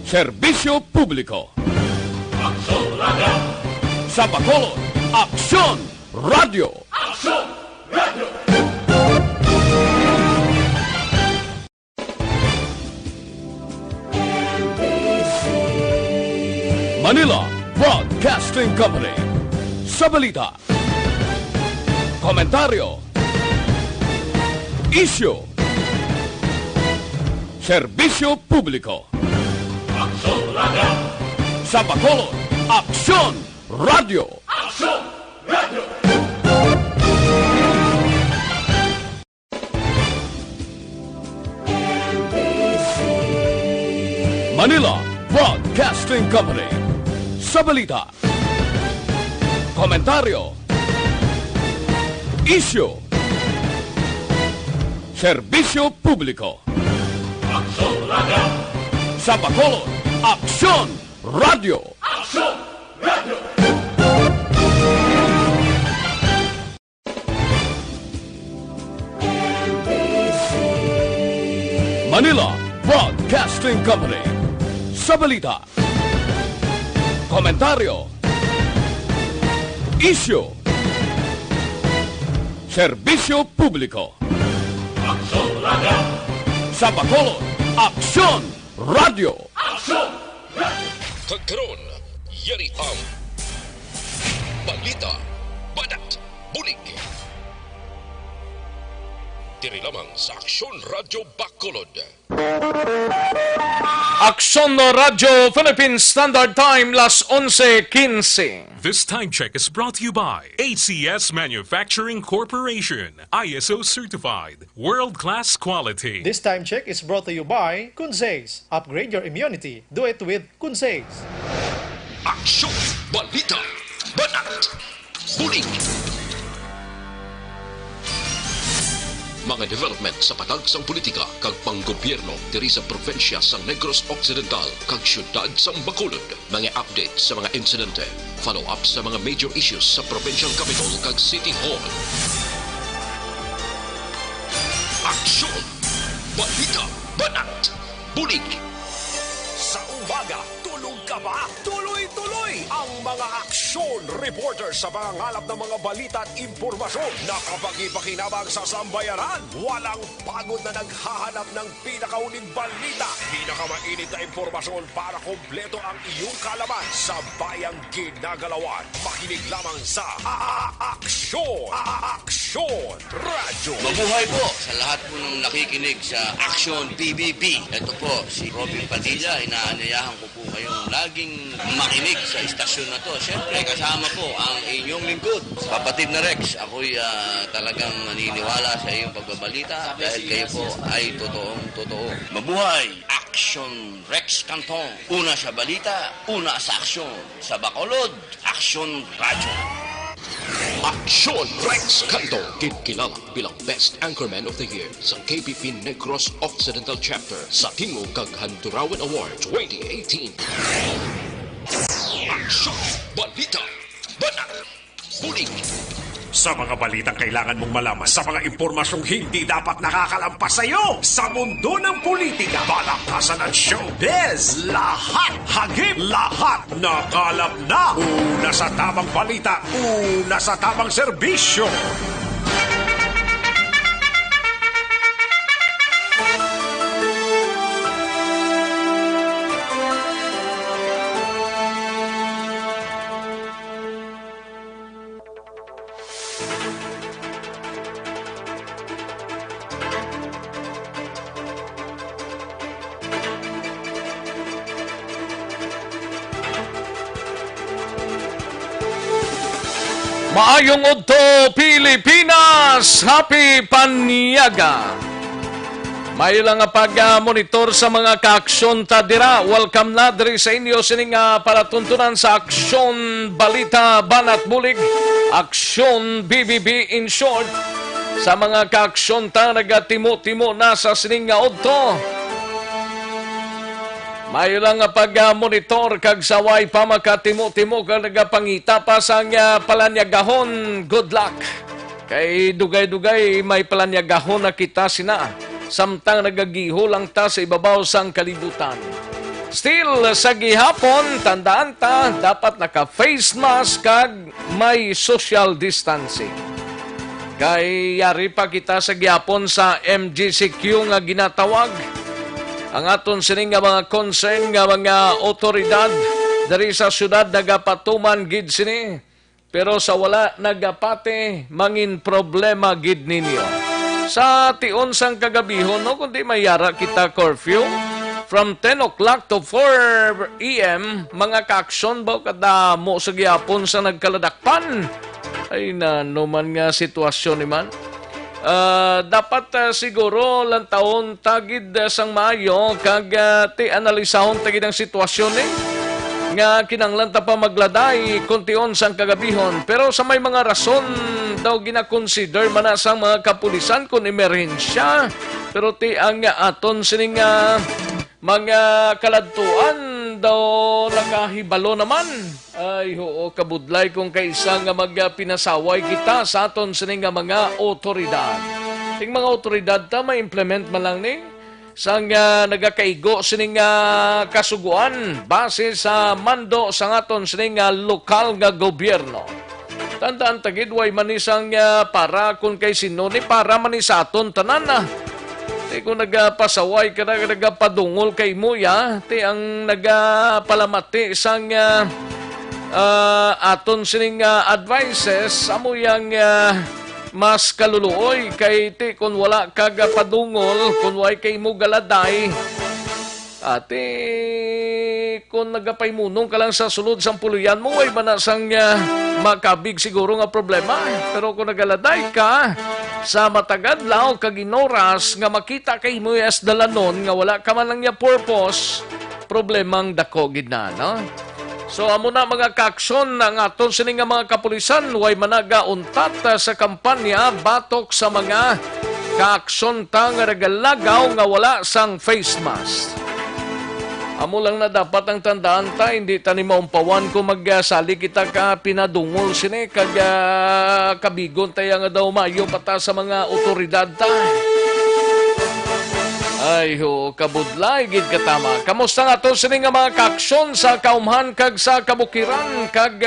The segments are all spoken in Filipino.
Serbisyo Publiko. Aksyon Radio! Sa Bacolod, Aksyon Radio! Aksyon Radio! Manila Broadcasting Company. Sa balita, komentaryo, isyu, serbisyo publiko. Aksyon Radio! Sa Bacolod, Aksyon Radio! Aksyon Radio! Manila Broadcasting Company. Sa balita, komentaryo, isyu, serbisyo publiko. Aksyon Radio! Sa Bacolod, Aksyon Radio! Aksyon Radio! Manila Broadcasting Company. Sa balita, komentaryo, isyu, serbisyo publiko. Aksyon Radio! Sa Bacolod, Aksyon Radio! Aksyon Radio! Kagkaroon, yari ang balita, badat, bulig. Diri lamang sa Aksyon Radio Bacolod. Aksyon Radio Philippine Standard Time, las 11:15. This time check is brought to you by ACS Manufacturing Corporation, ISO certified, world-class quality. This time check is brought to you by Kunsays. Upgrade your immunity. Do it with Kunsays. Aksyon, balita, badat, bulig. Mga development sa patagsang politika kag panggobyerno diri sa probinsya sang Negros Occidental kag syudad sang Bacolod. Mga update sa mga insidente, follow up sa mga major issues sa provincial capital kag City Hall. Aksyon, balita, banat, bulig. Sa umaga, tulog ka ba? Tuloy-tuloy ang mga aksyon reporter sa mga ngalap ng mga balita at impormasyon na kapag-ipakinabang sa sambayanan. Walang pagod na naghahanap ng pinakauling balita. Pinakamainit na impormasyon para kompleto ang iyong kalaman sa bayang ginagalawan. Makinig lamang sa Aksyon! Aksyon Radio! Mabuhay po sa lahat po ng nakikinig sa Aksyon PBB. Ito po si Robin Padilla. Inaanyayahan ko po kayong laging makinig sa istasyon na to. Siyempre, kasama po ang inyong lingkod. Kapatid na Rex, ako'y talagang naniniwala sa iyong pagbabalita dahil kayo po ay totoong-totoo. Mabuhay! Aksyon Rex Canton. Una sa balita, una sa aksyon. Sa Bacolod, Aksyon Radio. Aksyon Rex Canto, kilala bilang Best Anchorman of the Year sa KPP Negros Occidental Chapter sa Tingog kag Handurawan Award 2018. Aksyon, balita, banat, bulig. Sa mga balitang kailangan mong malaman, sa mga impormasyong hindi dapat nakakalampas sa iyo, sa mundo ng politika, balakasan at showbiz, lahat, hagip, lahat, nakalap na. Una sa tamang balita, una sa tamang serbisyo. Maayong udto Pilipinas, happy Panyaga. May lang pag-monitor sa mga kaaksyon ta dira. Welcome na diri sa inyo sining palatuntunan sa Aksyon Balita Banat Bulig, Aksyon BBB in short. Sa mga kaaksyon ta nagatimo-timo na sa sining udto. May lang pag-monitor kag saway pa makatimo-timo kag nagapangita pa sang palanyagahon. Good luck. Kay dugay-dugay may palanyagahon na kita sina. Samtang nagagiho lang ta sa ibabaw sang kalibutan. Still, sa gihapon, tandaan ta, dapat naka-face mask kag may social distancing. Kay yari pa kita sa gihapon sa MGCQ nga ginatawag. Ang aton sining nga mga concern nga mga otoridad dari sa syudad nagapatuman gid sini. Pero sa wala nagapate, mangin problema gid ninyo. Sa tion sang kagabihon, no, kundi mayara kita curfew, from 10 o'clock to 4 a.m., mga kaaksyon ba kadamo sa gihapon sa nagkaladakpan? Ay na, man nga sitwasyon ni man. Dapat siguro lang taon tagid sang maayo kag ti analisahon tagid ang sitwasyon nga kinanglan ta pa magladay kontion sang kagabihon. Pero sa may mga rason daw gina-consider man sa mga kapulisan kung emerhensya. Pero ti ang aton sining mga kaladtuan daw nakahibalo naman. Ay, oo, kabudlay kung kaisa nga magpinasaway kita sa aton sining nga mga otoridad. Ting mga otoridad ta, ma-implement man lang ni sang nagakaigo sining kasuguan base sa mando sa aton sining lokal nga gobyerno. Tandaan tagid, way manisang para kung kay sino ni para manisa aton tanan na. Ti kung nagpasaway ka na nagpadungol kay Muya, ti ang nagpalamati sang aton sining advices, amuyang mas kaluluoy kay ti kung wala kagapadungol, kung way kay mo galaday, ati kung nagapaymunong ka lang sa sulod sang puluyan mo, way manasang makabig siguro nga problema. Pero kung nagaladay ka, sa matagadlaw kaginoras nga makita kay mo as dalanon nga wala ka man lang niya purpose, problemang dako gid na, no? So amo na mga kaaksyon ng aton sining nga mga kapulisan, way managauntat sa kampanya batok sa mga kaaksyon ta nga nagalagaw nga wala sang face mask. Amo lang na dapat ang tandaan ta, hindi ta ni maumpawan kung magsali kita ka pinadungol sini kag kabigon tayo nga daw mayo pata sa mga otoridad ta. Ay ho, kabudlay gid katama. Kamusta nga to sini nga mga kaaksyon sa kaumhan kag sa kabukiran kag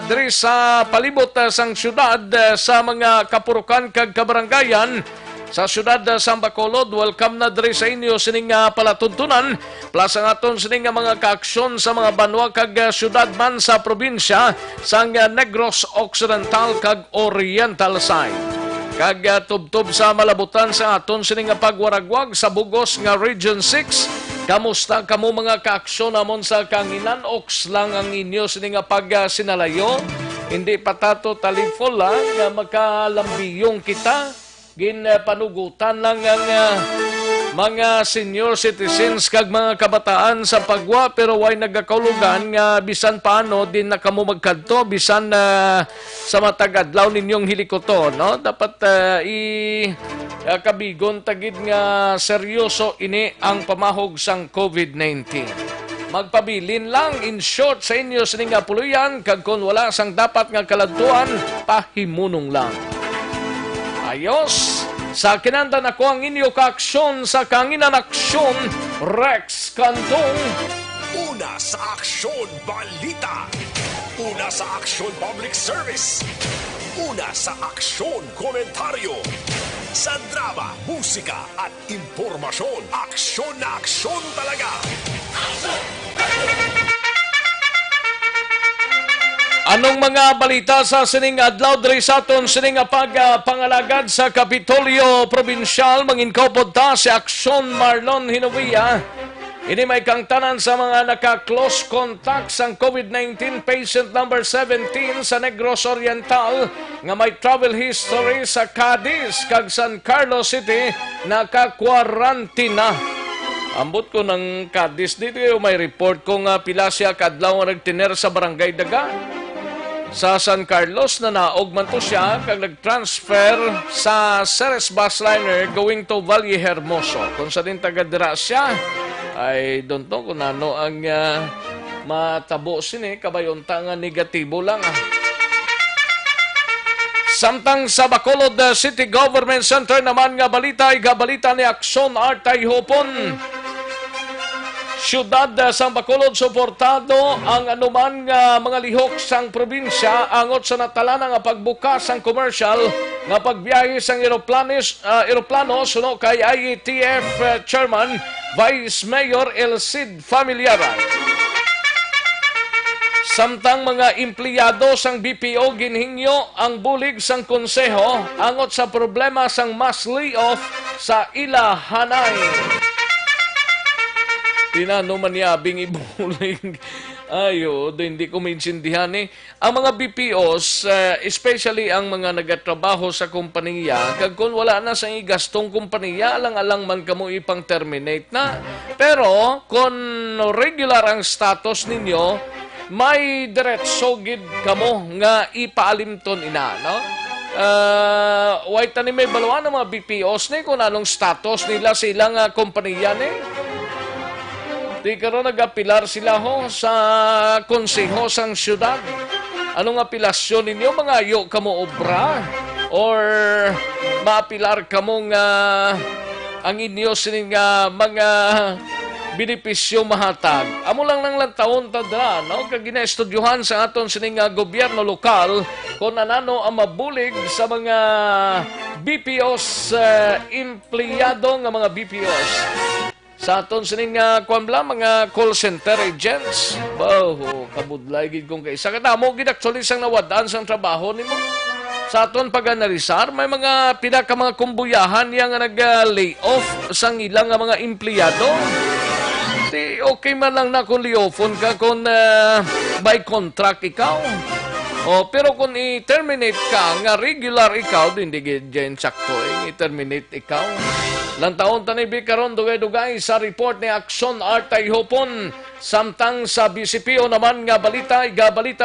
diri sa palibot sang syudad sa mga kapurukan kag kabarangayan sa syudad sa Bacolod. Welcome na diri sa inyo sining palatuntunan. Plus ang aton sining mga kaaksyon sa mga banwa kag syudad man sa probinsya sang Negros Occidental kag Oriental side. Kag tubtob sa malabutan sa aton sining pagwaragwag sa Bugos nga Region 6. Kamusta kamo mga kaaksyon namon sa Kanginan? Ox lang ang inyo sining pagsinalayo. Hindi patato talifol lang nga makalambiyong kita. Panugutan lang ang mga senior citizens kag mga kabataan sa pagwa, pero way nagakaulugan nga bisan paano din na kamo magkadto bisan sa matagadlaw ninyong hilikoto, no? Dapat kabigon tagid nga seryoso ini ang pamahog sang COVID-19. Magpabilin lang in short sa inyo sining puluyan kag kun wala sang dapat nga kaladtuan, pahimunong lang. Ayos, sa kinanda na ko ang inyo kaaksyon sa Kanginan Aksyon, Rex Cantong. Una sa aksyon, balita. Una sa aksyon, public service. Una sa aksyon, komentaryo. Sa drama, musika at impormasyon, aksyon na aksyon talaga. Anong mga balita sa sining adlaw diri sa aton sining pagpangalagad sa Kapitolyo Probinsyal? Manginkopod ta si Aksyon Marlon Hinovia. Ini may kangtanan sa mga naka-close contact sang COVID-19 patient number 17 sa Negros Oriental nga may travel history sa Cadiz kag San Carlos City naka-quarantina. Ambot ko ng Cadiz dito, may report kong pila siya kadlaw nga nagtiner sa Barangay Daga. Sa San Carlos na naog man to siya kag nag-transfer sa Ceres Busliner going to Valle Hermoso. Kung sa din taga-dira siya, ay don't know kung ano ang matabo sini, kabayonta nga negatibo lang. Samtang sa Bacolod City Government Center naman nga balita ay gabalita ni Aksyon Artay Hopon. Siyudad sang Bacolod suportado ang anuman nga mga lihok sang probinsya angot sa natalana nga pagbukas sang commercial nga pagbiyahe sang eroplano suno kay IATF Chairman Vice Mayor El Cid Familiaran. Samtang mga empleyado sang BPO ginhingyo ang bulig sang konseho angot sa problema sang mass layoff sa ila hanay. Tinano man yabing ibuling. Ayo, hindi ko maintindihan eh. Ang mga BPOs, especially ang mga nagatrabaho sa kompanya, kag kung wala na sa igastong kompanya, alang-alang man kamo ipang terminate na. Pero, kung regular ang status ninyo, may diretso gid kamo nga ipaalimton ina, no? White ni may baluan ng mga BPOs ni kung anong status nila sa ilang kompanya ni. Di karon nag-apilar sila ho sa konseho sang syudad. Anong apilasyon ninyo? Mga ayo kamo obra? Or maapilar kamo nga ang inyo sining mga benepisyo mahatag? Amo lang nang taon tadra, no? Kag ginaestudyuhan sa aton sining gobyerno lokal kung anano ang mabulig sa mga BPOs, empleyado nga mga BPOs. Sa aton sining mga call center agents. Baho, kabudlay gid kong kaisa. Kadamo gid actually sang nawadaan sang trabaho nimo. Sa aton pag-analisar, may mga mga kumbuyahan yang nag-lay off sang ilang mga empleyado. Di okay man lang na kung lay-offon ka kung by contract ikaw. Pero kung i-terminate ka, nga regular ikaw, hindi dyan sakto i-terminate ikaw. Lantaon tanibi karon dugay-dugay sa report ni Aksyon Artay Hopon. Samtang sa BCPO naman nga balita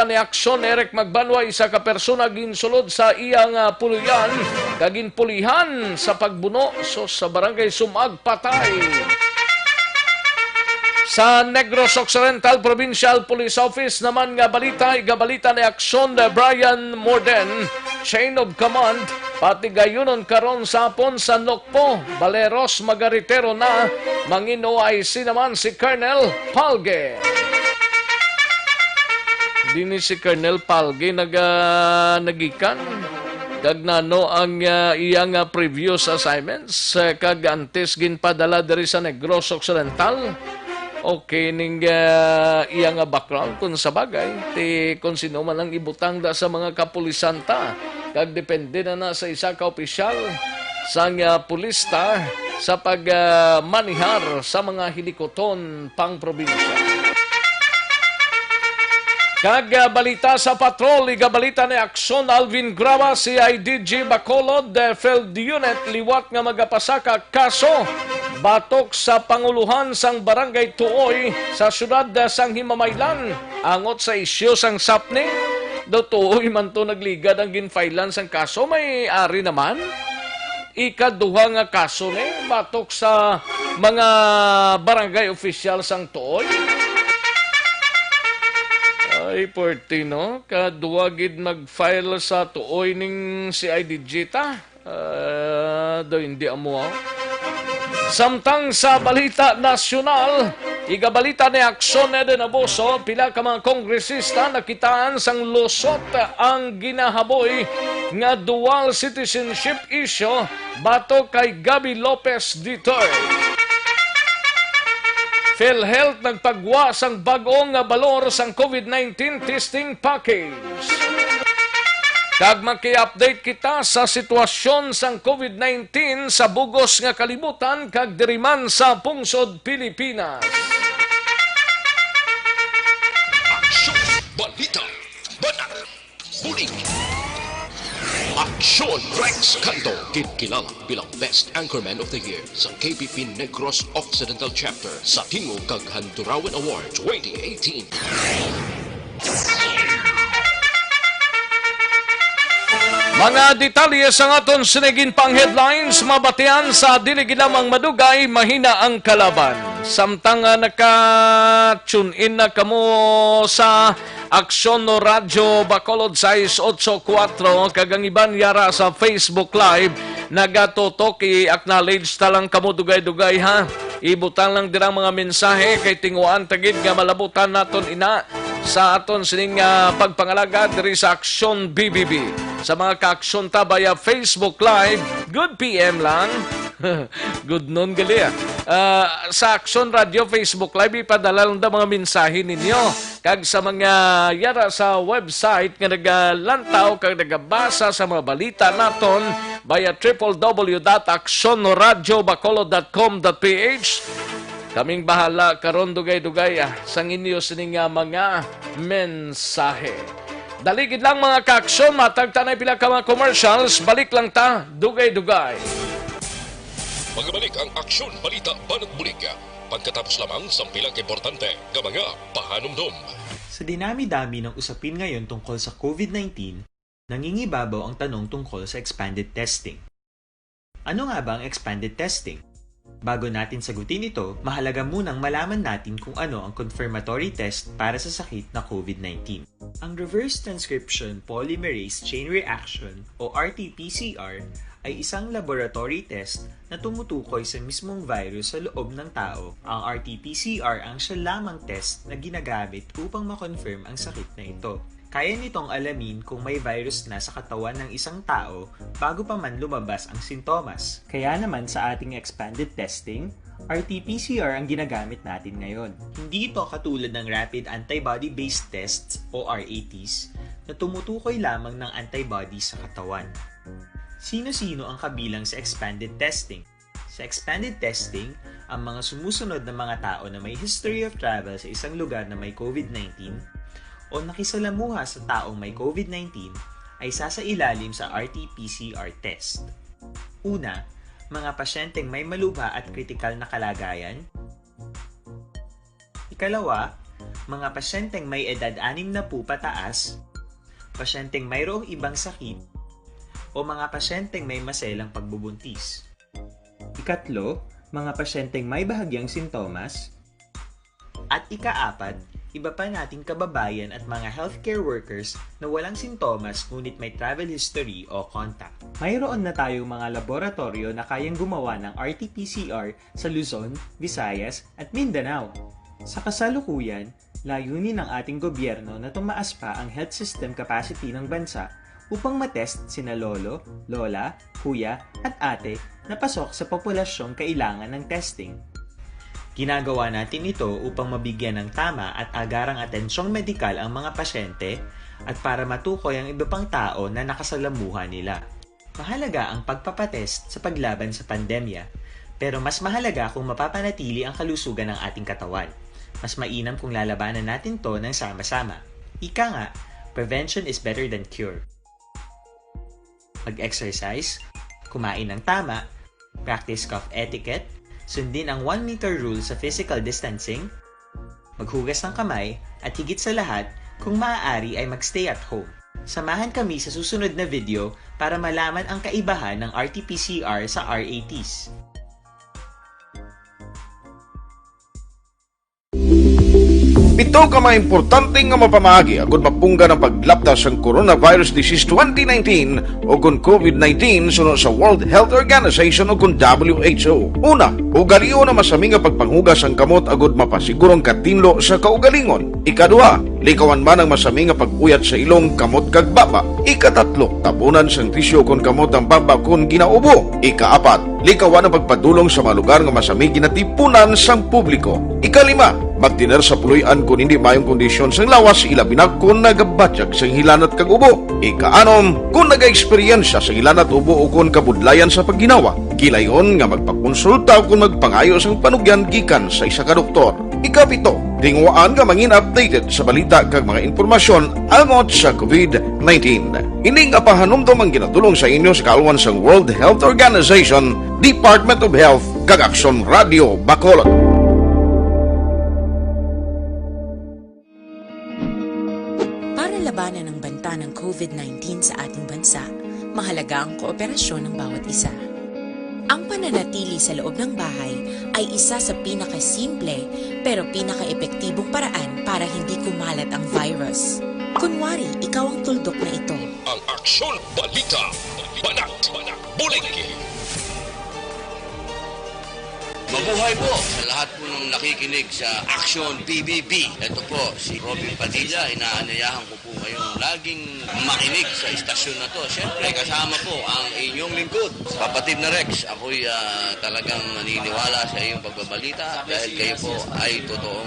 ni Aksyon Eric Magbanwa, isa ka persona ginsulod sa iyang puluyan, kaginpulihan sa pagbuno sa barangay Sumag Patay. Sa Negros Occidental Provincial Police Office naman nga balita ni Aksyon Brian Morden, Chain of Command, pati gayunon karon sapon sa Nokpo, Baleros Magaritero na, mangin OIC naman si Colonel Palge. Dini si Colonel Palge nagikan. Gagnano ang iyang previous assignments kag antes ginpadala diri sa Negros Occidental. Okay, ning iyang background kung sa bagay, kung sino man ang ibutang da sa mga kapulisanta, kag depende na sa isa ka opisyal sang pulista sa pagmanihar sa mga hilikoton pang probinsya. Kag balita sa patrol, balita ni Aksyon Alvin Grava, CIDG Bacolod, Field Unit, liwat nga magapasaka kaso batok sa panguluhan sang barangay Tuoy sa syudad sang Himamaylan. Angot sa isyu sang sapni, do Tuoy man to nagligad ang ginfailan sang kaso, may ari naman. Ikaduha nga kaso ni batok sa mga barangay official sang Tuoy. Ay, porti, no? Kaduwagid mag-file sa Tuoy ning CIDG ta. Do hindi amo. Samtang sa balita nasyonal, igabalita ni Aksyon Eden Abuso, pila ka mga kongresista nakitaan sang lusot ang ginahaboy nga dual citizenship issue bato kay Gabi Lopez Duterte. PhilHealth nagpagwa sang bagong nga balor sang COVID-19 testing package. Kag maki-update kita sa sitwasyon sang COVID-19 sa bugos nga kalibutan kag diriman sa pungsod Pilipinas. Aksyon, balita, banat, bulig. Aksyon Rex Canto, kilala bilang Best Anchorman of the Year sa KBP Negros Occidental Chapter sa Tingog kag Handurawan Award 2018. Mga detalye sa aton sinigin pang headlines, mabatian sa dili ginamang madugay, mahina ang kalaban. Samtang naka-tune in na kamo sa Aksyon no Radyo Bacolod 684 kagang iban yara sa Facebook Live, nagatotok i-acknowledge talang kamo dugay-dugay ha. Ibutang lang din ang mga mensahe kay tinguan tagid nga malabutan naton ina sa aton sining pagpangalaga diri sa Aksyon BBB. Sa mga ka-aksyon ta via Facebook Live, good PM lang. Good noon gali sa Aksyon Radio Facebook Live ipadala lang da mga mensahe ninyo kag sa mga yara sa website nga nagalantaw kag nagabasa sa mga balita naton via www.actionradiobacolod.com.ph. Kaming bahala karon dugay-dugay sang inyo sining mga mensahe. Daligid lang mga ka-aksyon, matag tanay pila ka mga commercials, balik lang ta dugay-dugay. Magbalik ang Aksyon Balita Banat Bulig. Pagkatapos lamang sa pilang importante nga mga pahanumdum. Sa dinami-dami ng usapin ngayon tungkol sa COVID-19, nangingibabaw ang tanong tungkol sa expanded testing. Ano nga ba ang expanded testing? Bago natin sagutin ito, mahalaga munang malaman natin kung ano ang confirmatory test para sa sakit na COVID-19. Ang reverse transcription polymerase chain reaction o RT-PCR ay isang laboratory test na tumutukoy sa mismong virus sa loob ng tao. Ang RT-PCR ang siya lamang test na ginagamit upang makonfirm ang sakit na ito. Kaya nitong alamin kung may virus na sa katawan ng isang tao bago pa man lumabas ang sintomas. Kaya naman sa ating expanded testing, RT-PCR ang ginagamit natin ngayon. Hindi ito katulad ng rapid antibody-based tests o RATs na tumutukoy lamang ng antibodies sa katawan. Sino-sino ang kabilang sa expanded testing? Sa expanded testing, ang mga sumusunod na mga tao na may history of travel sa isang lugar na may COVID-19 o nakisalamuha sa taong may COVID-19 ay sasailalim sa RT-PCR test. Una, mga pasyenteng may malubha at kritikal na kalagayan. Ikalawa, mga pasyenteng may edad 60 pataas, pasyenteng mayroong ibang sakit, o mga pasyenteng may maselang pagbubuntis. Ikatlo, mga pasyenteng may bahagyang sintomas. At ikaapat, iba pa nating kababayan at mga healthcare workers na walang sintomas ngunit may travel history o contact. Mayroon na tayong mga laboratorio na kayang gumawa ng RT-PCR sa Luzon, Visayas at Mindanao. Sa kasalukuyan, layunin ng ating gobyerno na tumaas pa ang health system capacity ng bansa upang matest sina lolo, lola, kuya at ate na pasok sa populasyong kailangan ng testing. Ginagawa natin ito upang mabigyan ng tama at agarang atensyong medikal ang mga pasyente at para matukoy ang iba pang tao na nakasalamuha nila. Mahalaga ang pagpapatest sa paglaban sa pandemya, pero mas mahalaga kung mapapanatili ang kalusugan ng ating katawan. Mas mainam kung lalabanan natin to ng sama-sama. Ika nga, prevention is better than cure. Mag-exercise, kumain ng tama, practice cough etiquette, sundin ang 1 meter rule sa physical distancing, maghugas ng kamay, at higit sa lahat, kung maaari ay magstay at home. Samahan kami sa susunod na video para malaman ang kaibahan ng RT-PCR sa RATs. Ito ka mga importante nga mapamagi agud mapungga ng paglaptas ng Coronavirus Disease 2019 o kung COVID-19 sunod sa World Health Organization o kung WHO. Una, ugalion na masami nga pagpanghugas ang kamot agud mapasigurong katinlo sa kaugalingon. Ikadua, likawan man ang masami nga pagpuyat sa ilong kamot kag baba. Ikatatlo, tapunan sang tisyo kon kamot ang baba kon ginaubo. Ikaapat, likawan ang pagpadulong sa mga lugar nga masami ginatipunan sang publiko. Ikalima, magtiner sa puluyan kung hindi mayong kondisyon sang lawas, ilabi na kung nagabatyag sang hilanat kag ubo. Ikaanom, kung naga-eksperyensya sa hilanat ubo o kung kabudlayan sa pagginawa. Kilayon nga magpakonsulta o kung magpangayo sang panugyan gikan sa isa ka doktor. Ikapito, tingwaan nga mangin updated sa balita kag mga impormasyon angot sa COVID-19. Ining apahanumdom ang ginatulong sa inyo sa kaalwan sang World Health Organization, Department of Health kag Aksyon Radio Bacolod. Labanan ng banta ng COVID-19 sa ating bansa, mahalaga ang kooperasyon ng bawat isa. Ang pananatili sa loob ng bahay ay isa sa pinakasimple pero pinaka-epektibong paraan para hindi kumalat ang virus. Kunwari, ikaw ang tuldok na ito. Ang Aksyon Balita Banat Bulig. Mabuhay po sa lahat po ng nakikinig sa Action PBB. Ito po, si Robin Padilla. Inaanyayahan ko po kayong laging makinig sa istasyon na to. Siyempre, kasama po ang inyong lingkod. Kapatid na Rex, ako'y talagang naniniwala sa iyong pagbabalita dahil kayo po ay totoo.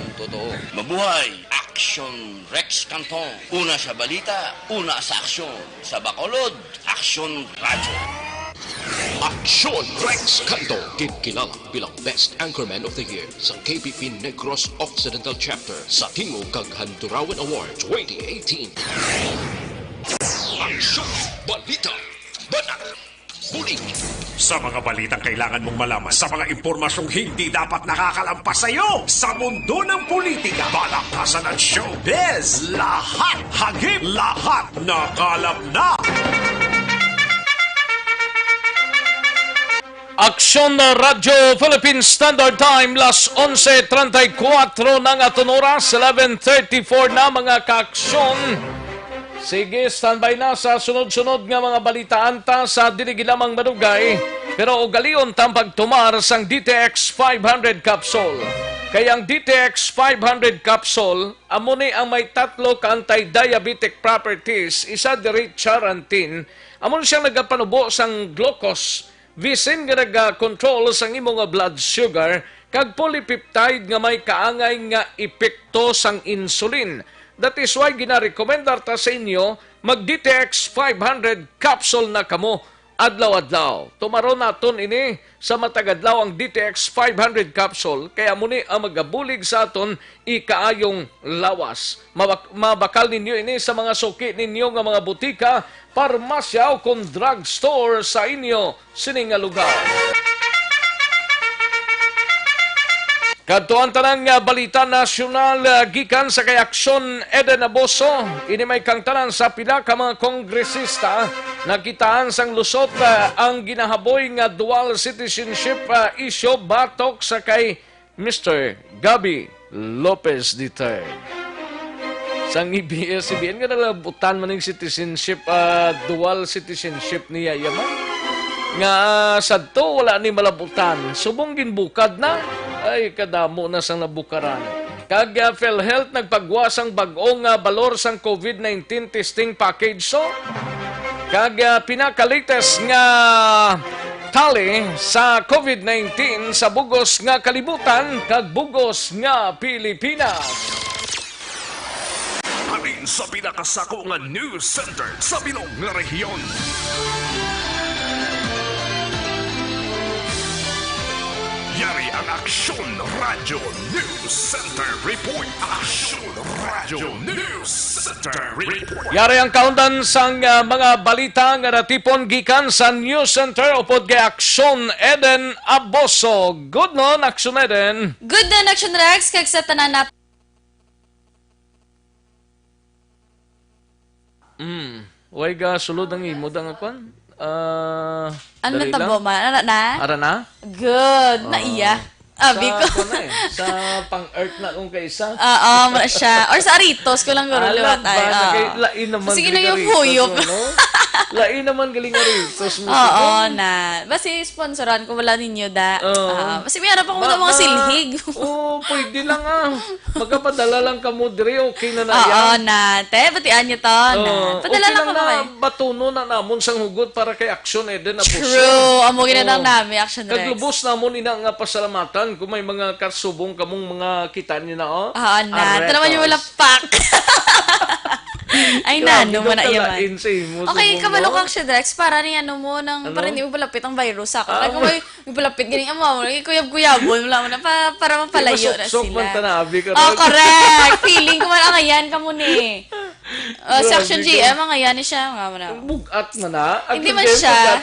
Mabuhay! Action Rex Canton. Una sa balita, una sa aksyon. Sa Bacolod, Action Radio. Aksyon Rex Canto, kilala bilang Best Anchorman of the Year sa KPP Negros Occidental Chapter sa Tingog kag Handurawan Award 2018. Aksyon, balita, banat, bulig. Sa mga balitang kailangan mong malaman, sa mga impormasyong hindi dapat nakakalampas sa iyo, sa mundo ng politika, balakasan at showbiz, lahat, hagip, lahat, nakalap na. Aksyon na Radyo Philippine Standard Time, las 11:34 ng aton oras, 11:34 na mga kaaksyon. Sige, standby na sa sunod-sunod nga mga balitaan ta sa dinigilamang madugay. Pero ugalion tang pagtumar sang DTX 500 capsule. Kaya ang DTX 500 capsule, amo ni ang may tatlo ka anti-diabetic properties, isa diri charantin. Amo siyang nagapanubo sang glucose, visin nga nag-control sang imong blood sugar, kag polypeptide nga may kaangay nga epekto sang insulin. That is why ginarekomendar ta sa inyo mag-DTX 500 capsule na kamo adlaw-adlaw. Tumaro naton ini sa matagadlaw ang DTX 500 capsule, kaya muni ang magabulig sa aton ikaayong lawas. Mabakal ninyo ini sa mga suki ninyo nga mga butika, parmasya o kung drugstore sa inyo sining nga lugar. Kadtuan tanang balita nasyonal gikan sa kay Aksyon Eden Aboso. Ini may kang tanan sa pila ka mga kongresista nakitaan sang lusot ang ginahaboy nga dual citizenship issue batok sa kay Mr. Gabby Lopez III. Sang ABS-CBN nga nalabutan man ng citizenship, dual citizenship niya yaman. Nga sadto wala ni malabutan. Subong ginbukad na. Ay, kadamo na sang nabukaran. Kag PhilHealth nagpagwasang bag-ong balor sang COVID-19 testing package so. Kag pinakalites nga tali sa COVID-19 sa bugos nga kalibutan kag bugos nga Pilipinas. Halin sa pinakasako nga news center sa bilog nga rehiyon. Yari ang Aksyon Radio News Center Report. Aksyon Radio News Center Report. Yari ang kaundan sang mga balita nga natipon gikan sa News Center upod kay Aksyon Eden Aboso. Good noon, Aksyon Eden. Good noon, Aksyon Rex. Kag sa tanan natin. Way ga sulod ang imo dang akon. Ano na tabo man? Ara na? Good. Naiya. Abi ko. Sa pang-earth na kung kaisa. Oo, siya. Or sa Aritos ko lang garo liwat ay. Lain naman. Sige na yung huyop. Lain naman galing Aritos mo. Oo na. Basi sponsoran ko wala ninyo da. Basi may harap ako mga silhig. Pwede lang Magkapadala lang ka mo dire, okay na na yan. Oo na. Te, batian nyo to. Padala lang ko kayo. Batuno na namon sang hugot para kay Aksyon Eden na puso. True. Amo ginadang namin, Aksyon Rex. Kaglubos namon ina nga pasalamatan kung may mga karsubong kamong mga kita niyo na Oo na. Ito naman yung wala pak. Ay na, naman na yaman. Okay, kabalo ka, Aksyon Rex, para ni mo, para hindi mo balapit ang virus ako. Kaya kung may balapit, ganing mo, kuyab-kuyabon, wala mo na, para mapalayo na sila. Correct! Feeling ko man ang ayan ka muna eh. Si Aksyon GM, ang ayan siya. Bugat man na? Hindi man siya.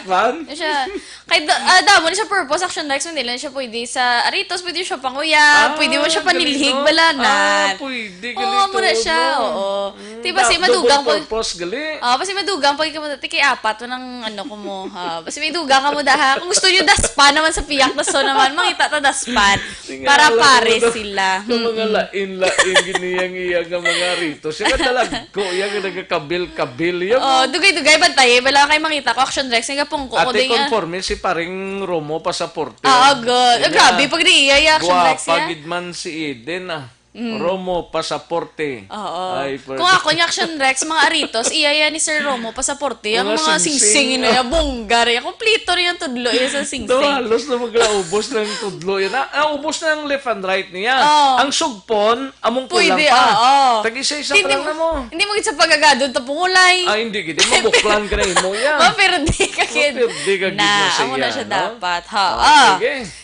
Kahit damo na siya purpose, Aksyon Rex, hindi lang siya pwede sa Aritos, pwede siya pang uyab, pwede mo siya panilhig, balanan. Pwede, Oo, muna siya, oo. Di ba si madugang po. purpose gali. Basi madugang pag ikaw ti kay apat nang ano ko mo. Basi madugang ka mo daha. Kung gusto niyo daspan naman sa piyak na so naman mangita ta daspan para pare sila. Yung mga lain giniyang iya nga mga rito. Siya dalag ko yang nagakabil-kabil yan. Dugay-dugay bantay bala kay mangita ko Action Rex nga pungko ko Ate ding. conforme si paring Romo pasaporte. Good. Grabe pag niya Action Rex ya. Pagid man si Eden Romo pasaporte. Ay, kung ako ni Action Rex, mga aritos, iya ni Sir Romo, pasaporte, ang mga sing-sing na bonggar, kumplito rin yung tudlo sa sing-sing. Halos na maglaubos ng tudlo yan. Ubos na ang left and right niya. Ang sugpon, among kulang pa. Tag-isa-isa ka lang na mo. Hindi mo sa pagagadon, tapungulay. Hindi, hindi. Mabuklan ka na mo yan. Mapirdi ka kid. Amo na siya dapat.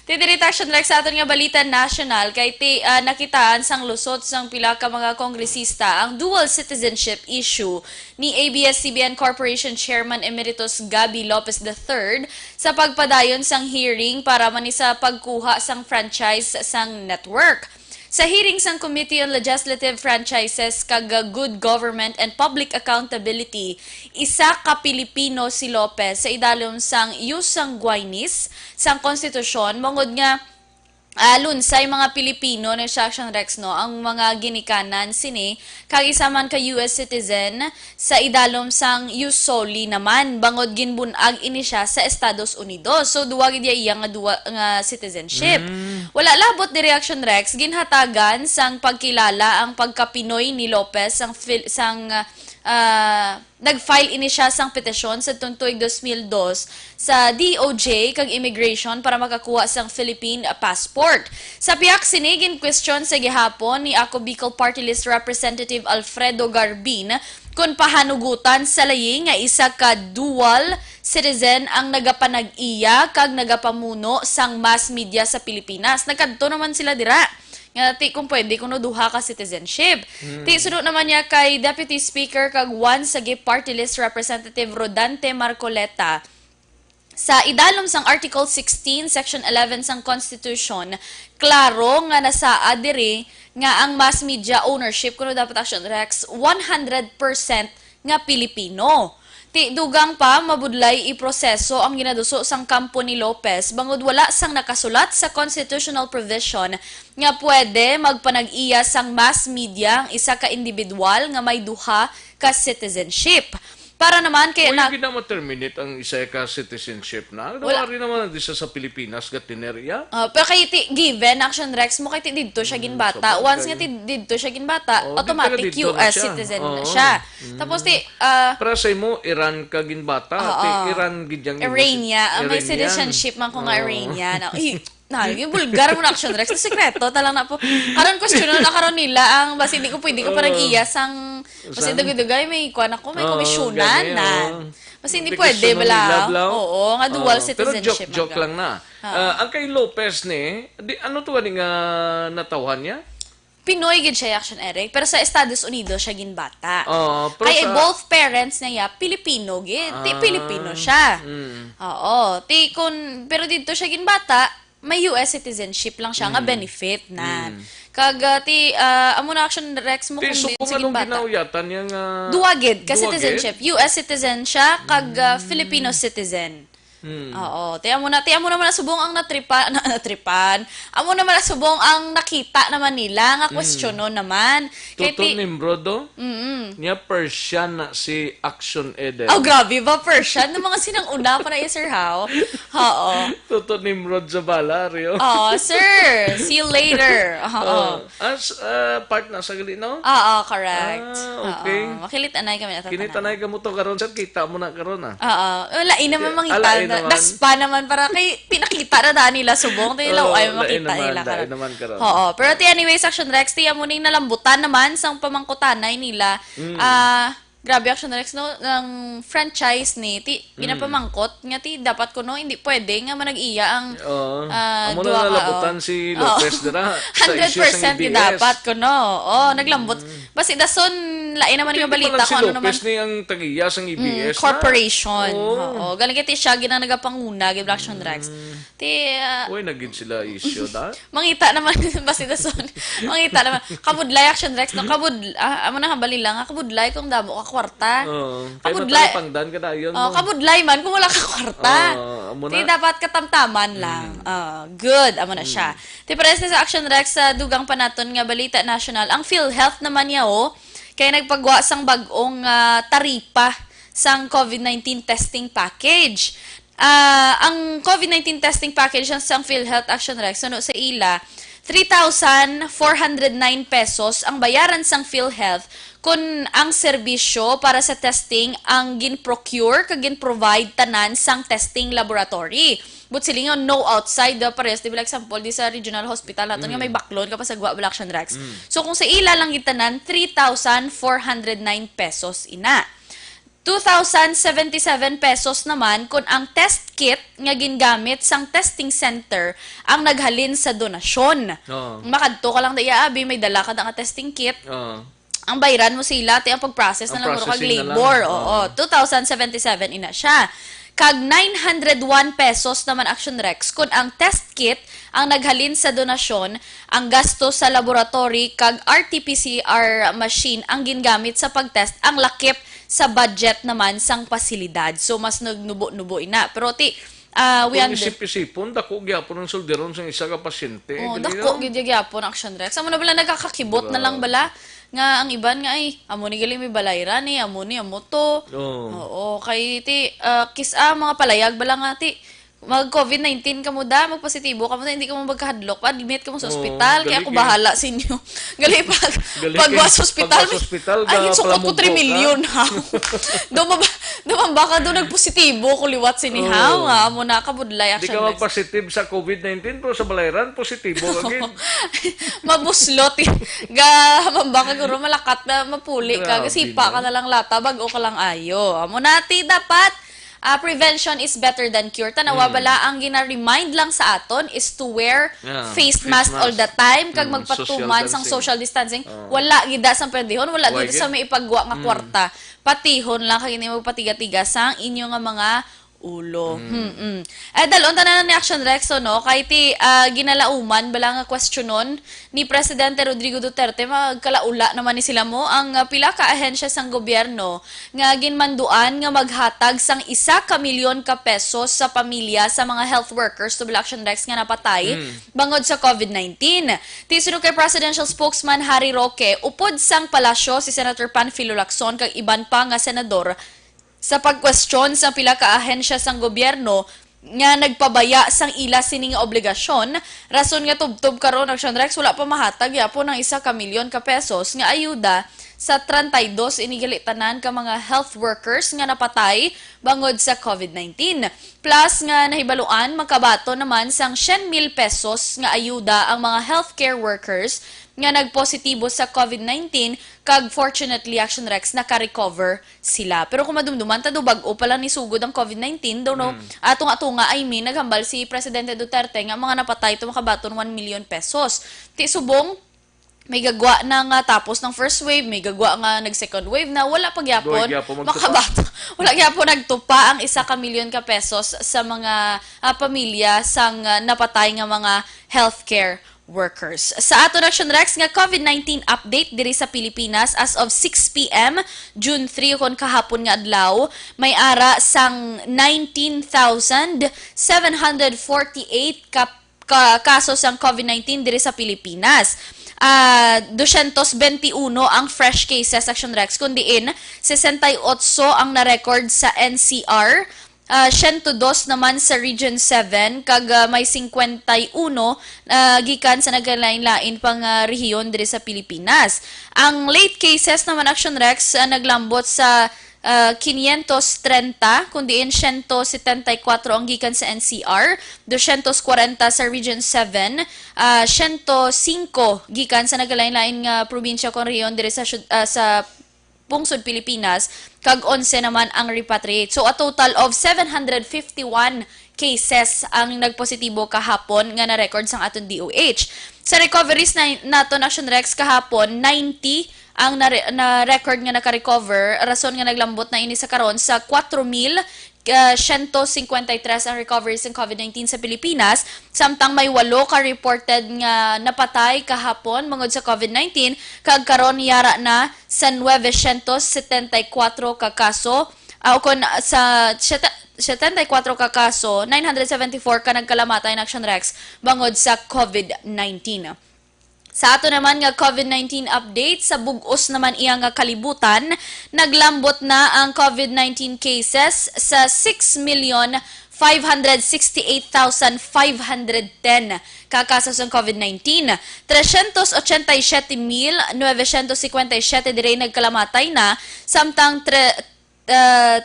Titirit Action Rex sa aton nga balita national, kay nakitaan sa lusot sang pila ka mga kongresista ang dual citizenship issue ni ABS-CBN Corporation Chairman Emeritus Gabby Lopez III sa pagpadayon sang hearing para manisa pagkuha sang franchise sang network. Sa hearing sang Committee on Legislative Franchises kag Good Government and Public Accountability, isa ka Pilipino si Lopez sa idalom sang Ius Sanguinis sang konstitusyon mangod nga lunsay mga Pilipino na sa Action Rex no ang mga ginikanan sini kag isa man ka US citizen sa idalom sang ius soli naman bangod ginbunag ini siya sa Estados Unidos. So duwa gid iya nga citizenship. Wala labot di Action Rex ginhatagan sang pagkilala ang pagka-Pinoy ni Lopez sang nag-file ini siya sang petisyon sa tuig 2002 sa DOJ kag Immigration para makakuha sang Philippine passport. Sa piyak sinigin question sa gihapon ni Ako Bicol Party List Representative Alfredo Garbin kung pahanugutan sa layi nga isa ka dual citizen ang nagapanag-iya kag nagapamuno sang mass media sa Pilipinas. Nagkadto naman sila dira. Nga kung pwede kuno duha ka citizenship. Sunod naman niya kay Deputy Speaker kag Sagip Party List Representative Rodante Marcoleta. Sa idalom sang Article 16, Section 11 sang Constitution, klaro nga nasaa diri nga ang mass media ownership kuno dapat Action Rex 100% nga Pilipino. Dugang pa, mabudlay iproseso ang ginaduso sang kampo ni Lopez bangod wala sang nakasulat sa constitutional provision nga pwede magpanag-iya sang mass media ang isa ka individual nga may duha ka citizenship. Para naman kay hindi na ma-terminate ang isa ka citizenship na. Wala rin naman isa sa Pilipinas gatinerya. Pero kay given Action Rex mo kay didto siya ginbata. Once nga didto siya ginbata, automatic US citizen na siya. Tapos para sa mo Iran ka ginbata, Iran gidyang Irania, may citizenship man ko nga Irania. Yung bulgar mo na Action Rex, sekreto, talang na po. Karon question na karon nila ang basi hindi ko pwede ko parang iyas ang basi dugay-dugay may kuan ako, may komisyonan na. Basi hindi pwede bala. Oo, nga dual citizenship. Pero joke lang na. Ang kay Lopez ni, ano to nga natawhan niya? Pinoy gid siya Action Eric, pero sa Estados Unidos siya ginbata. Kaya both parents niya Pilipino gid. Pilipino siya. Oo, pero dito siya ginbata, may US citizenship lang siya nga benefit na. Kag amo na Action Rex mo kung sige bata. Ginauyatan yang duwagid ka citizenship. US citizen siya kag Filipino citizen. Oo, tiyan mo naman nasubong ang natripan. Amo naman nasubong ang nakita naman nila nga questiono naman. Tuto Nimbrodo? Niya Persian na si Action Eden. Grabe ba Persian? Ng mga sinang una pa na Sir How? Oo. Tuto Nimrod sa Balario. Sir. See you later. As part na sa gali, no? Correct. Okay. Makilitanay kami na Kinitanay ka mo to karon sa kita mo na karon Lain naman mangita. Daspa naman para kay pinakita na daan nila subong nila ay makita nila karon. Pero anyway Action Rex tiya mo ning nalambutan naman sang pamangkutanay nila. grabe Action Rex no ng franchise ni ti ginapamangkot nga ti dapat ko no hindi pwede nga manag-iya ang amo na nalabutan si Lopez dira sa issue sa 100% ti dapat ko no. Naglambot. Basi dason lain naman yung balita ko ano naman. Si Lopez ni ang tagiya sa EBS corporation. Oo. Galing ti siya ginang nagapanguna gid Action Rex. Ti Uy nagid sila issue da. Mangita naman basi dason. Mangita naman kabudlay Action Rex no amo na hambali lang kabudlay kung damo ka kwarta. Kabudlay pangdan ka dayon. Kabudlay man kung wala ka kwarta. Ti dapat katamtaman lang. Good amo na siya. Ti pares sa Action Rex sa dugang panaton nga balita national. Ang PhilHealth naman niya kay nagpagwa sang bag-ong taripa sang COVID-19 testing package. Ang COVID-19 testing package sang PhilHealth Action Rex sa ila 3,409 pesos ang bayaran sang PhilHealth kung ang serbisyo para sa testing ang gin-procure kag gin-provide tanan sang testing laboratory. But silingon no outside pares di like example di sa regional hospital naton nga may baklon kapag sagwa Action Rex. So kung sa ila lang gitanan 3,409 pesos ina. 2,077 pesos naman kung ang test kit nga gingamit sang testing center ang naghalin sa donasyon. Makadto ka lang daya abi may dala ka nga testing kit. Ang bayaran mo sila ti ang pag-process na lang mo kag labor. 2,077 ina siya. Kag 901 pesos naman Action Rex kung ang test kit ang naghalin sa donasyon, ang gasto sa laboratory kag RT-PCR machine ang gingamit sa pagtest ang lakip sa budget naman sang pasilidad. So mas nagnubo-nubo ina. Pero we isip-isipon dako gyapon ang solderon sa isa ka pasyente. Dako gid gyapon Action Rex. Amo na bala nagkakakibot na lang bala nga ang iban nga ay amo ni gali may balayran ni amo to. Oo kay ti mga palayag bala nga ti mag COVID-19 ka mo da, magpositibo ka mo da, hindi ka mo magkahadlok pa, admit ka mo sa ospital, kaya ako bahala sa inyo. Gali pagwas sa ospital, ay sukot ko 3 million ha. Duman baka doon nagpositibo ko liwat sinihaw nga, amo na kabudlay Action Rex. Hindi ka mag-positive sa COVID-19, pero sa balayran, positibo agad. Mabuslot. Baka guro malakat na mapuli ka, kasi pa ka na lang lata, bago ka lang ayo. Amo nati dapat, prevention is better than cure. Tanawa bala ang gina-remind lang sa aton is to wear face mask all the time kag magpatuman sang social distancing. Wala gida sang pendihon, wala gid sa may ipagwa nga kwarta. Patihon lang kag ini magpatiga-tiga sang inyo nga mga ulo. Dalon tanan ni Action Rex no kay ti ginalauman bala nga questionon ni Presidente Rodrigo Duterte magkalaula naman ni sila mo ang pila ka ahensya sang gobyerno nga ginmanduan nga maghatag sang 1 milyon ka pesos sa pamilya sa mga health workers to Action Rex nga napatay bangod sa COVID-19. Ti sunod kay Presidential Spokesman Harry Roque upod sang palasyo si Senator Panfilo Lacson kag iban pa nga senador sa pag-question sa pila ka ahensya sang gobyerno nga nagpabaya sang ila sining obligasyon, rason nga tubtob karon Action Rex wala pa mahatag yapon ng 1 milyon ka pesos nga ayuda sa 32 inigilitanan ka mga health workers nga napatay bangod sa COVID-19. Plus nga nahibaluan makabato naman sang 100,000 pesos nga ayuda ang mga healthcare workers nga nagpositibo sa COVID-19 kag fortunately Action Rex naka-recover sila. Pero kung madumduman ta do bag-o pa lang ni sugod ang COVID-19 daw no atunga naghambal si Presidente Duterte nga mga napatay makabaton 1 million pesos. Ti subong may gagwa na nga tapos ng first wave, may gagwa nga nag-second wave na wala pa gyapon makabato. Wala gyapon nagtupa ang 1 milyon ka pesos sa mga pamilya sang napatay nga mga healthcare workers. Sa ato Action Rex nga COVID-19 update diri sa Pilipinas as of 6 p.m. June 3 kon kahapon nga adlaw may ara sang 19,748 kaso sang COVID-19 diri sa Pilipinas. 221 ang fresh cases Action Rex kundiin 68 ang na-record sa NCR. 102 naman sa Region 7 kag may 51 gikan sa naglain-lain pang rehiyon diri sa Pilipinas. Ang late cases naman Action Rex naglambot sa 530 kundiin 174 ang gikan sa NCR, 240 sa Region 7, 105 gikan sa naglain-lain nga probinsya kon rehiyon diri sa pungsod Pilipinas, kag 11 naman ang repatriate. So a total of 751 cases ang nagpositibo kahapon nga na-record sang aton DOH. Sa recoveries naton Action Rex kahapon, 90 ang na-record nga naka-recover, rason nga naglambot na ini sa karon sa 4,153 ang recoveries ng COVID-19 sa Pilipinas, samtang may 8 ka reported nga napatay kahapon mangod sa COVID-19, kag karon yara na sa 974 ka kaso, o kun sa 74 ka kaso, 974 ka nagkalamatay ng Action Rex bangod sa COVID-19. Sa ato naman nga COVID-19 update, sa bugos naman iya nga kalibutan, naglambot na ang COVID-19 cases sa 6,568,510 kakasos ng COVID-19. 387,957 dire nagkalamatay na, samtang 3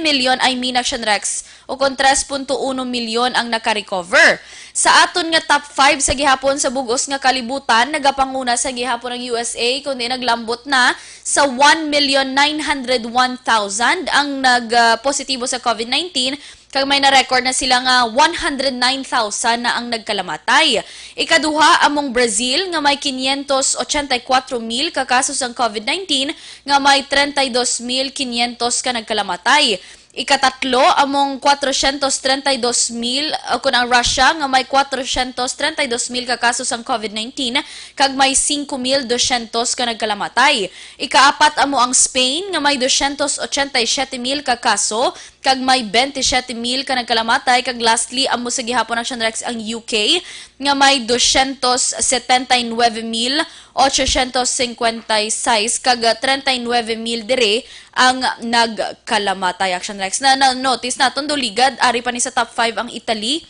million Action Rex o kung 3.1 milyon ang naka-recover. Sa aton nga top 5 sa gihapon sa bugos nga kalibutan, nagapanguna sa gihapon ng USA kundi naglambot na sa 1,901,000 ang nagpositibo sa COVID-19, kag may na-record na sila nga 109,000 na ang nagkalamatay. Ikaduha among Brazil nga may 584,000 ka kasos ng COVID-19 nga may 32,500 ka nagkalamatay. Ikatatlo among 432,000 kung ang Russia nga may 432,000 ka kasos ang COVID-19 kag may 5,200 ka nagkalamatay. Ikaapat amo ang Spain nga may 287,000 ka kaso kag may 27,000 ka nagkalamatay, kag lastly amo sa gihapon Action Rex ang UK nga may 279,856 kag 39,000 dire ang nagkalamatay Action Rex. Na-notice naton duligad ari pa ni sa top 5 ang Italy.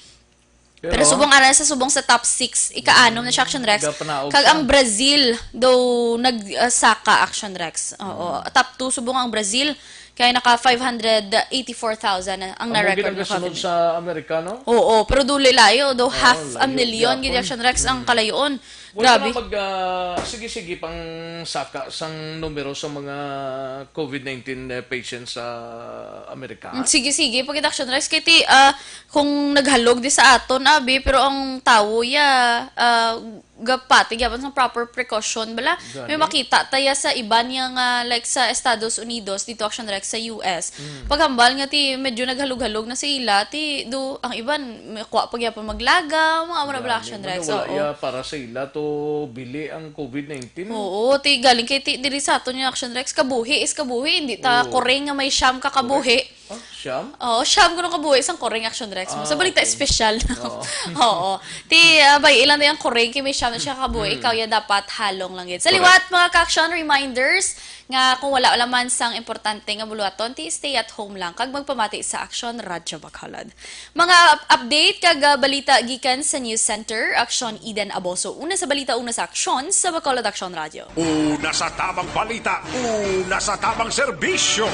Pero subong ara sa subong sa top 6, ika-anom na siya Action Rex. Kag ang Brazil daw nagsaka Action Rex. Oo, top 2 subong ang Brazil. Kaya naka 584,000 ang na-record na COVID. Sa Amerikano? Oo, pero duli layo. Daw half a million gid Action Rex ang kalayon. Grabe. Sige-sige pang saka sang numero sa mga COVID-19 patients sa Amerika. Sige. Pagit Action Rex, kaya kung naghalog di sa aton, abi, pero ang tao, gapati, gapan sa proper precaution, bala, may makita taya sa iba niya nga, like sa Estados Unidos, dito Action Rex, sa US. Paghambal nga, medyo naghalog-halog na sa ila, ang iban, may kuha pagyapan maglaga, mga bala Action Rex. Wala para sa ila to bili ang COVID-19. Oo, galing kay diri sa aton yung Action Rex, kabuhi, hindi ta koreng nga may siyam ka kabuhi. Siyam? Oo, siyam ko nung kabuhi, isang koreng Action Rex. Sa balita, special. Oo. Ilan na yung koreng, kaya may siyam na siya kabuhi, ikaw yan dapat halong lang yun. Sa liwat, mga ka-action reminders, nga kung wala man sang importante nga buluaton, stay at home lang, kag magpamati sa Action Radyo Bacolod. Mga update, kag balita gikan sa News Center, Action Eden Aboso. Una sa balita, una sa Action, sa Bacolod Action Radio. Una sa tamang balita, una sa tamang serbisyo.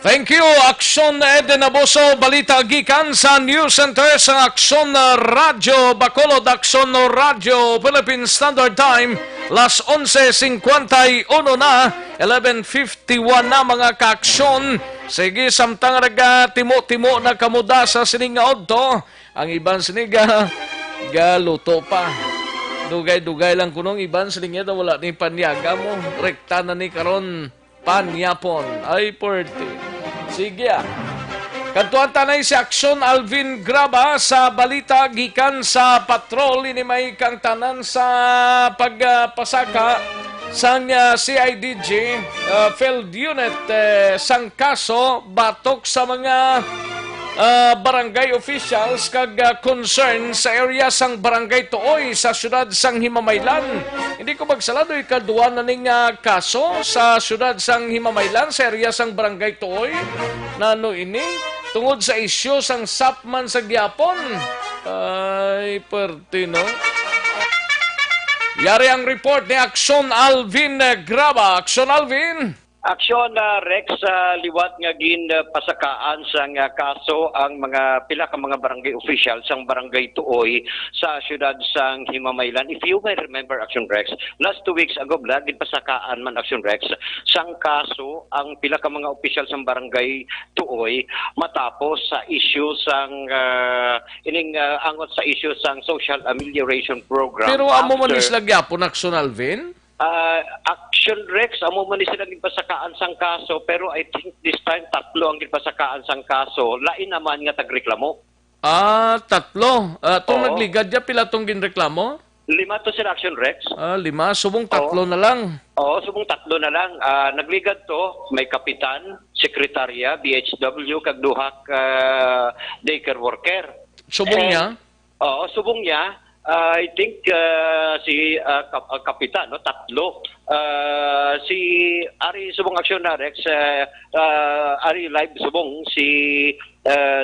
Thank you, Action Eden Aboso. Balita gikan sa News Center sa Action Radio Bacolod, Action Radio Philippine Standard Time. Las 11:51 na, 11:51 na mga ka-aksyon. Sige, samtang raga timo-timo na kamuda sa siningaod to. Ang iban siniga, galuto pa. Dugay-dugay lang kunong iban siniga na wala ni panyaga mo. Rekta na ni karon panyapon. Ay, porte. Sige. Kantuan tanay si Action Alvin Graba sa balita gikan sa patrol ini may kang tanan sa pagpasaka sang CIDG field unit sang kaso batok sa mga barangay officials kag concern sa area sang Barangay Tuoy sa syudad sang Himamaylan. Hindi ko magsalado ikaduwa na ning kaso sa syudad sang Himamaylan sa area sang Barangay Tuoy na ini tungod sa isyu sang sapman sa gyapon. Ay, pertino. Yari ang report ni Action Alvin Graba. Action Alvin. Aksyon na Rex liwat nga gin pasakaan sa nga kaso ang mga pila ka mga barangay official sang barangay Tuoy sa syudad sang Himamaylan. If you may remember Action Rex, last 2 weeks ago bla gin pasakaan man Action Rex sang kaso ang pila ka mga official sang barangay Tuoy matapos sa issue sang angot sa issue sang social amelioration program. Pero amo man islagyapon Action Alvin? Action Rex, amo man ni sila gipasakaan sang kaso, pero I think this time 3 ang gipasakaan sang kaso. Lain naman nga tagreklamo. 3. Tong nagligad ya pila tong ginreklamo? 5 to sila Action Rex. 5, subong 3 na lang. Oo, subong 3 na lang. Nagligad to, may kapitan, sekretarya, BHW, kag duha daycare worker. Subong niya? Oo, subong niya. I think si kapitan, no, 3. Si Ari subong Action na Rex, Ari live subong si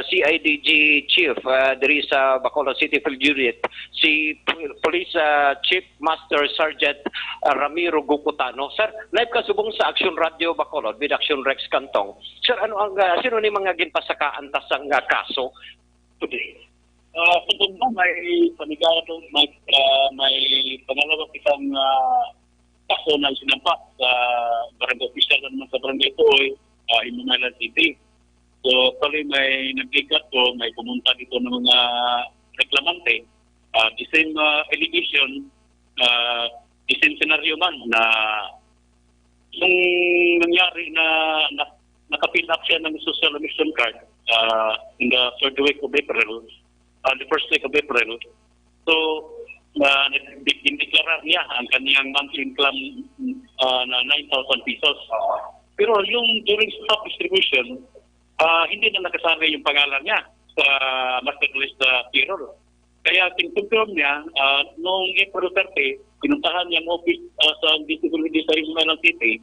CIDG Chief diri sa Bacolod City Field Unit, si Police Chief Master Sergeant Ramiro Gukutano. Sir, live ka subong sa Action Radio Bacolod with Action Rex Kantong. Sir, ano ang sino ni mga ginpasakaan ta sang kaso today? Kung may panigado, may pangalawang isang kaso na sinampak sa barangay official naman sa barangay Tuoy, Himamaylan City. So, tuloy may nagligat ko, may pumunta dito ng mga reklamante. The same allegation, the same scenario man na yung nangyari na nakapil up siya ng social admission card in the third week of April, the first week of April. So, indeklara niya ang kaniyang monthly income na 9,000 pesos. Pero yung during stock distribution, hindi na nakasama yung pangalan niya sa master list payroll. Kaya tinconfirm niya, noong April 30, pinuntahan niyang office sa disability sa Himamaylan City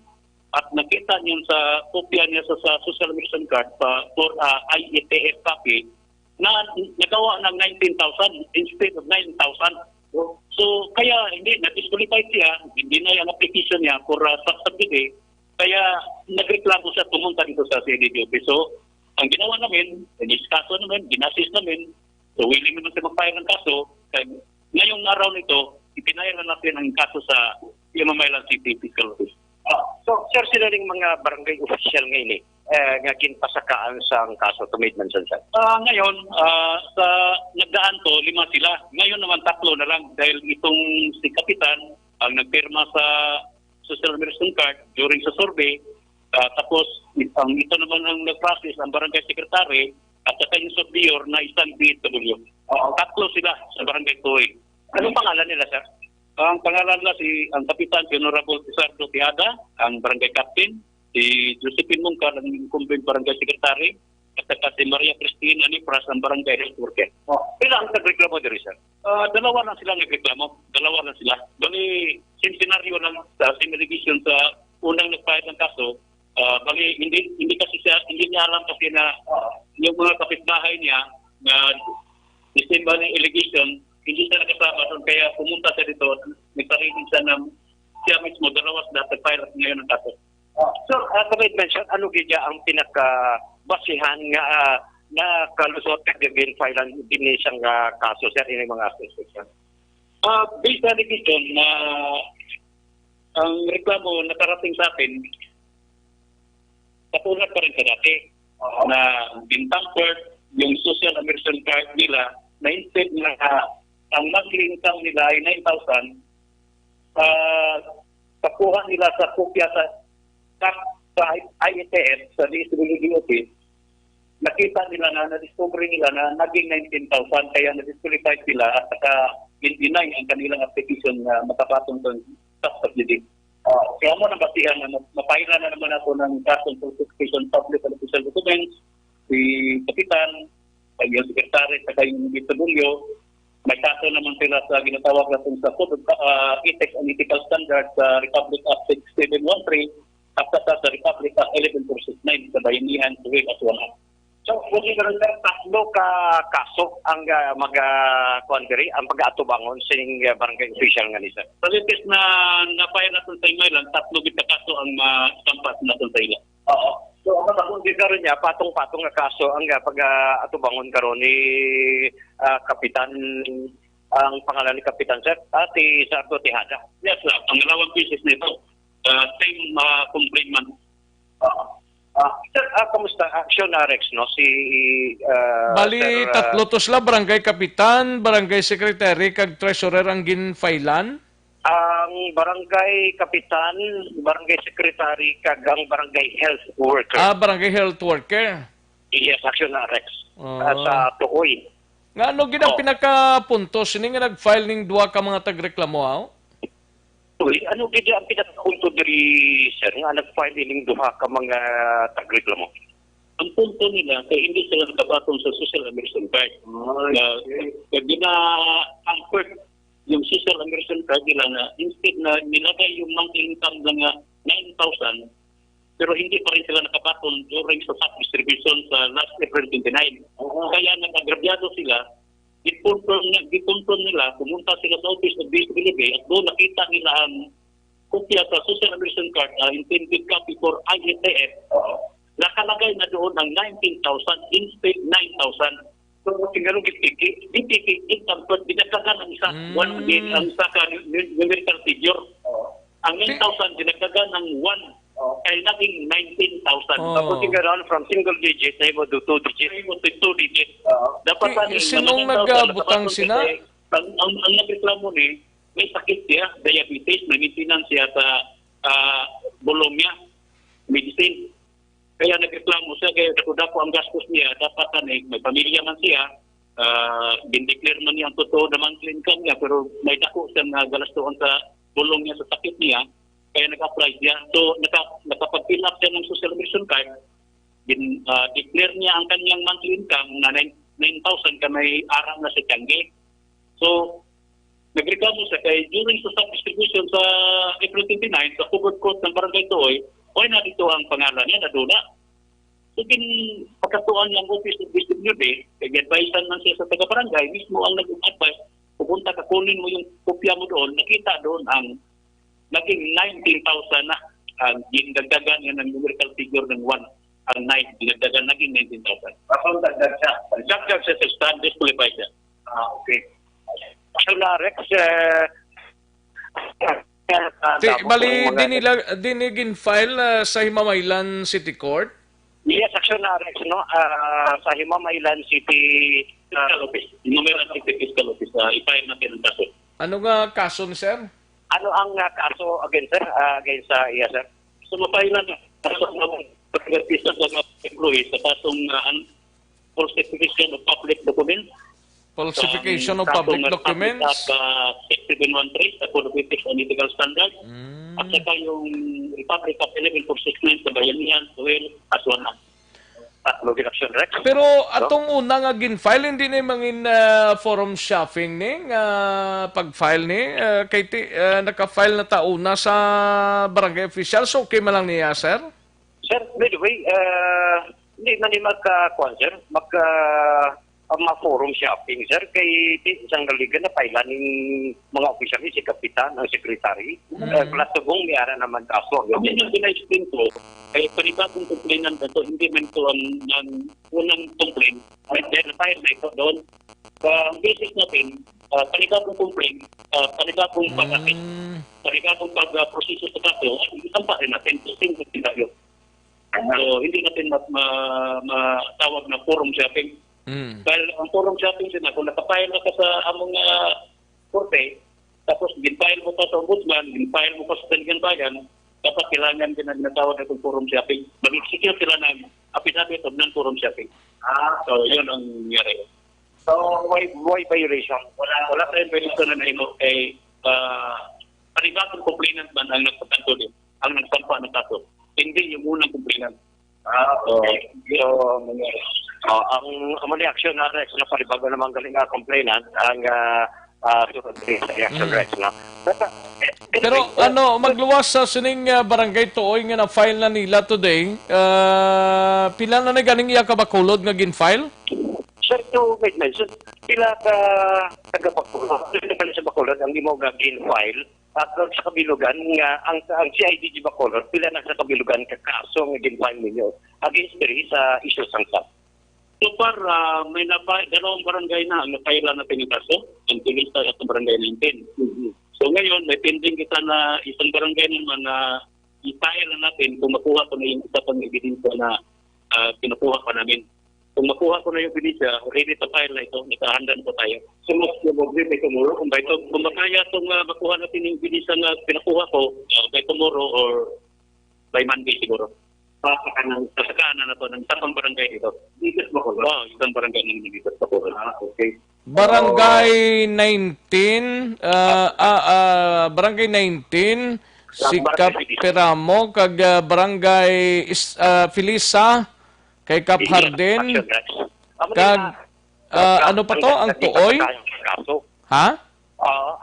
at nakita niya sa kopya niya sa social admission card for IETF copy na nagawa ng 19,000 instead of 9,000. So, kaya hindi, na-disqualified siya, hindi na yung application niya for subsidy, kaya nagreklamo siya pumunta dito sa CDDOP. So, ang ginawa namin, diskaso namin, ginasis namin, so willing naman siya mag-file ng kaso, kaya ngayong araw nito, ipinayar na natin ang kaso sa Himamaylan City Fiscal Office. So, sir, sila ring mga barangay official ngayon nga ginpasakaan sa kaso to made mention, sir? Ngayon, sa nagdaan to, 5 sila. Ngayon naman 3 na lang dahil itong si Kapitan ang nagpirma sa social admission card during sa survey. Tapos, ito naman ang nag-process ang barangay secretary at saka yung surveyor na isang BHW. 3 sila sa barangay Tuoy. Anong pangalan nila, sir? Ang pangalan nila ang Kapitan Honorable Pizardo Tiada, ang barangay captain, si Josephine Mungkar, ang incumbent barangay secretary, at saka si Maria Cristina Nipras, ang barangay health worker. Ilang nagreklamo diri, sir? 2 lang sila nagreklamo. 2 lang sila. Bali, same scenario lang sa same allegation sa unang nagpahid ng kaso. Bali, hindi kasi siya, hindi niya alam kasi na yung mga kapitbahay niya na the same allegation, hindi siya nakasama doon. Kaya pumunta siya dito, nagpahingin siya na siya mismo, 2 nagpahid ngayon ng kaso. So, kamay mention, ano gaya ang pinaka-basihan nga na kalusot kagagin filean din isang kaso, sir, ini mga aspects? Based on allegation na ang reklamo nakarating sa atin, katulad pa rin sa dati na bin-tampered yung social admission card nila na instead na ang monthly income nila ay 9,000, kakuha nila sa kopya sa IETF, sa DSWD, nakita nila na na-discovery nila na naging 19,000 kaya na-disqualified sila at saka in-deny ang kanilang application na makapatong sa subsidy. Kaya mo nang basihan na mapahila na naman ako ng kasong certification public and official documents, si Kapitan, yung sekretary, saka yung BW, may kaso naman sila sa ginatawag natin sa Code of Ethics and Ethical Standards sa Republic Act 6713 at saka sa Republic Act 11469 sa Bayanihan, Tuwing at Wala. So, kung karon sir, tatlo ka kaso ang mag-kuan diri, ang pag-atubangon sining barangay official nga ni sir. Sa latest na na-file natin sa email, tatlo gid ka kaso ang masampas natin sa ila. Oo. So, ang matapos din karon niya, patong-patong nga kaso ang pag-atubangon karon ni Kapitan, ang pangalan ni Kapitan sir, Ati Sardo Tejada. Yes, sir. Ang dalawang pieces nito, same complainant. Sir, kamusta? Action Rex, no? Si Bali, Sir, tatlo to sila, barangay kapitan, barangay secretary, kag treasurer ang ginfailan? ang barangay kapitan, barangay secretary, kag ang barangay health worker. Barangay health worker. Yes, Action Rex. Sa Tuoy. Nga ano ginang pinakapuntos, sini nga nag-file ning duwa ka mga tagreklamo, aw? Uy, ano gid ang pinakapunto diri sir nga nag-file ining duha ka mga tagreklamo? Ang punto nila kay hindi sila nakapatong sa social emergency card. Kaya gina-anchor yung social emergency card nila na instead na nilagay yung monthly income lang nga 9,000, pero hindi pa rin sila nakapatong during sa SAP distribution sa last April 29. Kaya nag-agrabyado sila. Gipunton nila, pumunta sila sa office ng DSWD at doon nakita nila ang kopya sa social emergency card, intended copy for ISAF. Nakalagay na doon ng 19,000 instead 9,000. So, tingnan mo, income card, dinagdagan ang isa, ang isa ka numerical figure. Ang 9,000, dinagdagan ng 1. Kaya naging 19,000. Tapos tingnan from single digit na mo to 2 digit. Dapat sinong nagbutang sina? Ang nagreklamo ni, may sakit siya, diabetes, may maintenance siya sa bulong niya, medicine. Kaya nagreklamo siya, kaya dako ang gastos niya, dapat may pamilya man siya, din-declare man niya ang totoo na monthly income niya, pero may dako siya na galastuan sa bulong niya sa sakit niya, kaya nag-apply siya. So, nakapag-fill up siya ng social emergency card, declare niya ang kanyang monthly income na 9,000 ka may arang na si Tiangge. So, nagreklamo siya kay during sa sub-distribution sa April 29 sa Pugod Court ng Barangay Tuoy, okay na dito ang pangalan niya, nadula. So, pagkatuan niyang office of distribution, kag-advisean man siya sa taga-barangay, mismo ang nag-advise, pupunta ka, kunin mo yung kopya mo doon, nakita doon ang naging 19,000 na ang dinagdagan niya ng numerical figure ng 1 ang 9, dinagdagan naging 19,000. Kapag dagdag siya? Dagdag siya sa stand, disqualify siya. Okay. So, Rex, Bali, dinigin file sa Himamaylan City Court? Yes, Action Rex, no? Sa Himamaylan City Fiscal Office. Himamaylan City Fiscal Office. I-file natin ang kaso. Ano nga kaso ni sir? Ano ang kaso against sir? Against sa iya sir? So, mapailan na kaso ng pag-artista sa mga employees sa kasong falsification of public documents. Falsification of public documents? At 6713 sa Code of Ethics and Ethical Standards. At saka yung Republic of 1149 sa Bayanihan, Suel, Aswana. Action Rex. Pero atong una nga gin-file, hindi na mangin forum shopping ni, pag-file ni, kay naka-file na tauna sa barangay official, so okay man lang niya, sir? Sir, by the way, hindi na ni magka-kwan, sir, ma-forum shopping, sir, kay isang galigan na pailan ng mga opisyal si Kapitan, ang sekretary, plus tubong may ara naman kaso. Hindi yung pina-explain ko, kay panibagong complainant ito, hindi man ito ang unang complaint, at then file na ito doon. Ang basic natin, panibagong complaint, panibagong pag-akit, panibagong pag-proseso sa kaso, at isang pa rin natin, single scenario. So, hindi natin matawag na forum shopping. Dahil ang forum shopping sila, kung nakapile na ka sa among korte, tapos ginfile mo pa sa ombudsman, ginfile mo pa sa Taligan Bayan, dapat kailangan din na natawag na itong forum shopping. Mag-execute sila ng affidavit of non-forum shopping. So, yun ang nangyari. So, why violation? Wala tayong violation na naimo kay panibagong complainant man ang nagpatanto din, ang nagsampa ng kaso. Hindi yung unang complainant. Okay. So, ang Action Rex na palibago naman galing nga complainant, ang sunod rin sa action rights na. Pero magluwas sa sining barangay tuoy nga na-file na nila today, pila na ganing iya ka Bacolod nga gin-file? Sir, to wait mention, pila ka taga-Bacolod, sa Bacolod, ang imo nga gin-file, at sa kabilugan nga, ang CIDG Bacolod, pila na sa kabilugan ka kaso nga gin-file ninyo against diri sa issue sangkap. So far, may dalawang barangay na ang napailan natin yung kaso, ang Pilista at ang barangay 19. So ngayon, may pending kita na isang barangay naman na i-file na natin kung makuha ko na yung isa pang ebidensya na kinukuha pa namin. Kung makuha ko na yung ebidensya, ready to file na ito, nakahanda na po tayo. So mas yung may tomorrow, kung makaya itong makuha natin yung ebidensya na pinakuha ko, by tomorrow or by Monday siguro. Pasakaan na to ng isang barangay dito. Dito ba ko? Isang barangay ng dito sa Bacolod. Okay. Barangay 19, Barangay 19, Sikap Peramo, kag Barangay Filisa, kay Cap Harden, kag ano pa to, ang Tuoy? Ha?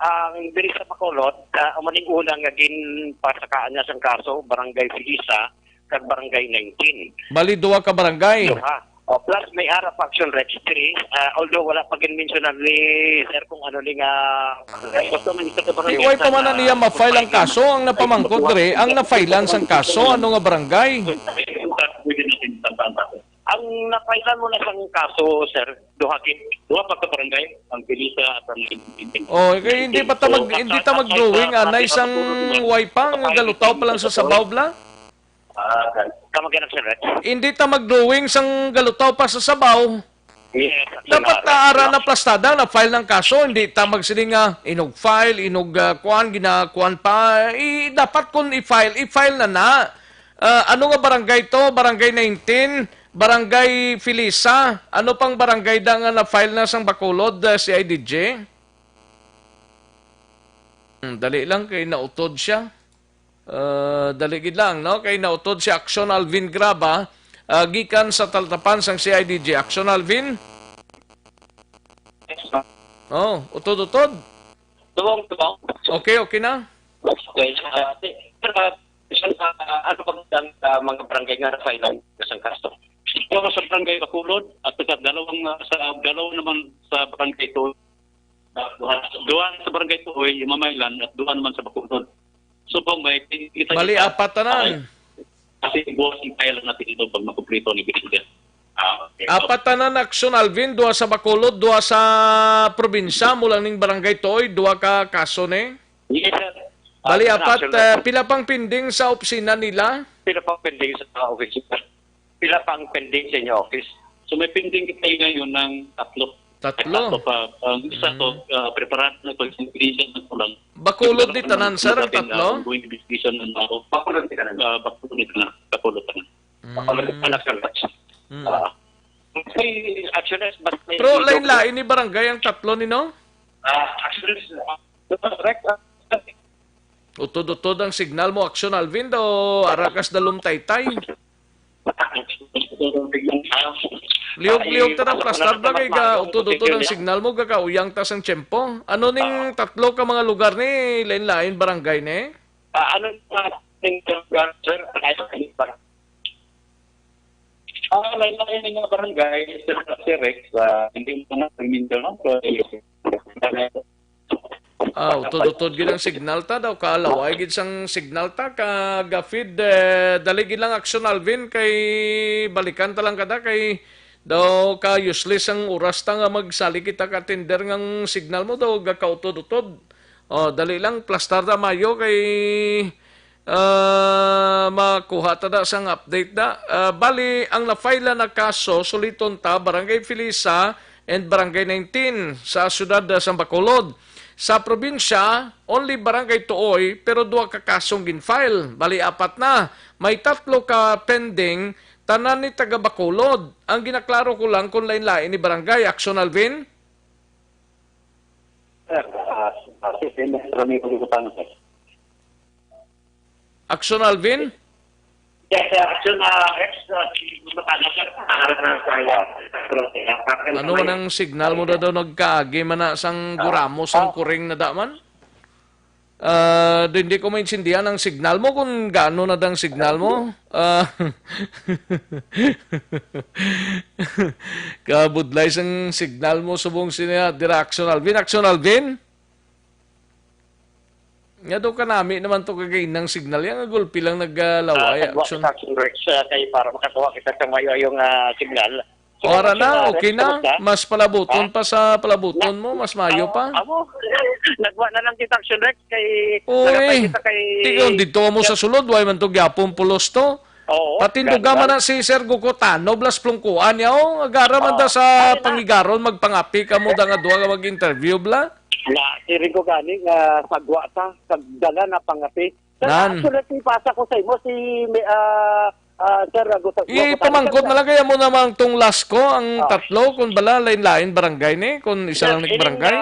Ang diri sa Bacolod, umaning unang gin pasakaan niya sa kaso, Barangay Filisa, kag Barangay 19. Bali, duwa ka barangay. Plus may Arap Action Registry, although wala pa gin-mentionan ni Sir kung ano ni nga iway pa man na niya ma-file ang kaso, ang napamangkot dire, ang na-filean sang kaso, ano nga barangay? Ang na-filean mo na sang kaso, Sir, duha pa ka barangay, ang Pilisa at ang kaya hindi ta mag-drawing, na isang waypang galutaw pa lang sa sabaw bla? Hindi ta mag-drawing sang galutaw pa sa sabaw. Yes. Dapat taara na plastada na file ng kaso, hindi ta magsiling inog file, inog ginakuan pa. Dapat kung i-file na. Ano nga barangay to? Barangay 19, Barangay Filisa. Ano pang barangay da nga na-file na sang Bacolod, si IDJ? Dali lang kay nautod siya. Daligid lang, no? Kay nautod si Action Alvin Graba, gikan sa taltapan sang CIDG. Action Alvin? Utod-utod. Tubong. Okay na? Okay. Ano pa mga barangay nga na-file sa kaso? Ito sa barangay Bacolod at dalawa naman sa barangay ito. Duwan sa barangay ito ay Mamaylan at duwan naman sa Bacolod. So pong may bali apat tanan. Kasi buwas yung file natin ito pag makumplito ni Binigyan. Okay. Apat tanan Action Alvin, duwa sa Bacolod, duwa sa probinsya, mula ning barangay Toy, duwa ka kaso ne? Yes, sir. Bali apat, pila pang pending sa opisina nila? Pila pang pending sa office. Pila pang pending sa inyo office. So may pending kita ngayon ng tatlo. Tatlo pa. Ang isa to, preparat na ito, investigation na kulang. Bacolod di tanan, sir, ang tatlo? Investigation na ako. Bacolod di tanan. Bacolod tanan. Pero lain-lain ni barangay ang tatlo ni no? Actually, correct. Utod-utod ang signal mo, Action Alvin, o arakas dalum taytay? Liog-liog ta ng plastar ba kay utod-utod ang signal mo, kakauyang tas ang tiyempo. Ano ning tatlo ka mga lugar ni lain-lain barangay ni? Ano ning lugar, sir? Lain-lain ng mga barangay, Sir Rex, hindi mo na Mindanao. Utod-utod gid ang signal ta daw, kalaway gid sang signal ta, kagafid, dali gid lang Action Alvin, kay balikan ta lang kada, kay daw ka useless ang oras ta nga magsali kita ka tender ngang signal mo daw gakautod-utod. Dali lang plastar ta mayo kay makuha ta da sang update da. Bali ang na-file na kaso suliton ta Barangay Filisa and Barangay 19 sa siyudad sa Bacolod. Sa probinsya, only Barangay Tuoy pero duwa ka kasong gin-file. Bali apat na. May tatlo ka pending tanan ni taga Bacolod. Ang ginaklaro ko lang kung lain-lain ni Barangay. Action Alvin? Action Alvin? Yes, action Rex, matagal na saya. Ano man ang signal mo daw nagkaagi man na sang guramos ang kuring na daman? Hindi ko maintindihan ang signal mo kung gaano na dang signal mo. Kabudlay sang signal mo subong siya Action Alvin? Nga daw ka namin naman to kagain ng signal. Yung gulpi lang naglalaway. Action Rex, kayo para makakuha kita sa mayo yung signal. Ora na, okay na. Mas palabuton pa sa palabuton mo. Mas mayo pa. Amo, nagwa na lang kita Action Rex kay... Uy, tigong dito mo sa sulod. Huwag man to gyapon pulos to. Patinduga man na si Sir Gukotano, blas plungkuan niya. Agara man da sa pangigaron, magpangapi ka mo da nga doon nga mag-interview bla. Siring ko gani nga sagwa ta, sagdala na pangapi. Nan. Actually, ipasa ko sa imo si Sir Gukotano. Ipamangkot na lang kaya mo namang tong last ko, ang tatlo, kung bala, lain-lain barangay ni, kung isa lang nag-barangay.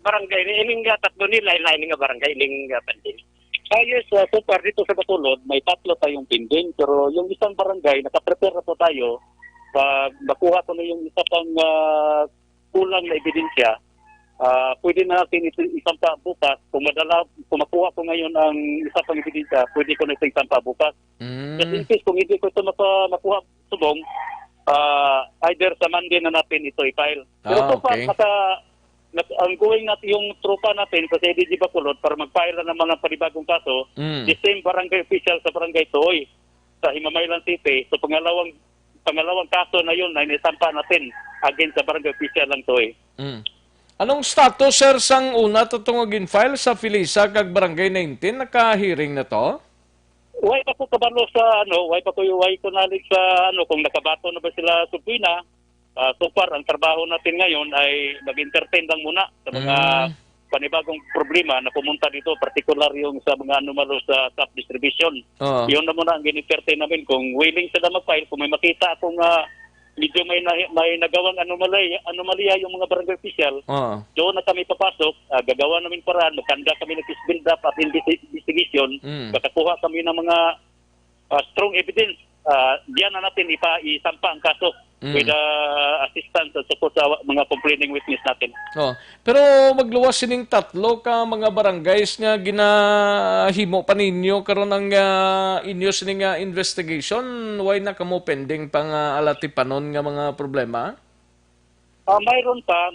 Barangay ni, ining tatlo ni, lain-lain nga barangay, ining pandin. Yes, so far dito sa Bacolod, may tatlo tayong pending, pero yung isang barangay, nakaprepare na po tayo, pag makuha ko na yung isa pang kulang na ebidensya, pwede na natin isampa bukas. Kung makuha ko ngayon ang isa pang ebidensya, pwede ko na ito isampa bukas. Kasi in case, kung hindi ko ito makuha subong, either sa Monday na natin ito i-file. Pero so far, ang going natin yung tropa natin sa CDG Bacolod para mag-file na ng mga panibagong kaso, the same barangay official sa barangay Toy, sa Himamaylan City. So pangalawang kaso na yun na inisampa natin against sa barangay official lang Toy. Anong status, sir, sang una tutungagin file sa Filisa kag Barangay 19? Naka-hearing na to? Way pa ko kabalo sa way ko nalig sa kung nakabato na ba sila supina. So far, ang trabaho natin ngayon ay mag-entertain lang muna sa mga panibagong problema na pumunta dito, particular yung sa mga anomalous sa top distribution. Yun na muna ang in-entertain namin. Kung willing sila mag-file, kung may makita akong medyo may nagawang anomalya yung mga barangay official, doon na kami papasok, gagawa namin paraan, magkanda kami ng build up at investigation, kakakuha kami ng mga strong evidence, diyan na natin isampa ang kaso with assistance at support sa mga complaining witness natin. Pero magluwas sining tatlo ka mga barangays nga ginahimo pa ninyo karon ang inyo sining investigation, why na kamo pending pang alatipanon nga mga problema? Mayroon pa,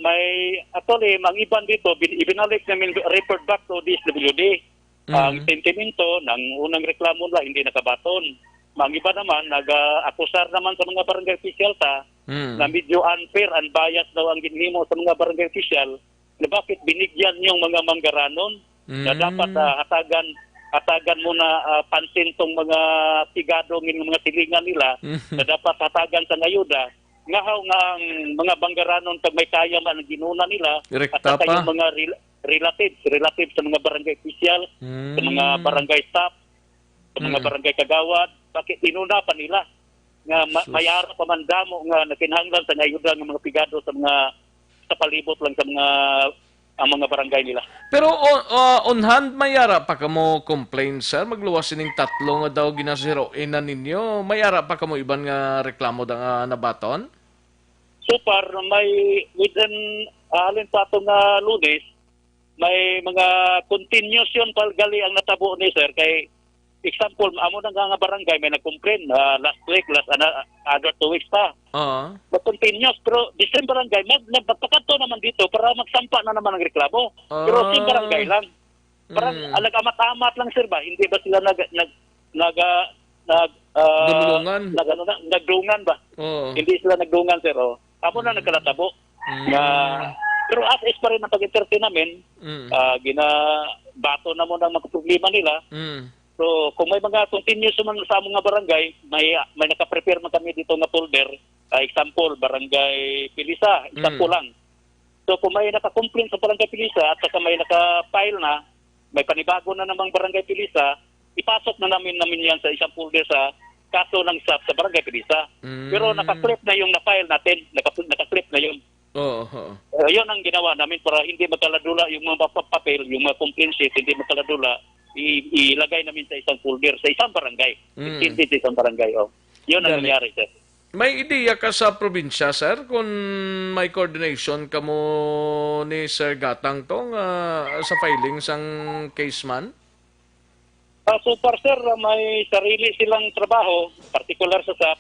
actually, ang iban dito, ibinalik namin report back to DSWD. Ang sentimento ng unang reklamo nila hindi nakabaton. Ang iba naman, nag-akusar naman sa mga barangay official na medyo unfair and biased daw ang ginhimo sa mga barangay official na bakit binigyan yung mga manggaranon na dapat hatagan mo na pansin tong mga tigado ng mga silingan nila na dapat hatagan sa ngayuda. Ngahaw nga ang mga banggaranon pag may kaya man ang ginuna nila at saka yung mga relatives sa mga barangay official, sa mga barangay staff, sa mga barangay kagawad, bakit inuna pa nila nga mayara pa man damo nga nakinahanglan sa ngayuda ng mga pigado sa palibot lang sa mga barangay nila. Pero on hand mayara pa kamo complain, sir, magluwas ning tatlo nga daw ginasiroin na ninyo, mayara pa kamo iban nga reklamo da nga nabaton? So far may within alin sa atong Lunes may mga continuous yun palgali ang natabo ni sir kay example, amo na nga barangay may nag-complain last week, other 2 weeks pa. Mag-continuous, pero the same barangay, magpakato naman dito para magsampa na naman ang reklamo. Pero same barangay lang. Parang nag-amat-amat lang, sir ba? Hindi ba sila nagdungan ba? Hindi sila nagdungan, sir. Amo na nagkalatabo. Pero as is pa rin ang pag-entertain namin, ginabato na mo ng mga problema nila. So, kung may mga continuous naman sa mga barangay, may nakaprepare man kami dito nga folder. Example, Barangay Pilisa, example lang. So, kung may naka-complain sa Barangay Pilisa at saka may naka-file na, may panibago na namang Barangay Pilisa, ipasok na namin yan sa isang folder sa kaso ng SAP sa Barangay Pilisa. Pero naka-clip na yung na-file natin, naka-clip na yun. Yun ang ginawa namin para hindi magkaladula yung mga papel, yung mga complaint sheet, hindi magkaladula. ilagay namin sa isang folder sa isang barangay. Hindi sa isang barangay. Yun ang nangyari, sir. May ideya ka sa probinsya, sir, kung may coordination ka mo ni Sir Gatang tong sa filing sang case man? So far, sir, may sarili silang trabaho, particular sa SAP.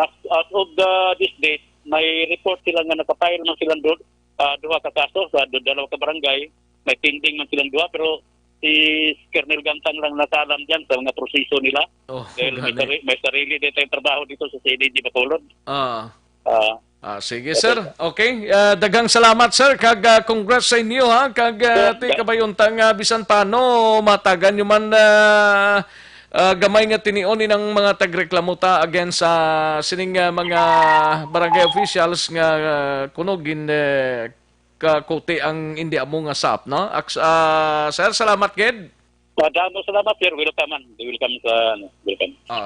As of this date, may report sila nga nakapile man silang duha ka kaso sa dalawa ka barangay. May pending man silang duha, pero si Colonel Gantang lang nasalam dyan sa mga proseso nila. Dahil may sarili dito yung trabaho dito sa CDG Bacolod. Sige, sir. Okay. Dagang salamat, sir. Kag congrats sa inyo, ha. Kag ti kabayuntang bisan paano matagan yung man gamay nga tinion ng mga tagreklamuta against sa sining mga barangay officials nga kunogin kakote ang hindi amo nga SAP, no? Sir, salamat, Ged. Salamat, sir. Welcome sa...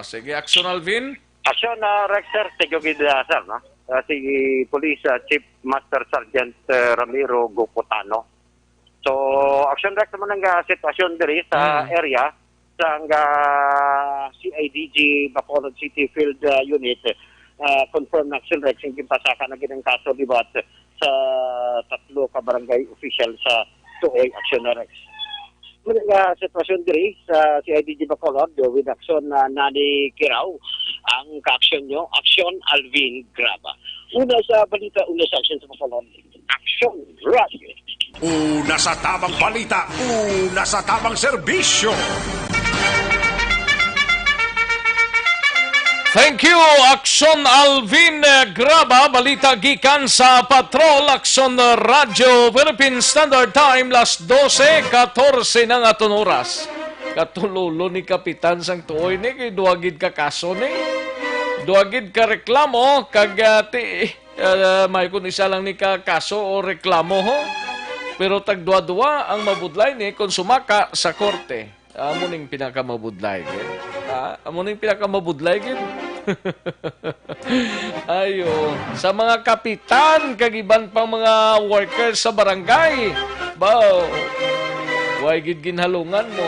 sige. Action, Alvin. Action, Rex, sir. Tigyo gida, sir, no? Si Police Chief Master Sergeant Ramiro Gopotano. So, action, Rex, naman ang sitwasyon diri sa area sa CIDG Bacolod City Field Unit. Confirm action, Rex, yung pasaka na ginang kaso libat sa 3 ka barangay official sa tuig action na Rex. Muna sitwasyon diri sa CIDG Bacolod with action na Nani Kiraw ang ka-action nyo, Action Alvin Graba. Una sa balita, una sa action sa Bacolod, Action Radio. Una sa tamang balita, una sa tamang serbisyo. Thank you, Action Alvin Graba. Balita gikan sa Patrol, Action Radio, Philippine Standard Time, las 12:14 ng aton oras. Katululo ni Kapitan sang tuoy ni, kay duwagid ka kaso ni. Duwagid ka reklamo, kagati, may kun isa lang ni ka kaso o reklamo ho. Pero tagdua-dua ang mabudlay ni kung sumaka sa korte. Amo ning pinakamabudlay gid. Amo ning pinakamabudlay gid. Ayo, sa mga kapitan kag iban pang mga workers sa barangay. Baw. Way gid ginhalungan mo.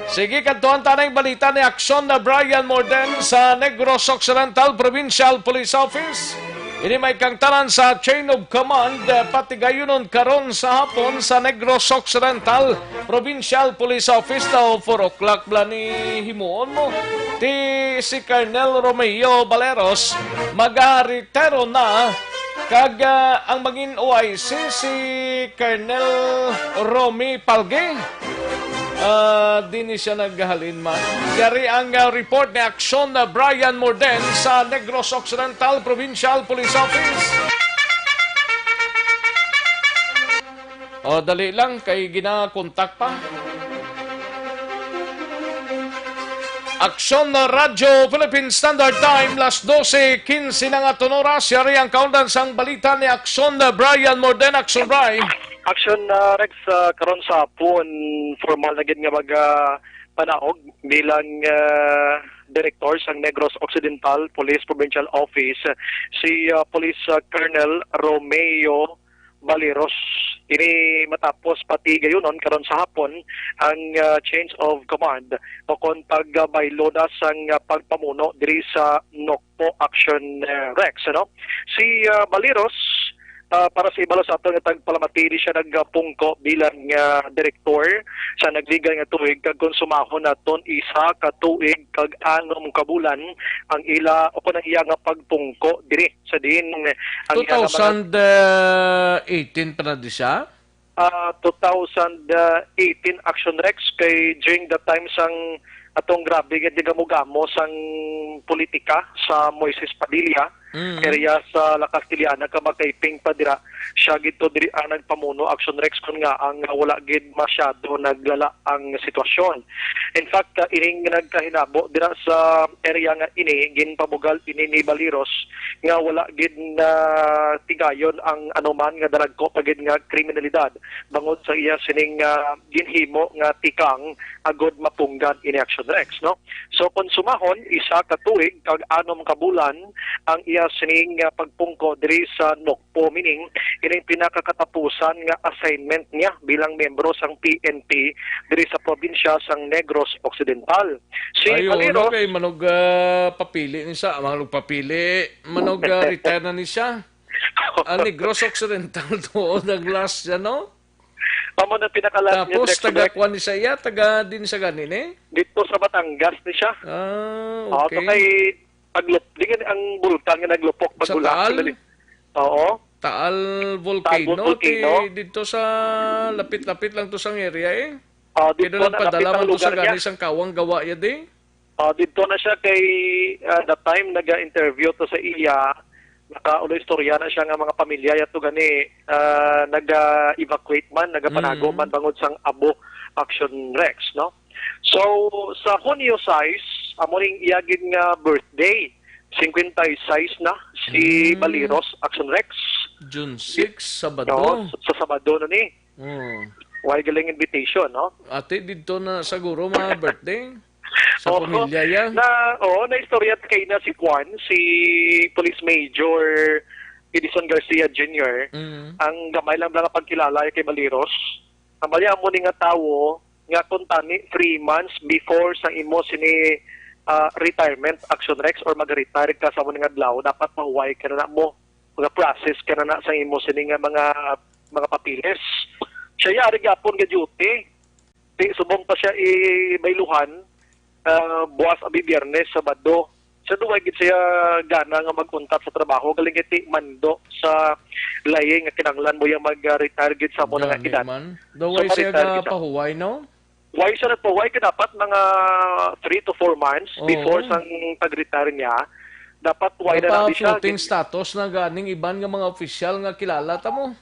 Sige, kantuan tanay balita ni Action na Brian Morden sa Negros Occidental Provincial Police Office. Ini may kangtanan sa Chain of Command pati gayunon karon sa hapon sa Negros Occidental Provincial Police Office daw 4 o'clock blani himuon mo. Si Colonel Romeo Baleros magaritero na kag ang maging OIC si Colonel Romy Palge. Dini siya naghahalin man. Yari ang report ni Action na Brian Morden sa Negros Occidental Provincial Police Office. Dali lang kay ginakontak pa. Action na Radio Philippine Standard Time, las 12:15 ng aton oras. Yari ang kaundan sang balita ni Action na Brian Morden. Action, Brian. Action Rex, karon sa hapon formal na gid nga panaog bilang Director sang Negros Occidental Police Provincial Office si Police Colonel Romeo Baleros. Ini matapos pati gayunon karon sa hapon ang change of command o kon pagbayloda sang pagpamuno diri sa Nokpo Action Rex, no? Si Baleros para sa ibalo sa ato nga tagpalamatili siya nagpungko bilang direktor sa nagligay nga tuig kag konsumahon naton isa ka tuig kag 6 ka bulan ang ila o kun ang iya nga pagpungko diri sa din ang 2018 pa na di siya? 2018 Action Rex kay during the time sang atong grabe nga digamo-gamo sang politika sa Moises Padilla area sa Lakas Tiliana kamakayping pa dira siya gito diri ang nagpamuno Action Rex kun nga ang wala gid masyado naglala ang sitwasyon. In fact ining nagkahinabo dira sa area nga ini ginpabugal ini ni Baleros nga wala gid na tigayon ang anuman nga dalagko pagid nga kriminalidad bangod sa iya sining ginhimo nga tikang agod mapunggan ini Action Rex, no? So konsumahon isa ka tuig kag 6 ka bulan ang iya iya sining pagpungko diri sa NOCPO, meaning ining pinakakatapusan nga assignment niya bilang membro sang PNP diri sa probinsya sang Negros Occidental. Si Valeros kay manog papili ni siya, manog papili, manog retire na ni siya. Ang Negros Occidental to, nag-last siya, no? Amo na pinakalas niya. Tapos taga-kuan ni siya, taga din sa ganin eh? Dito sa Batangas ni siya. Okay. Kay paglupdingan ang bulkan nga naglupok sa Taal? Oo. Taal Volcano. Dito sa lapit-lapit lang to sang area eh. Dito lang na padala man to sa niya. ganis ang kawang gawa ya di. Dito na siya kay the time naga-interview to sa iya, nakaulo istorya na siya nga mga pamilya yato gani naga-evacuate man, nagapanago man bangod sang Abo Action Rex, no? So sa Hunyo 6, amoring iyagin nga birthday, 56 na si Baliros Action Rex. June 6, Sabado. No, sa Sabado na ni. Why galing invitation, no? Ate, dito na siguro mga birthday sa pamilya yan. Na istorya kay na si Juan, si Police Major Edison Garcia Jr. Ang gamay lang nga pagkilala kay Baliros. Ang bali mo ni nga tawo nga kuntani 3 months before sa imo sini retirement Action Rex or mag-retire ka sa mo nga adlaw, dapat mahuway ka na mo, mga process ka na sa imo sini nga mga papiles. Siya yari gyapon nga duty. Subong pa siya bayluhan buwas abi Biyernes, Sabado. Sa duway gid siya gana nga mag-untat sa trabaho, galing iti mando sa laying nga kinanglan mo yung mag-retire gid sa mo nga edad. Duway siya ga pahuway, no? Why siya nagpahuway ka dapat mga 3 to 4 months before sang pag-retire niya. Dapat why na siya. Floating status na ganing iban nga mga opisyal nga kilala ta mo.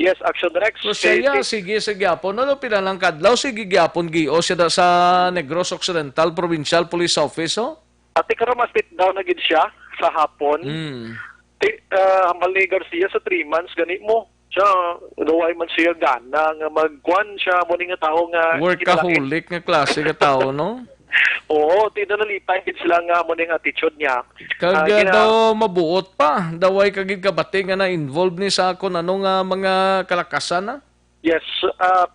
Yes, Action Rex. So siya, sige sa gyapon. Ano pinalang kadlaw? Sige gyapon giyo siya sa Negros Occidental Provincial Police Office, oh? Ate karon mas sit down na gid siya sa hapon. Mali Garcia sa 3 months gani mo. Siya, duway man siya gana nga magkuan siya mo nga tao nga workaholic nga klase nga tao, no? Oo, tinalipay gid sila nga mo ning attitude niya. Kag daw mabuot pa, daway kagid kabati nga na involved ni sa kon ano nga mga kalakasan na. Yes,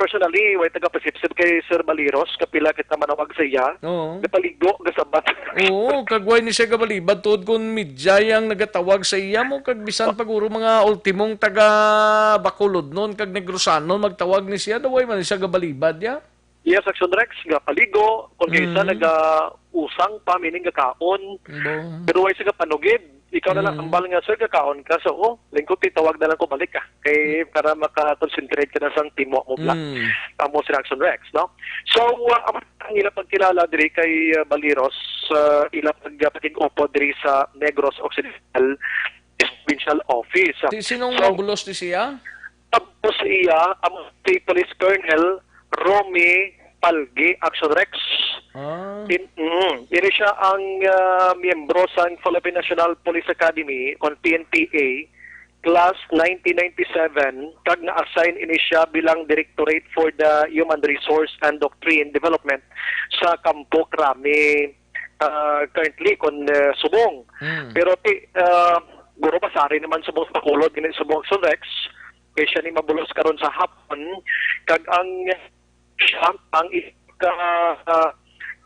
personally, way taga-pasipsip kay Sir Baliros, kapila kita manawag sa iya. Oo. Napaligo, gasabat. Oo, kagway ni siya kabalibad tuod kung midya yang nagatawag sa iya mo, kag bisan paguro mga ultimong taga-Bacolod nun, kag Negrosanon, magtawag ni siya, daway man siya kabalibad ya. Yes, Action Rex, paligo, kung kaysa naga-usang pa, meaning kakaon. Pero way siya panugid. Ikaw na lang ambal nga, sir, kakaon ka. So, lingkod tawag na lang ko balik ka. Kay, para makakonsentrate ka na sa timo mo lang. Amo si Action Rex, no? So, ang ilang pagkilala diri kay Baliros, ilang pagkikupo diri sa Negros Occidental Provincial Office. Sinong mabulos di siya? Tapos iya, ang Police Colonel Romy Palgi, Action Rex. Ini siya ang miyembro sa Philippine National Police Academy on PNPA class 1997 kag na-assign ini siya bilang Directorate for the Human Resource and Doctrine Development sa Campo Crame currently kon Subong. Pero guro pasari naman Subong sa Bacolod din Subong Action Rex kay siya ni mabulos karon sa hapon kag ang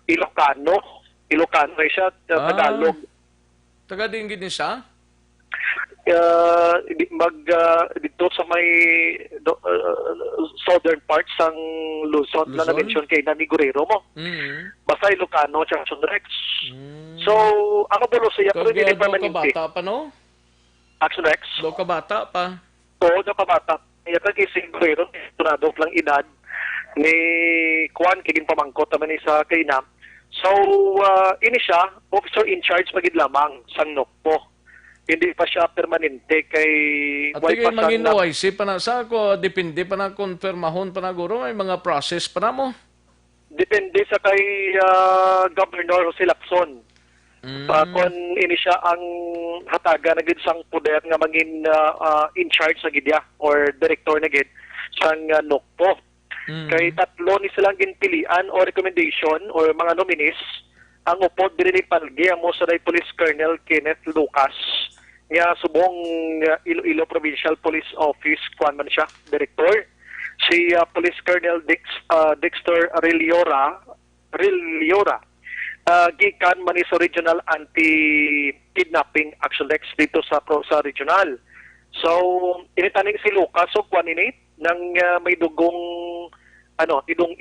Ilocano siya, Tagalog. Taga din gid siya? Dito sa may southern parts ng Luzon na na-mention kay Nani Guerrero mo. Basta Ilocano siya, Action Rex. So, ang kabulo siya, pero hindi permanente. Kabata pa, no? Action Rex. Do kabata pa. Oo, do kabata. Kaya kay si Guerrero, tunado lang edad ni Juan kagin pamangkot naman sa kainam. So ini siya officer in charge pagid lamang sang NOCPO. Hindi pa siya permanente kay at kay manginoy si pa sa ko depende pa na konfirmahon pa na guro may mga process pa na mo. Depende sa kay Governor Jose Lacson. Kung ini siya ang hataga na gid sang poder nga mangin in charge sa gidya or director na gid sang NOCPO. Kay tatlo ni silang ginpilian o recommendation or mga nominees ang upod diri ni Palgi amo sa Police Colonel Kenneth Lucas nga subong Iloilo Provincial Police Office kuan man siya director si Police Colonel Dexter Rilliora gikan man sa Regional Anti-Kidnapping Action Desk dito sa regional. So initaning si Lucas so kuan ini nang may dugong idong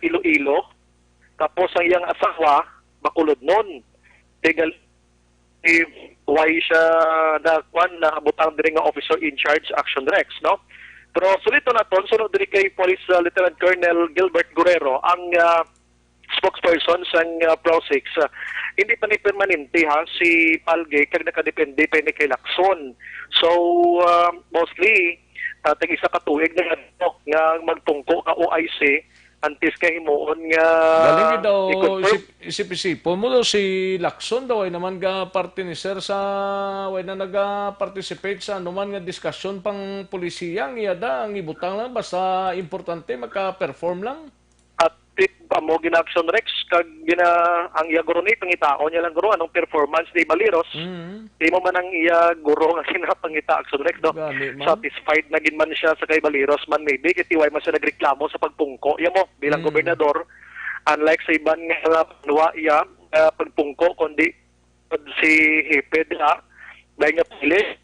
Iloilo tapos ang iyang asawa bakulod nun legal why siya na butang diri nga officer in charge Action Rex, no? Pero sulito na ton sunod diri kay Police Lieutenant Colonel Gilbert Guerrero ang spokesperson sa Pro-6. Hindi pa ni permanente ha si Palge kag nakadepende pa ni kay Lacson. So mostly tag isa ka tuig na nga magtungko ka OIC antes kay himuon nga galing daw isip-isipon mo daw si Lacson daw ay naman ga parte ni sir sa way na naga-participate sa anuman nga diskusyon pang pulisiyang iyada ang ibutang lang basta importante maka-perform lang at mo gina-Action Rex kag ang iya guro ni pangitao niya lang guro anong performance ni Baliros di mo man ang iya guro nga kinapangita Action Rex do satisfied na gin man siya sa kay Baliros man maybe kitiway man siya nagreklamo sa pagpungko iya mo bilang gobernador unlike sa iban nga nuwa iya pagpungko kundi si Hiped dahil nga police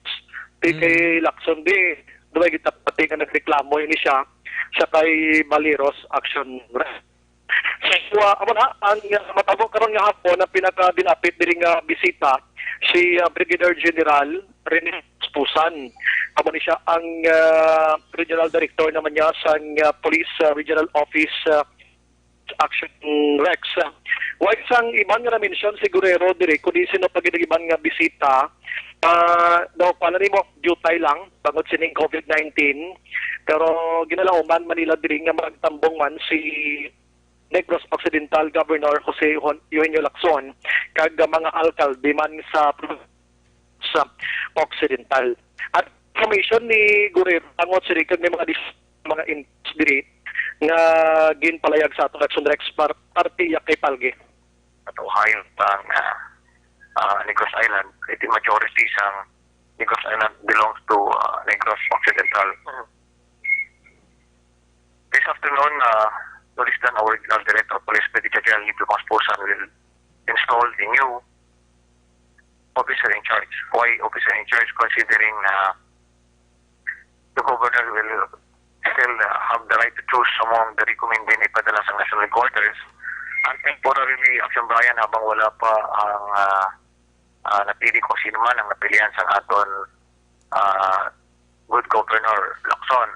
di kay Lacson di duway kita pati nga nagreklamo ini siya sa kay Baliros Action Rex. So, ang matabo karon nga hapon na pinaka-dinapit diri nga bisita si Brigadier General Rene Spusan. Amo ni siya ang Regional Director naman niya sa Police Regional Office Action Rex. Wa isang iban nga na-mention si Guerrero diri kundi sino paginigiban nga bisita daw pala ni mo jutay lang bangod sining COVID-19 pero ginalauman Manila diri nga magtambong man si Negros Occidental Governor Jose Eugenio Lacson kag mga alkalde man sa Occidental. At information ni Guerrero angot sila kag may mga diri nga ginpalayag sa atong Action Rex partiya kay Palge. At Ohio ang Negros Island, iti majority sa Negros Island belongs to Negros Occidental. This afternoon, Nolistan, our Regional Director of Police, Brigadier General Lito Maspusan will install the new officer in charge. Why officer in charge? Considering the governor will still have the right to choose among the recommended ipadala sa national headquarters. And temporarily, Action Brian, habang wala pa ang napili ko sino man ang napilihan sa aton good governor Lacson,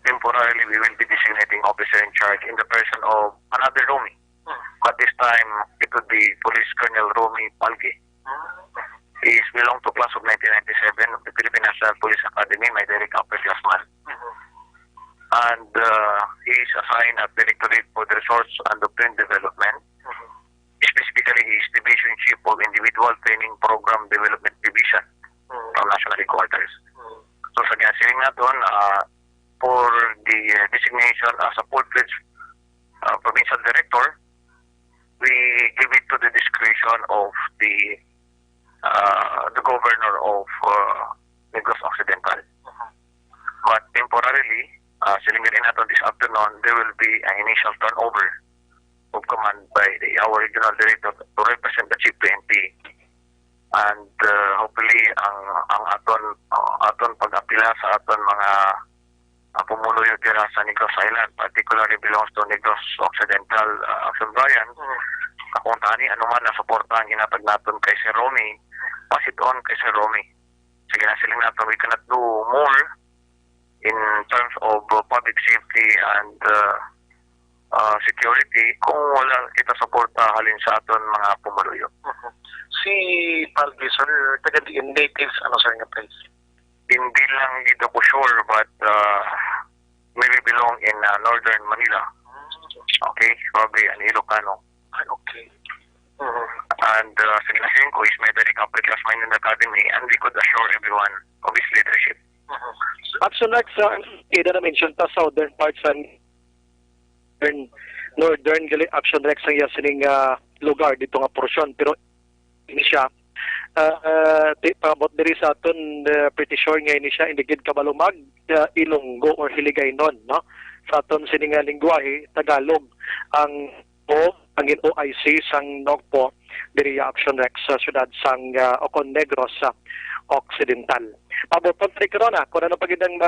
temporarily we will be designating officer in charge in the person of another Romy. But this time, it would be Police Colonel Romy Palge. He is belong to class of 1997 of the Philippine National Police Academy, my direct upperclassman. And he is assigned at Directorate for the Resource and Doctrine Development. Specifically, he is Division Chief of Individual Training Program Development Division from National Headquarters. So sa ginasiling natin, for the designation as a full-fledged provincial director, we give it to the discretion of the governor of Negros Occidental. But temporarily, silingin natin this afternoon, there will be an initial turnover of command by our regional director to represent the Chief PNP. And hopefully, ang aton pag-apila sa aton mga pumuluyo dira sa Negros Island, particularly belongs to Negros Occidental Action Brian. Kung tani anuman na suportahan ginatag natin kay Sir Romy, pass it on kay Sir Romy. Sige na siling natin, we cannot do more in terms of public safety and security kung wala kita suporta halin sa aton mga pumuluyo. Si Palge, sir, taga-diin natives, ano sir nga place? Hindi lang dito ko sure, but maybe belong in northern Manila. Okay, probably an Ilocano. Okay. And Signasin ko is my direct upperclassman in the academy, and we could assure everyone of his leadership. Action Rex, kaya na-mention ta southern parts and northern gali Action Rex ang yasining lugar dito nga porsyon, pero ini siya pabot diri sa aton pretty sure nga ini siya indigid kabalumag Ilonggo or Hiligaynon, no? Sa aton sininga lingwahe Tagalog ang OIC sang Nogpo diri Action Rex sa syudad sang Ocon Negros sa Occidental. Paboton ni Corona kung ano pagid ang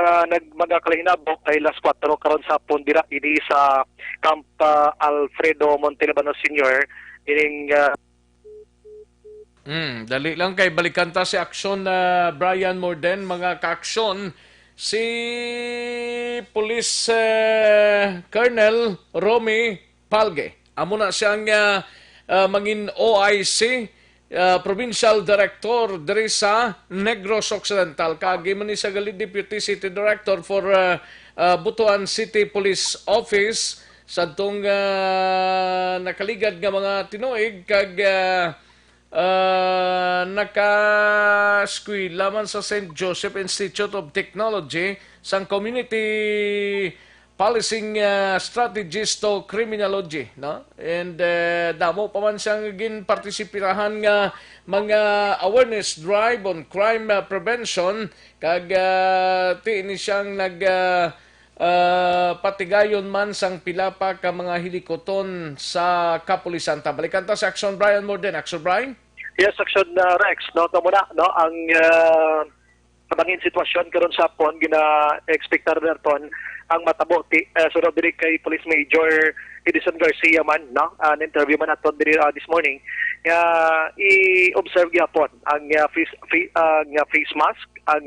magkakahinabok kay las 4 karon sa Pondira ini sa Camp Alfredo Montelabano Sr. ining dali lang kay balikan ta si aksyon na Brian Morden, mga kaaksyon si Police Colonel Romy Palge. Amo na siyang mangin OIC Provincial Director diri sa Negros Occidental. Kagi man ni sa galid Deputy City Director for Butuan City Police Office sa tong nakaligad nga mga tinuig kag naka-skwela man sa St. Joseph Institute of Technology sang Community Policing Strategist to Criminology, no? And damo pa man siyang ginpartisipirahan nga mga awareness drive on crime prevention kag ti ni siyang patigayon man sang pila pa ka mga hilikoton sa kapulisan. Balikan ta sa Action Brian Morden. Action Brian? Yes, Action Rex, no? Ito muna, no? Ang kabangin sitwasyon karon sa pon gina-expectar naton ang matabo sunod diri kay Police Major Edison Garcia man, no? An interview man naton diri this morning. I-observe gyapon ang face mask, ang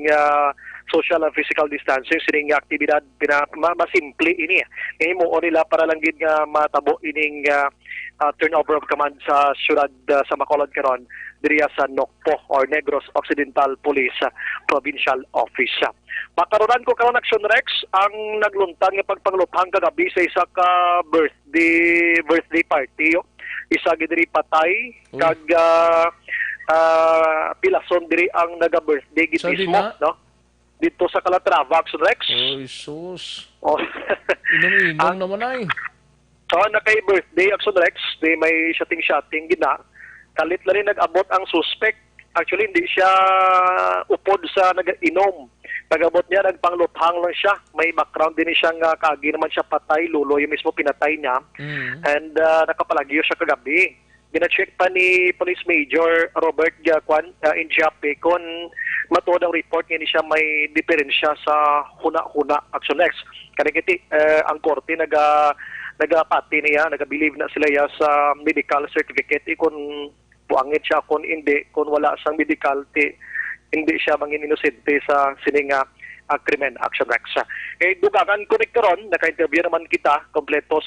social and physical distancing sining aktibidad masimple ini. Himo nila para lang gid nga matabo ining turnover of command sa syudad sa Bacolod karon diri sa Nogpo or Negros Occidental Police Provincial Office. Makaronan ko karon Action Rex ang nagluntang nga pagpangluphang kagabi sa isa ka birthday party. Isa gid diri patay kag pilason diri ang naga-birthday gid mismo, no? Dito sa Calatrava, Action Rex. Oh, Jesus. Inom naman ay. So, nakay-birthday, Action Rex, may shooting gina. Kalit na rin nag-abot ang suspect. Actually, hindi siya upod sa nag-inom. Nag-abot niya, nagpangluthang lang siya. May background din siyang kagi naman siya patay. Lulo yung mismo pinatay niya. And nakapalagyo siya kagabi. Gina-check pa ni Police Major Robert Injape kung matuod ang report niya siya may diferensya sa huna-huna Action X. Kanigiti, ang korte nagapati niya, nagabilive na sila ya sa medical certificate. Kung buangit siya, kung hindi, kung wala sang medical, hindi siya mangin inosente sa sininga krimen Action Rex. Dugagan ko karon naka-interview naman kita kompleto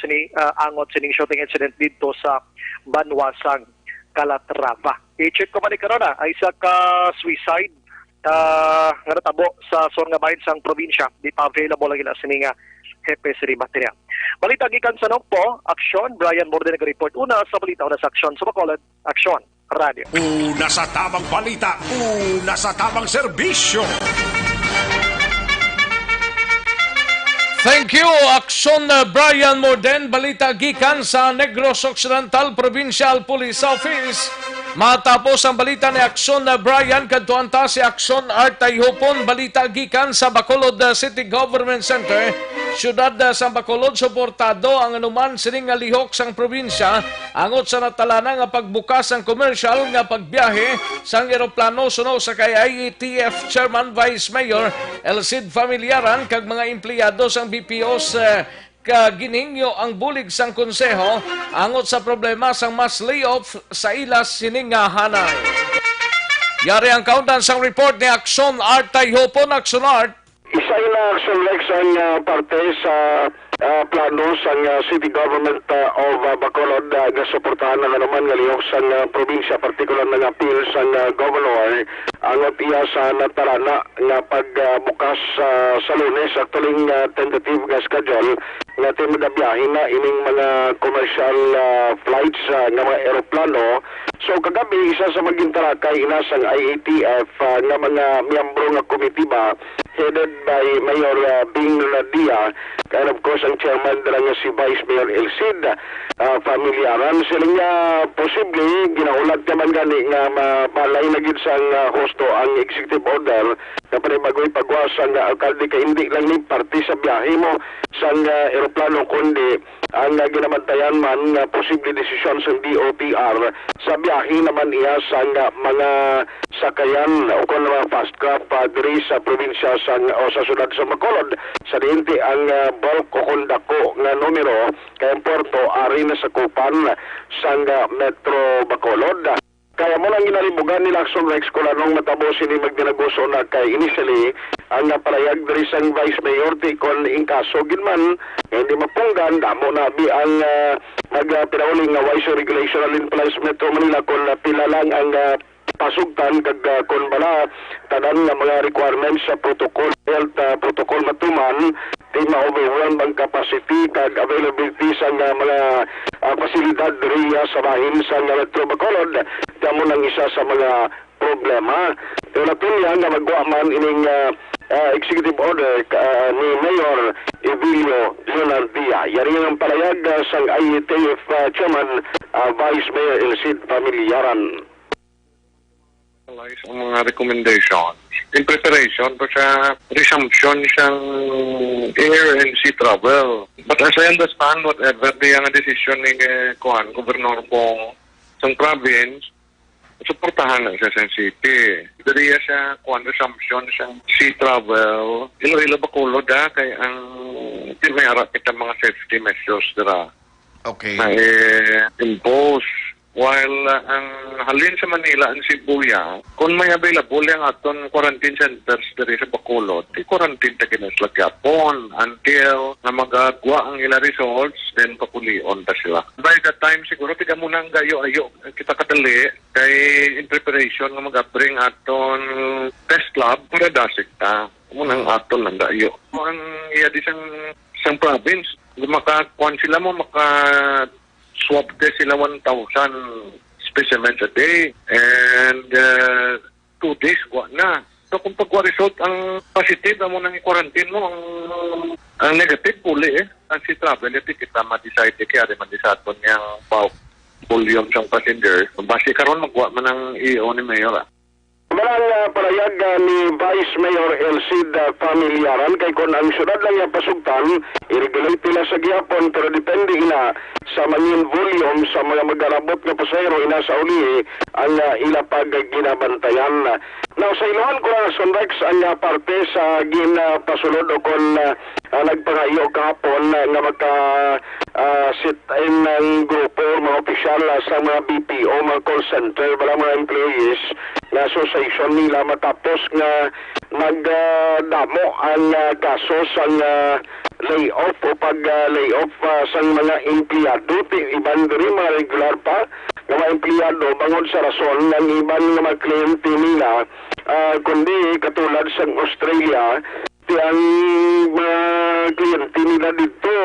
angot sining shooting incident dito sa Banwasang Calatrava. I-check ko man karon ay isa ka suicide nga natabo sa Sorngabayan sang probinsya. Di pa available lagi na sininga Hepe Siri Bateria. Balita gikan sa Nogpo, Action Brian Morden nag-report una sa balita una sa Action sa Bacolod, Action Radio. Una sa tamang balita, una sa tamang serbisyo. Thank you, Action Brian Morden. Balita gikan sa Negros Occidental Provincial Police Office. Matapos ang balita ni Action Brian, kadtuan ta si Action Art Tayhopon. Balita gikan sa Bacolod City Government Center. Syudad sa Bacolod, suportado ang anuman sining nga lihok sang probinsya. Angot sa natalana nga pagbukas ang commercial nga pagbiyahe sang eroplano suno sa kay IATF Chairman Vice Mayor Elcid Familiaran kag mga empleyado sang BPOs kaginingyo ang bulig sang konseho angot sa problema sang mass layoff sa ilas sining nga hanay. Yari ang countdown sang report ni Action Art Tayhopon. Action Art. Isa na Action Rex ang parte sa plano sang City Government of Bacolod na suportahan na naman nga lihok sang probinsya, partikular na appeal sang Governor ang iya sa natarana nga pagbukas sa Lunes actually tentative nga schedule nga timadabiyahin na ining mga commercial flights nga mga aeroplano. So kagabi isa sa maging tarakay inasang IATF nga mga miyembro nga komitiba headed by Mayor Bing Ladia, and of course ang chairman dala nga si Vice Mayor Elcid Familiaran. Sila nga posible ginaulat naman gani nga malay na gid sang hosto ang executive order na panibagoy pagwas ang alkalde kay hindi lang ni parte sa biyahe mo sang eroplano kundi ang ginabantayan man nga posible desisyon sa DOTR sa biyahe naman iya sang mga sakayan o kung mga fast craft diri sa probinsya o sa syudad sa Bacolod sa diinti ang bulk o kundako nga numero kay porto ari na sa kupan sang Metro Bacolod. Kaya mo lang ginalibugan ni Lacson Rex Colanong matabo sini magdinaguso na kay initially ang palayag diri sang Vice Mayor kon ingkaso ginman hindi mapunggan damo na bi ang magpinauling nga wise regulation in place Metro Manila kon pila lang ang pasugtan kag kon bala tanan nga mga requirements sa protocol health protocol matuman di ma-overwhelm ang capacity kag availability sa mga pasilidad diri sa bahin sa Metro Bacolod. Damo nang isa sa mga problema. Pero natuloy nga magwa man ining executive order ni Mayor Evilio Leonardia. Yari ang palayag sang IETF Chairman Vice Mayor Elcid Familiaran. Ang mga recommendations in preparation for sa resumption siyang air and sea travel. But as I understand, whatever the decision ni Governor Pong sa province, suportahan lang siya sa city. Dariya siya resumption siyang sea travel. Iloilo Bacolod kay ang may harap kita mga safety measures dira. Okay. Na impose. While ang halin sa Manila ang Sibuya, kung may available yung aton quarantine centers diri sa Bacolod, i-quarantine ta kinaslagyapon until na magagwa ang ila results, then papulion ta sila. By that time, siguro tiga muna ang gayo-ayo kita kadali kay in preparation nga mag-bring aton test lab para dasig ta. Muna ang aton lang gayo. Ang iya di sang province, makakuan sila mo, swab test sila 1,000 specimens a day and 2 days kuha na. So kung pagwa result ang positive mo nang i-quarantine mo ang negative puli ang si travel iti kita ma-decide kaya rin ma-decide niyang volume siyang passenger. Basi karon magwa man ang EO ni Mayor. Malang palayag ni Vice Mayor Elcid Familiaran kay kung ang syudad lang yung pasugtan, i-regulate nila sa gihapon pero depende ina sa manin volume sa mga magalabot na pasahero ina sa uli ang ila pag ginabantayan. Now sa iluhan ko lang Sonrex ang parte sa ginapasulod o kung nagpangayo kahapon nga sit-in ng grupo mga opisyal sa mga BPO, mga call center, mga employees na association nila matapos nga magdamo ang kaso sa layoff o pag-layoff sa mga empleyado. Iban diri mga regular pa nga mga empleyado bangod sa rason ng iban nga mga kliyente nila kundi katulad sa Australia ang mga kliyente nila dito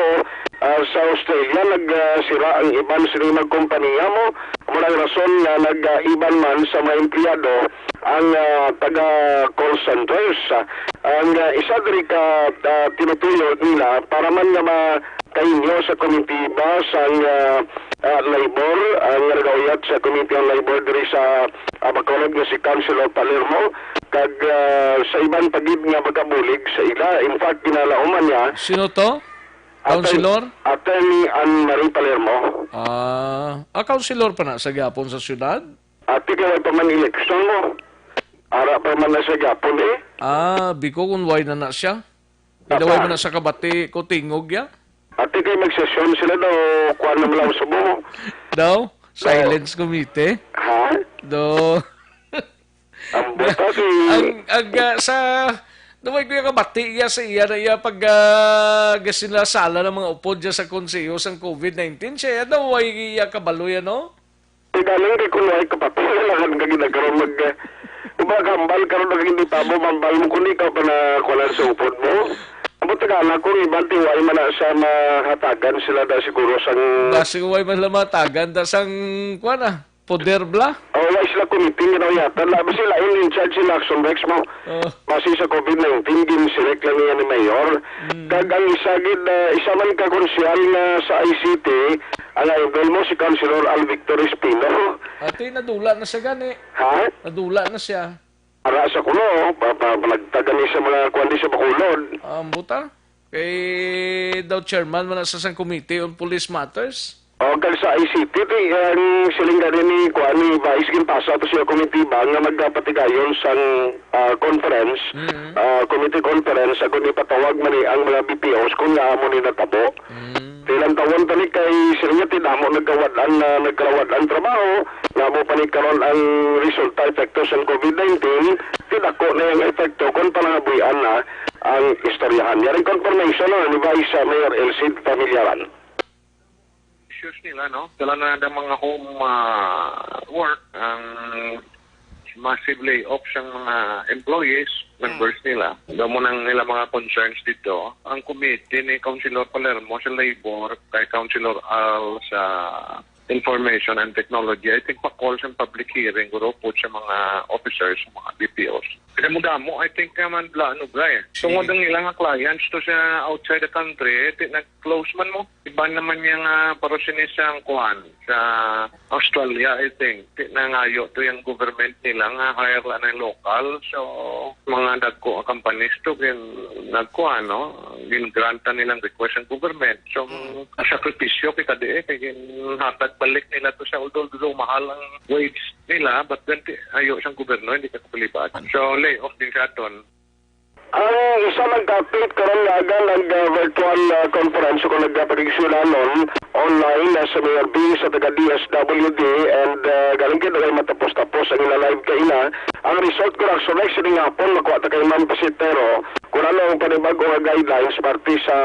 sa Australia nagsira ang iban sila magkumpanya mo walang rason na nag-iban man sa mga empleyado ang taga call centers. Ang isa diri ka tinutuyo nila para man nga makainyo sa committee ba sa labor ang nagawiyat sa committee on labor diri sa Bacolod nga si Councilor Palermo kag sa iban pagid nga magabulig sa ila. In fact ginalauman niya. Sino to? Councilor? Attorney Anne-Marie Palermo. Councilor pa na sa Gapon sa syudad? Ati kaya pa man election mo. Ara pa man na sa Gapon biko kung why na siya. Ilaway mo na sa kabati ko tingog ya. Ati kayo magsesyon sila daw kuha na lang sa mo. Daw? Silence committee? Ha? Do. Ang buta si... sa... Naway ko yung kabati iya sa iya na iya pag sila sala ng mga upod dyan sa konseyo sa COVID-19. Siya naway iya kabalo yan, no? Galing kay kunway kapatid lang ang ginagaroon umagambal karon na hindi pa mo mambal mo kundi ka pa na kulan sa upod mo. Amo tagala ko ibang tiway man na sa mahatagan sila da siguro sang siguro man matagan da sang kuan poder bla. Oh, wala sila committee nga daw yata. Labi sila in charge sila action Rex mo. Base sa COVID-19, ginselect lang niya ni Mayor. Kag ang isa man ka konsyal nga sa ICT, ang idol mo si Councilor Al Victor Espino. Ate, nadula na siya gani. Ha? Nadula na siya. Para sa kuno, panagtagan niya sa mga kuwandi sa Bacolod. Buta? Kay daw chairman man sa Committee on Police Matters. O, kag sa ICT, ang siling gani ni Kuani Vice Ginpasa to siya committee ba nga magpatigayon sa conference, committee conference, ako ni patawag man ang mga BPOs kung nga mo ni natabo. Ilang taon tani kay siya tinamo nagkawad-an trabaho, nga mo pa ni karon ang resulta epekto sa COVID-19, tidako na yung epekto kung palangabuyan na ang istoryahan. Yaring confirmation ni Vice Mayor Elcid Familiaran. Issues nila, no? Sila na ang mga home work, ang massive layoff siyang mga employees, members nila. Doon mo nang nila mga concerns dito. Ang committee ni Councilor Palermo sa labor, kay Councilor Al sa information and technology, I think pa-call sa public hearing, guro po sa mga officers, sa mga BPOs. Kaya mo damo, I think naman ano ba eh. Tungod ang ilang clients to sa outside the country, nag-close man mo. Iba naman yung parosinisang kuhan sa Australia, I think. Nangayo to yung government nila nga hire lang ng local. So, mga nagko companies to, nagkuhan, no? Gingranta nilang request ng government. So, sakripisyo kay kadi kay hatag balik nila to sa although mahal ang wage nila, but then ayo siyang gobyerno, hindi ka kapalibat. So, layoff din siya doon. Ang isa nagkapit karon nga nag-virtual conference kung nagpagigsulan nun online sa Mayor B sa taga DSWD and galing kita kayo matapos-tapos ang ina-live ka ina. Ang result ko lang sunek sining hapon makuha ta kay Ma'am Pasitero kung ano ang panibago nga guidelines parte sa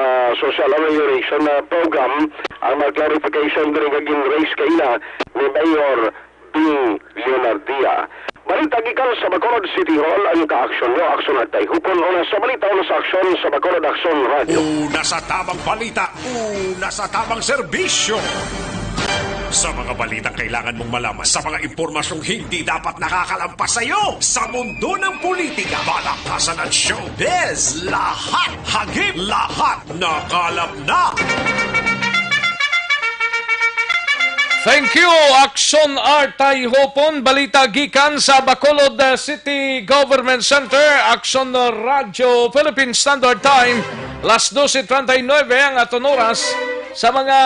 social amelioration program ang mga clarification din kaging raise ka ina ni Mayor Bing Leonardia. Balita gikan sa Bacolod City Hall ang ka-aksyon nyo, aksyon at tayo. Hupon una sa balita, una sa aksyon sa Bacolod Aksyon Radio. Una sa tamang balita, una sa tamang serbisyo. Sa mga balitang kailangan mong malaman, sa mga impormasyong hindi dapat nakakalampas sa iyo, sa mundo ng politika, balakasan at showbiz, lahat, hagip, lahat, nakalap na. Thank you, Aksyon Artay Hopon. Balita gikan sa Bacolod City Government Center. Aksyon Radio Philippine Standard Time. Las 12:39 ang aton oras sa mga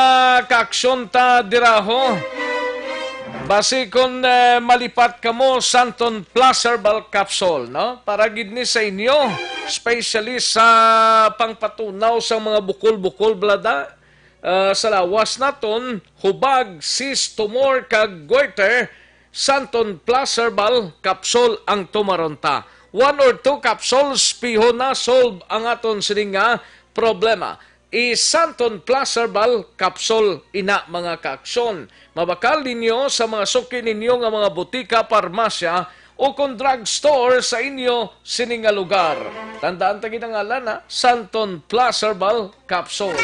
kaaksyon ta diraho. Basi kung malipat kamo Santon Plus Herbal Capsule, no? Para gid ni sa inyo, especially sa pangpatunaw sa mga bukol-bukol blada. Sa lawas naton, hubag, cyst, tumor, kag goiter, Santon Plus Herbal Capsule ang tumaronta. 1 or 2 capsules, piho na solve ang aton sininga problema. Santon Plus Herbal Capsule ina mga kaaksyon. Mabakal ninyo sa mga suki ninyo nga mga butika, parmasya, o kung drugstore sa inyo sininga lugar. Tandaan tagi ng ngalan, Santon Plus Herbal Capsule.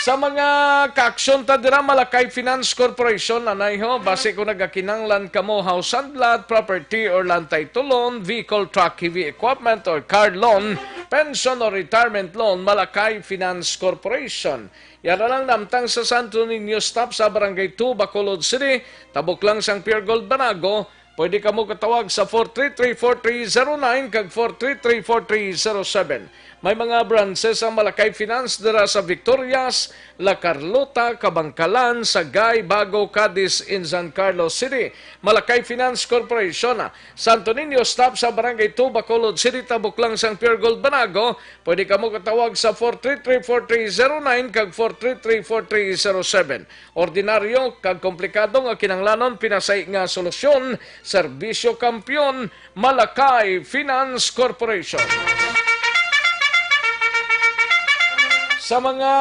Sa mga kaaksyon ta dira Malakay Finance Corporation anay ho base kung nagakinanglan kamo house and lot, property or land title loan, vehicle, truck, heavy equipment or car loan, pension or retirement loan, Malakay Finance Corporation. Yan lang namtang sa Santo Niño stop sa Barangay 2, Bacolod City, tabok lang sang Pure Gold Banago. Pwede ka mo katawag sa 433-4309 kag 433-4307. May mga branches ang Malakay Finance dira sa Victorias, La Carlota, Kabangkalan, Sagay, Bago, Cadiz, in San Carlos City. Malakay Finance Corporation. Santo Niño stop sa Barangay 2, Bacolod City, tabok lang sang Pure Gold Banago. Pwede ka mo katawag sa 433-4309 kag 433-4307. Ordinaryo kag komplikado nga kinanglanon pinasay nga solusyon. Serbisyo Kampiyon, Malakay Finance Corporation. Sa mga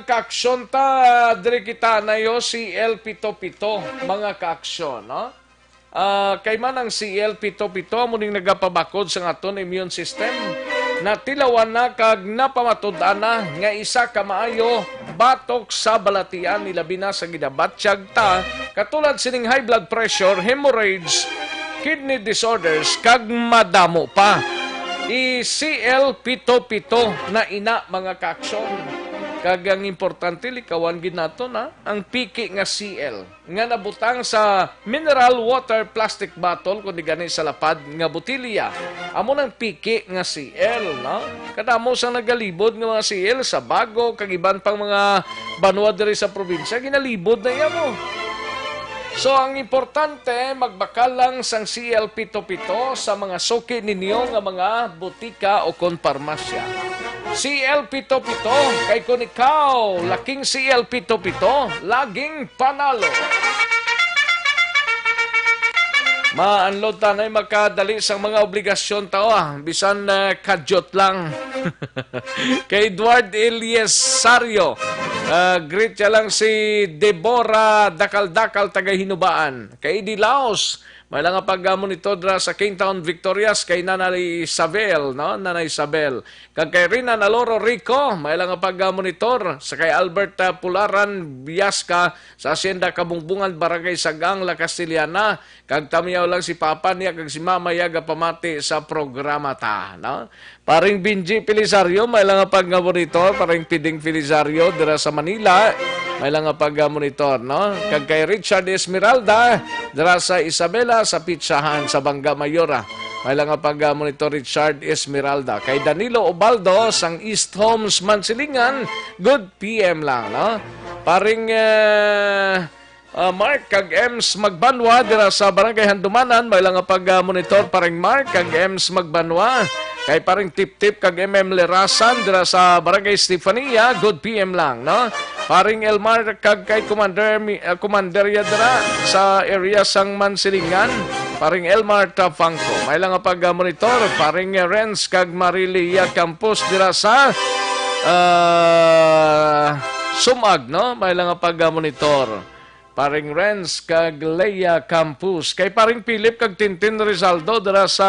kaaksyon ta, diri kita na yo CL7-7, mga kaaksyon, no? Kay man ang CL7-7, muning nagapabakod sa aton immune system, natilawan na kag napamatud-an na nga isa ka maayo batok sa balatian nilabi na sa gidabatsyag ta katulad sining high blood pressure, hemorrhage, kidney disorders kag madamo pa. CL-7-7 na ina mga kaaksyon. Kag ang importante likawan ginato na ang piki nga CL nga nabutang sa mineral water plastic bottle kundi gani sa lapad nga botilya. Amo nang piki nga CL, no? Kadamo sang nagalibod nga mga CL sa Bago kag iban pang mga banwa diri sa probinsya ginalibod na iya mo. So, ang importante, magbakal lang sang CL-7-7 sa mga suki ninyo nga mga butika o kon parmasya. CL-7-7, kay kung ikaw, laking CL-7-7, laging panalo. Ma-unload tanay magkadali sa mga obligasyon tao bisan kadyot lang. Kay Edward Eliesario, greet ya lang si Deborah Dakal-Dakal taga Hinubaan. Kay Dilaos, may lang pag-monitor dra sa Kingtown Victorias kay Nanay Isabel, no? Nanay Isabel. Kag kay Rina Naloro Rico, may lang pag-monitor sa kay Albert Pularan Biasca sa Hacienda Kabungbungan, Barangay Sagang, La Castillana. Kag tamiyaw lang si Papa niya kag si Mama Yaga pamati sa programa ta, no? Paring Binji Pelisario, may lang pag-monitor, paring Piding Pelisario dira sa Manila, may lang pag-monitor, no? Kag kay Richard Esmeralda dira sa Isabela sa Pitsahan sa Bangga Mayora. May lang pag-monitor Richard Esmeralda. Kay Danilo Obaldo sang East Homes Mansilingan, good PM lang, no? Paring Mark kag Ems Magbanwa dira sa Barangay Handumanan, may lang pag-monitor paring Mark kag Ems Magbanwa. Kay paring Tip-Tip kag MM Lerasan dira sa Barangay Stefania, good PM lang, no? Paring Elmar kag kay Commanderia dira sa area sang Mansilingan, paring Elmar Tafangco. May lang pag-monitor paring Renz kag Marilia Campos dira sa Sumag, no? May lang pag-monitor paring Renz kag Leia Campus. Kay paring Philip kag Tintin Rizaldo dira sa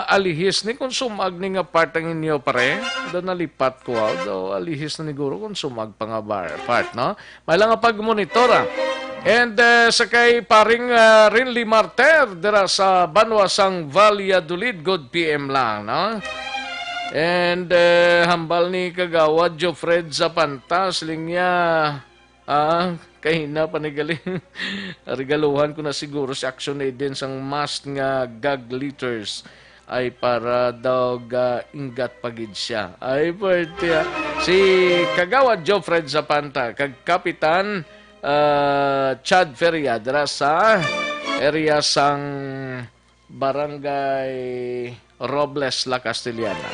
alihis ni kung sumag ni nga part ang inyo pare. Doon nalipat ko do alihis na ni guro kung sumag pa nga part, no? May lang pag-monitor And sa kay paring Rinly Marter dira sa Banwasang Valladolid, good PM lang, no? And hambal ni Kagawad Jofred Zapanta, siling niya kahina panigaling regaluhan ko na siguro si Action Aid din sang mask nga gag liters ay para daw ingat pagid siya. Ay pwede si Kagawad Jofred Zapanta kag Kapitan Chad Feria dira sa area sang Barangay Robles, La Castellana.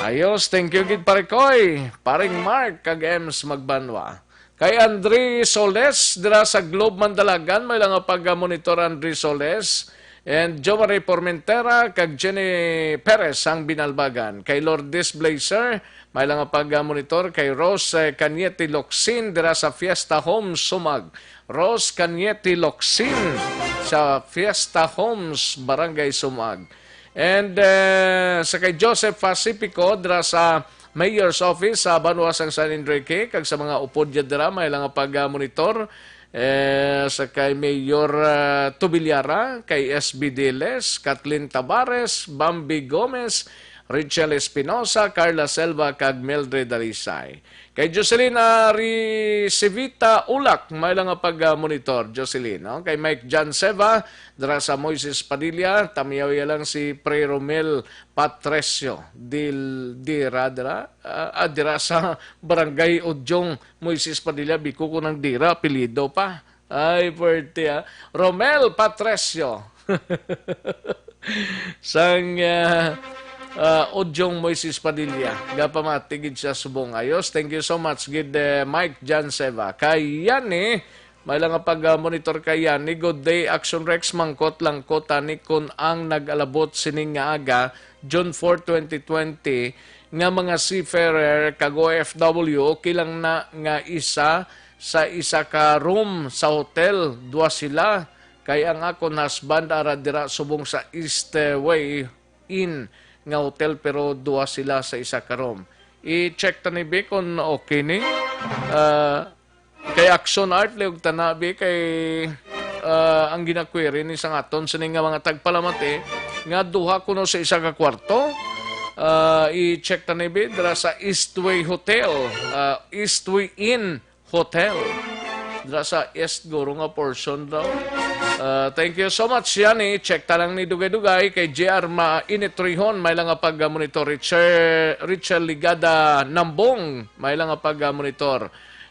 Ayos, thank you gid parekoy. Paring Mark kag Ems Magbanwa. Kay Andre Soles dira sa Globe Mandalagan, may lang pag-monitor Andre Soles. And Jo Marie Formentera kag Jenny Perez ang Binalbagan. Kay Lourdes Blazer, may lang pag-monitor kay Rose Canieti Locsin dira sa Fiesta Homes Sumag. Rose Canieti Locsin sa Fiesta Homes Barangay Sumag. And sa kay Joseph Pacifico dira sa Mayor's Office sa Banwasang San Enrique, kag sa mga upod dyan dira, may lang pag-monitor. Sa kay Mayor Tubilyara, kay SB Diles, Kathleen Tabares, Bambi Gomez, Richel Espinosa, Carla Selva, kag Mildred Alisay. Kay Jocelyn Risivita Ulak, may lang pag-monitor, Jocelyn. No? Kay Mike John Seva, dira sa Moises Padilla, tamiyaw lang si Pre Romel Patresio, dira sa Barangay Udyong, Moises Padilla, biko ko ng dira, apelido pa. Ay, pwerte Romel Patresio. Sang Udyong Moises Padilla. Gapamatigid siya subong ayos. Thank you so much, gid Mike John Seva. Kay yan may lang pag-monitor kay yan good day, Action Rex, mangkot lang ko tani kun ang nag-alabot sining nga aga, June 4, 2020, nga mga seafarer kag OFW, okay lang na nga isa sa isa ka room sa hotel, dua sila. Kay ang akon husband ara dira subong sa Eastway Inn. nga hotel pero duha sila sa isa ka room. I-check ta ni be kung okay ni. Kay Action Art leog tanabi kay ang ginaquery ni sang aton sa nga mga tagpalamati nga duha kuno sa isa ka kwarto. I-check ta ni be dira sa Eastway Hotel, Eastway Inn Hotel. Dira sa East guro nga portion daw. Thank you so much yan check ta lang ni Dugay-Dugay kay JR Mainitrihon may lang nga pag-monitor. Richard Ligada Nambong may lang nga pag-monitor.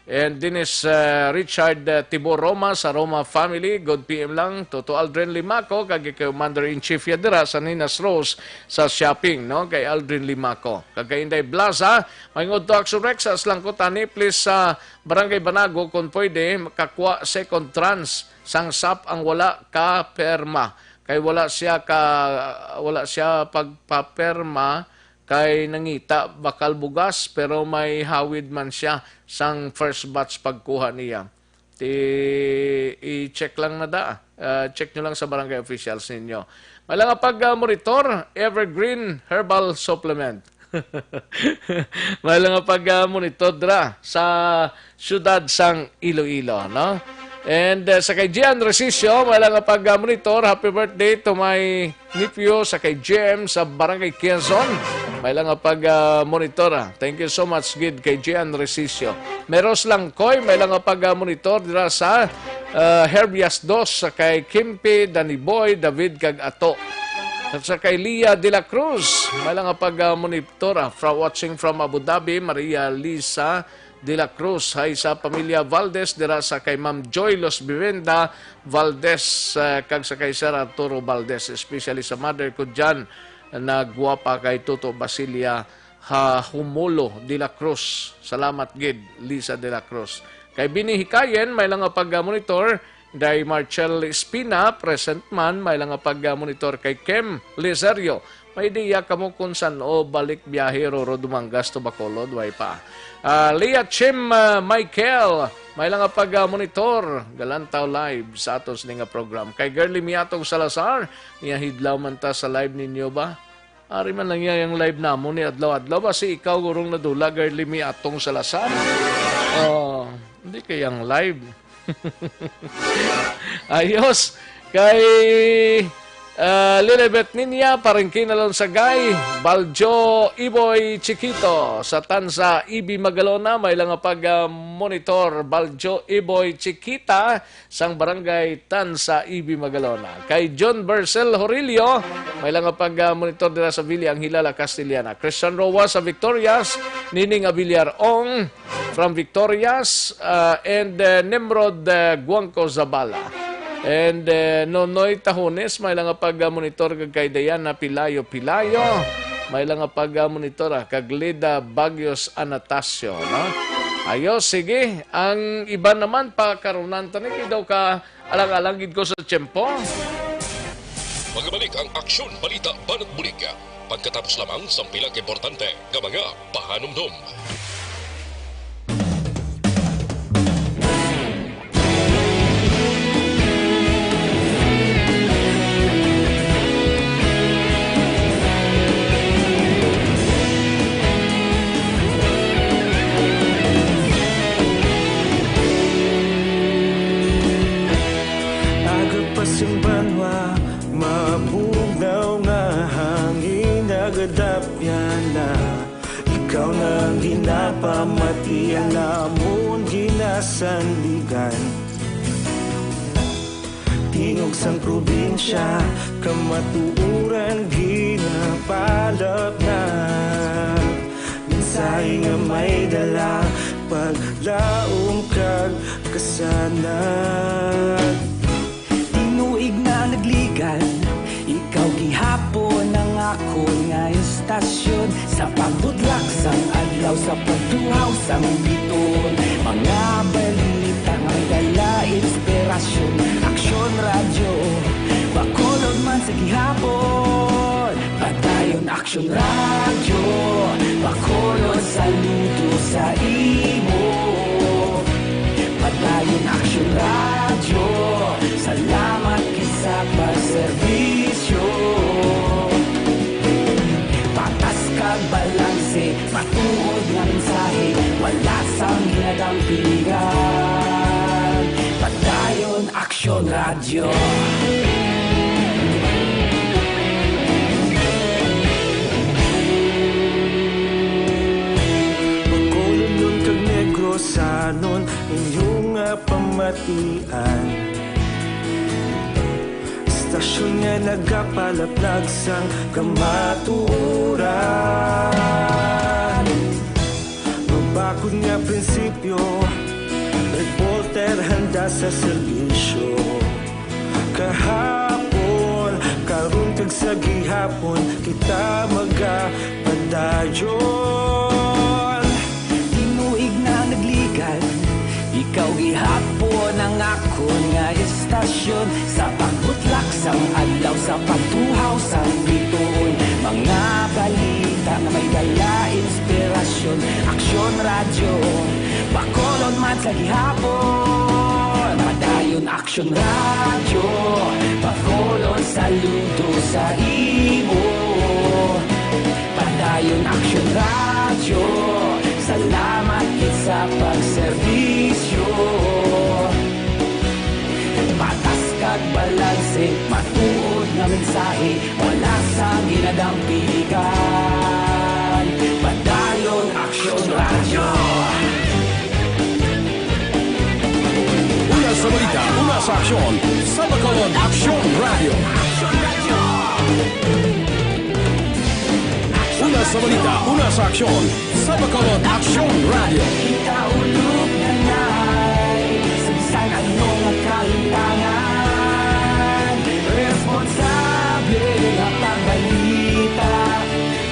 And din is Richard Tibor Roma sa Roma Family. Good PM lang. Toto Aldrin Limaco kay Commander-in-Chief yadira sa Ninas Rose sa shopping. No? Kay Aldrin Limaco. Kay Inday Blaza. May ngod to Action Rex. Aslang ko tani. Please sa Barangay Banago kung pwede makakwa second trans. Sangsap ang wala ka perma. Kay wala siya pagpaperma. Kay nangita bakal bugas pero may hawid man siya sang first batch pagkuha niya. I-check lang na da. Check nyo lang sa barangay officials ninyo. May lang pag-monitor, Evergreen Herbal Supplement. May lang pag-monitor dra sa syudad sang Iloilo, no? And sa kay Gian Resisio, may lang pag-monitor. Happy birthday to my nephew sa kay Jem sa Barangay Quezon. May lang pag-monitor. Thank you so much, Gid, kay Gian Resisio. Meros lang koy, may lang pag-monitor dira sa Herbias 2 sa kay Kimpi, Daniboy, David kag Ato. At sa kay Lia de la Cruz, may lang pag-monitor. Watching from Abu Dhabi, Maria Lisa de la Cruz. Hay sa pamilya Valdez dira sa kay Ma'am Joy Los Vivenda Valdez kag sa kay Sir Arturo Valdez, especially sa mother ko dyan na guwapa kay Toto Basilia Humulo de la Cruz. Salamat gid Lisa de la Cruz. Kay Bini Hikayen may lang pag-monitor. Day Marcel Espina present man may lang pag-monitor kay Kem Lizerio. May diya kamo kung saan balik biyahe Roro Dumangas to Bacolod, way pa. Leah Chim Michael, may lang pag-monitor. Galantaw live sa atos nga program. Kay Girlie Miatong Salazar, niya hidlaw man ta sa live ninyo ba? Ari man lang yung live namo ni adlaw-adlaw ba si ikaw gurong nadula Girlie Miatong Salazar? Hindi kayang live. Ayos. Kay Lilibet Ninya, Parangkin Alon Sagay, Baljo Iboy Chiquito, sa Tansa Ibi Magalona, may lang pag-monitor, Baljo Iboy Chiquita, sang Barangay Tansa Ibi Magalona. Kay John Bercel Horilio, may lang pag-monitor dira sa Villa ang Hilala, Castiliana. Christian Roa sa Victorias, Nining Abiliar Ong from Victorias, and Nimrod Guangco Zabala. And Nonoy Tahones, may lang pag-monitor kay Diana Pilayo. May lang pag-monitor kag Lida Bagyos Anastasio, no? Ayos, sige. Ang iba naman pagkarunan tanik daw ka alang-alangid ko sa tiyempo. Magbalik ang Aksyon Balita Banat Bulig. Pagkatapos lamang sa pilang importante ng mga pahanumdum. Simbanwa, mabugaw nga hangin nagadapyan na. Ikaw nang ginapamatian namon ginasandigan. Tingog sang probinsya, kamatuuran ginapalap na. Minsay nga may dala, paglaom kag kasanag. Tinuig na nagligan, ikaw gihapon ang ako nga istasyon. Sa pagbudlak sang adlaw, sa pagtuhaw sang biton. Mga balita nga dala inspirasyon. Aksyon radyo, Bacolod man sa gihapon. Patayon Aksyon radyo, Bacolod saludo sa imo. Patayon Aksyon radyo, salamat kisa pagserbisyo. dampigan. Padayon Aksyon Radio. Magkulunod kag Negrosanon inyong pamatian. Istasyon nga nagapalaplag sang kamaturan. Mabakod nga prinsipyo, reporter handa sa serbisyo. Kahapon, karon kag sa gihapon, kita magapadayon. Tinuig na nagligan, ikaw gihapon ang akon nga istasyon. Sa pagbutlak sang adlaw, sa pagtuhaw sang bituon, mga balita na may dala inspirasyon. Aksyon Radio, Bacolod man sa gihapon. Padayon Aksyon Radio, Bacolod saludo sa imo. Padayon Aksyon Radio, salamat kit sa pagserbisyo. Patas kag balanse, matuod nga mensahe, wala sa ginadampigan. Padayon Aksyon Radio. Una sa balita, una sa aksyon, sa Bacolod Aksyon Radio. Una sa balita, una sa aksyon, sa Bacolod Aksyon Radio. Ikaulog na na'y sabisan anong kalintangan. Responsable na pagbalita,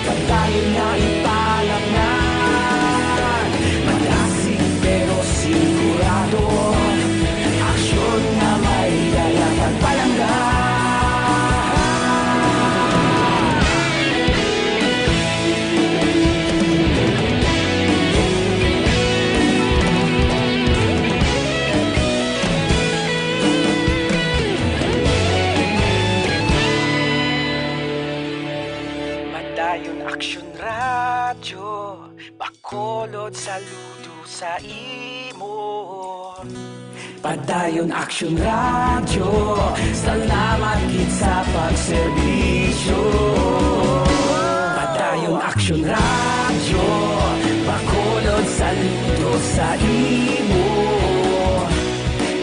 pagkain na ipalaknan. Malasig pero sigurado, aksyon na may dala pagpalanggan. Padayon Aksyon Radio, Bacolod saludo sa imo. Padayon Aksyon Radio, salamat kit sa pagserbisyo. Padayon Aksyon Radio, Bacolod saludo sa imo.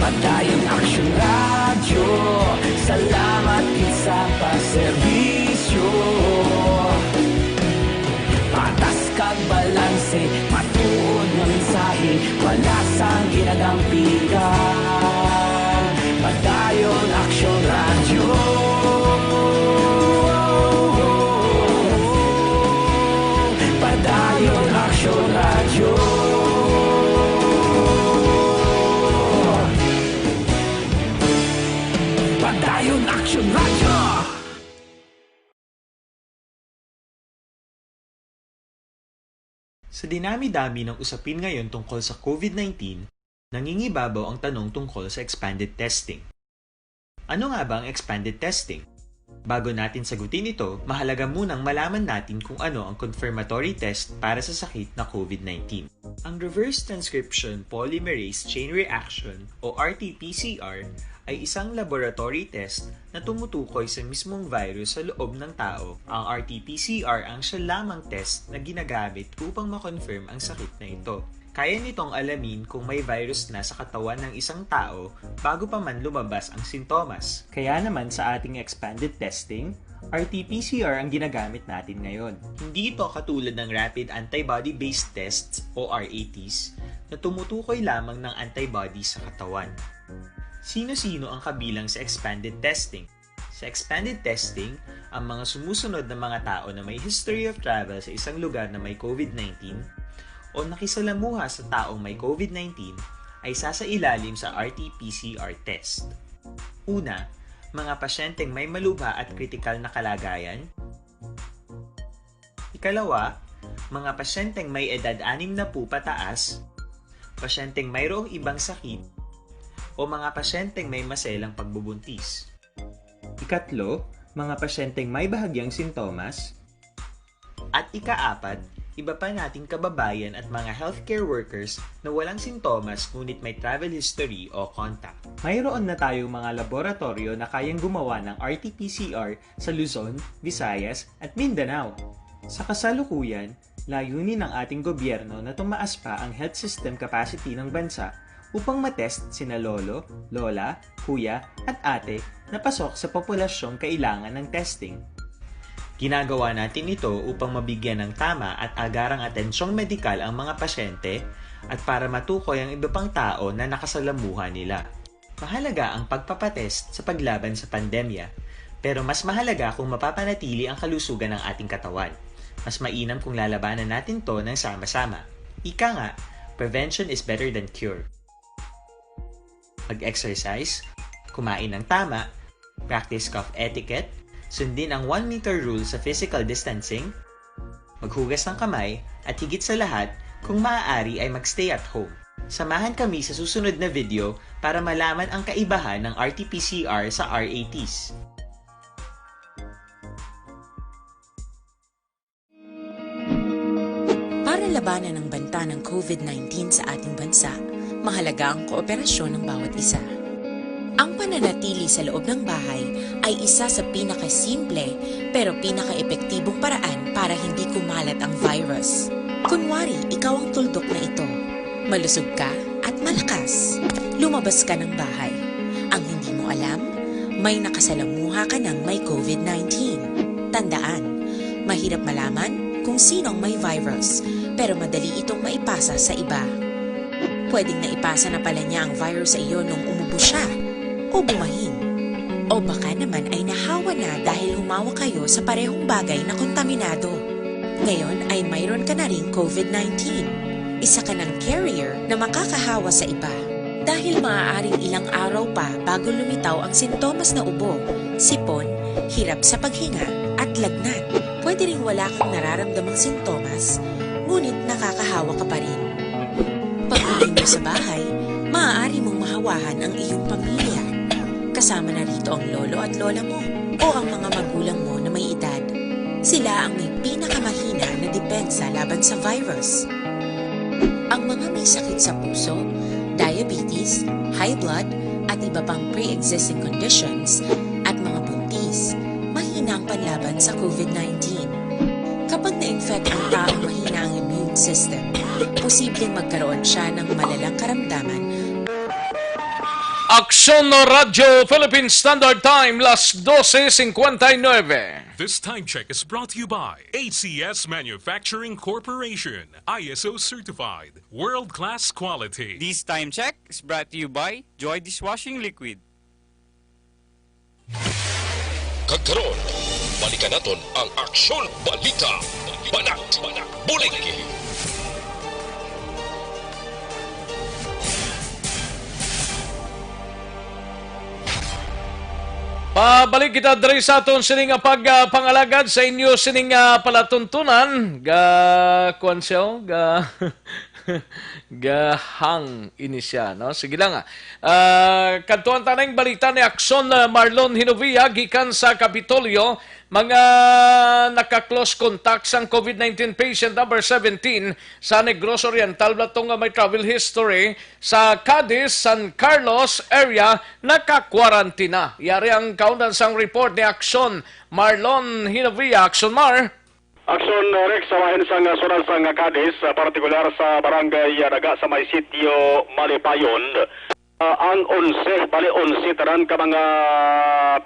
Padayon Aksyon Radio, salamat kit sa pagserbisyo. Patas kag balanse, matuod nga mensahe, wala sang ginadampigan. Padayon Aksyon Radio. Padayon Aksyon Radio. Padayon Aksyon Radio. Sa dinami-dami ng usapin ngayon tungkol sa COVID-19, nangingibabaw ang tanong tungkol sa expanded testing. Ano nga ba ang expanded testing? Bago natin sagutin ito, mahalaga munang malaman natin kung ano ang confirmatory test para sa sakit na COVID-19. Ang reverse transcription polymerase chain reaction o RT-PCR ay isang laboratory test na tumutukoy sa mismong virus sa loob ng tao. Ang RT-PCR ang siya lamang test na ginagamit upang makonfirm ang sakit na ito. Kaya nitong alamin kung may virus na sa katawan ng isang tao bago pa man lumabas ang sintomas. Kaya naman sa ating expanded testing, RT-PCR ang ginagamit natin ngayon. Hindi ito katulad ng rapid antibody-based tests o RATs na tumutukoy lamang ng antibodies sa katawan. Sino-sino ang kabilang sa expanded testing? Sa expanded testing, ang mga sumusunod na mga tao na may history of travel sa isang lugar na may COVID-19 o nakisalamuha sa taong may COVID-19 ay sasailalim sa RT-PCR test. Una, mga pasyenteng may malubha at kritikal na kalagayan. Ikalawa, mga pasyenteng may edad 60 pataas, pasyenteng mayroong ibang sakit, o mga pasyenteng may maselang pagbubuntis. Ikatlo, mga pasyenteng may bahagyang sintomas. At ikaapat, iba pa nating kababayan at mga healthcare workers na walang sintomas ngunit may travel history o contact. Mayroon na tayong mga laboratorio na kayang gumawa ng RT-PCR sa Luzon, Visayas at Mindanao. Sa kasalukuyan, layunin ng ating gobyerno na tumaas pa ang health system capacity ng bansa upang matest sina lolo, lola, kuya at ate na pasok sa populasyong kailangan ng testing. Ginagawa natin ito upang mabigyan ng tama at agarang atensyong medikal ang mga pasyente at para matukoy ang iba pang tao na nakasalamuha nila. Mahalaga ang pagpapatest sa paglaban sa pandemya, pero mas mahalaga kung mapapanatili ang kalusugan ng ating katawan. Mas mainam kung lalabanan natin to ng sama-sama. Ika nga, prevention is better than cure. Mag-exercise, kumain ng tama, practice cough etiquette, sundin ang 1 meter rule sa physical distancing, maghugas ng kamay, at higit sa lahat, kung maaari ay magstay at home. Samahan kami sa susunod na video para malaman ang kaibahan ng RT-PCR sa RATs. Para labanan ang banta ng COVID-19 sa ating bansa, mahalaga ang kooperasyon ng bawat isa. Ang pananatili sa loob ng bahay ay isa sa pinakasimple pero pinaka-epektibong paraan para hindi kumalat ang virus. Kunwari, ikaw ang tuldok na ito. Malusog ka at malakas. Lumabas ka ng bahay. Ang hindi mo alam, may nakasalamuha ka ng may COVID-19. Tandaan, mahirap malaman kung sino ang may virus, pero madali itong maipasa sa iba. Pwedeng naipasa na pala niya ang virus sa iyo nung umubo siya o bumahin. O baka naman ay nahawa na dahil humawa kayo sa parehong bagay na kontaminado. Ngayon ay mayroon ka na ring COVID-19. Isa ka ng carrier na makakahawa sa iba. Dahil maaaring ilang araw pa bago lumitaw ang sintomas na ubo, sipon, hirap sa paghinga at lagnat. Pwede ring wala kang nararamdamang sintomas, ngunit nakakahawa ka pa rin. Pag-uwi mo sa bahay, maaari mong mahawahan ang iyong pamilya. Kasama na rito ang lolo at lola mo o ang mga magulang mo na may edad. Sila ang may pinakamahina na depensa laban sa virus. Ang mga may sakit sa puso, diabetes, high blood, at iba pang pre-existing conditions at mga buntis, mahina ang panlaban sa COVID-19. Kapag na-infect ang taong mahina ang immune system, posibleng magkaroon siya ng malalang karamdaman. Aksyon Radio Philippine Standard Time, las 12:59. This time check is brought to you by ACS Manufacturing Corporation, ISO certified, world-class quality. This time check is brought to you by Joy Dishwashing Liquid. Kagkaroon, balikan naton ang Aksyon Balita. Banat, bulig. Pabalik kita diri sa aton sining pagpangalagad sa inyo sining palatuntunan konsel gahang inisya, no? Sige lang. Kadtuan tanang balita ni Akson Marlon Hinovia gikan sa Kapitolyo, mga naka-close contact sang COVID-19 patient number 17 sa Negros Oriental blatong may travel history sa Cadiz, San Carlos area naka-quarantina. Yari ang kaundan sang report ni Akson Marlon Hinovia. Akson Mar. Aksyon Rex sa wahin sang sural sang Cadiz, partikular sa barangay Daga sa may sitio Malipayon. Ang 11 tanan ka mga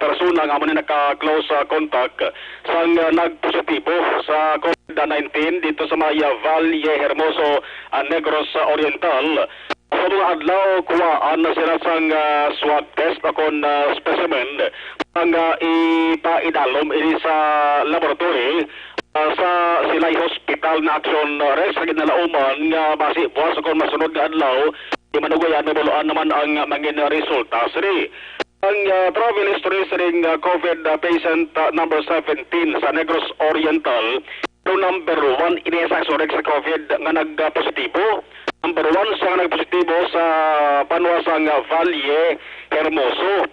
persona nga mo naka-close contact sang nagpositibo sa COVID-19 dito sa Maya Valle Hermoso, Negros Oriental. Sa mga adlaw, kuwaan na sila sang swab test akon specimen ang ipaidalom ini sa laboratory sa Silay Hospital na Aksyon Rex sa ginalauman nga basi buwas akong masunod nga adlaw di manugayan nabuloan naman ang mangin resulta. Siri ang travel history sa ring COVID patient number 17 sa Negros Oriental number 1 iniasa sa Rex sa COVID nga nagpositibo. Number 1 sa nagpositibo sa Panuasang Valle Hermoso.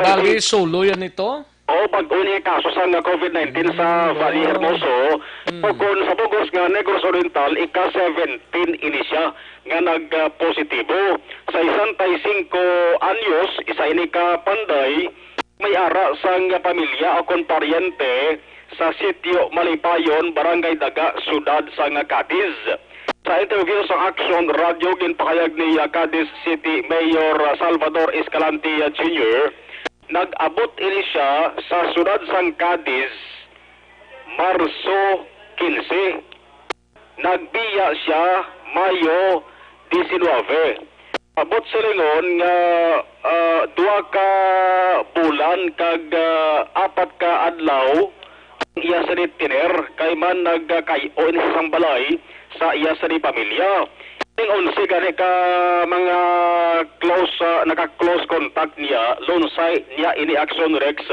Bali solo yan ito? o pag-uni kaso sa COVID-19 sa Valle Hermoso o kung sa Bugos nga Negros Oriental ika-17 ini siya nga nag-positibo. Sa 65 anyos, isa ini ka Panday, may ara sang pamilya o kung paryente sa sitio Malipayon, Barangay Daga, Sudad sa Cadiz. Sa interview sa Action Radio, ginpakayag ni Cadiz City Mayor Salvador Escalante Jr., nag-abot ini siya sa Sudad sang Cadiz Marso 15. Nagbiya siya Mayo 19. Abot sa lingon nga 2 ka bulan kag 4 ka adlaw iya sa tiner kay man nagkayo ini sa balay sa iya sa pamilya. Ning 11 gani ka mga close naka-close contact niya, lunsay niya ini Action Rex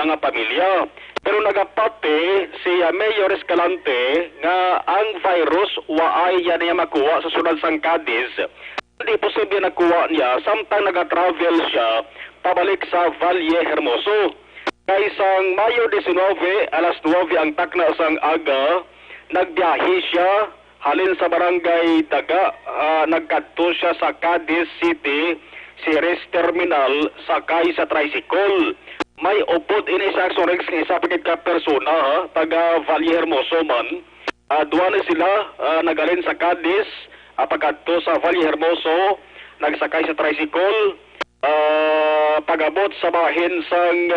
mga pamilya. Pero nagapati si Mayor Escalante nga ang virus waay yan niya makuha sa Sudad sang Cadiz. Hindi posible nakuha niya samtang nag-travel siya pabalik sa Valle Hermoso. Kay sang Mayo 19, alas 9 ang takna sang aga, nagbiyahe siya halin sa Barangay Daga, nagkadto siya sa Cadiz City, Ceres Terminal, sakay sa tricycle. May upod ini sa Action Rex ng isa pagit ka persona, taga Valle Hermoso man. Duwa na sila, nagalin sa Cadiz, pagkadto sa Valle Hermoso, nagsakay sa tricycle, pagabot sa bahin sang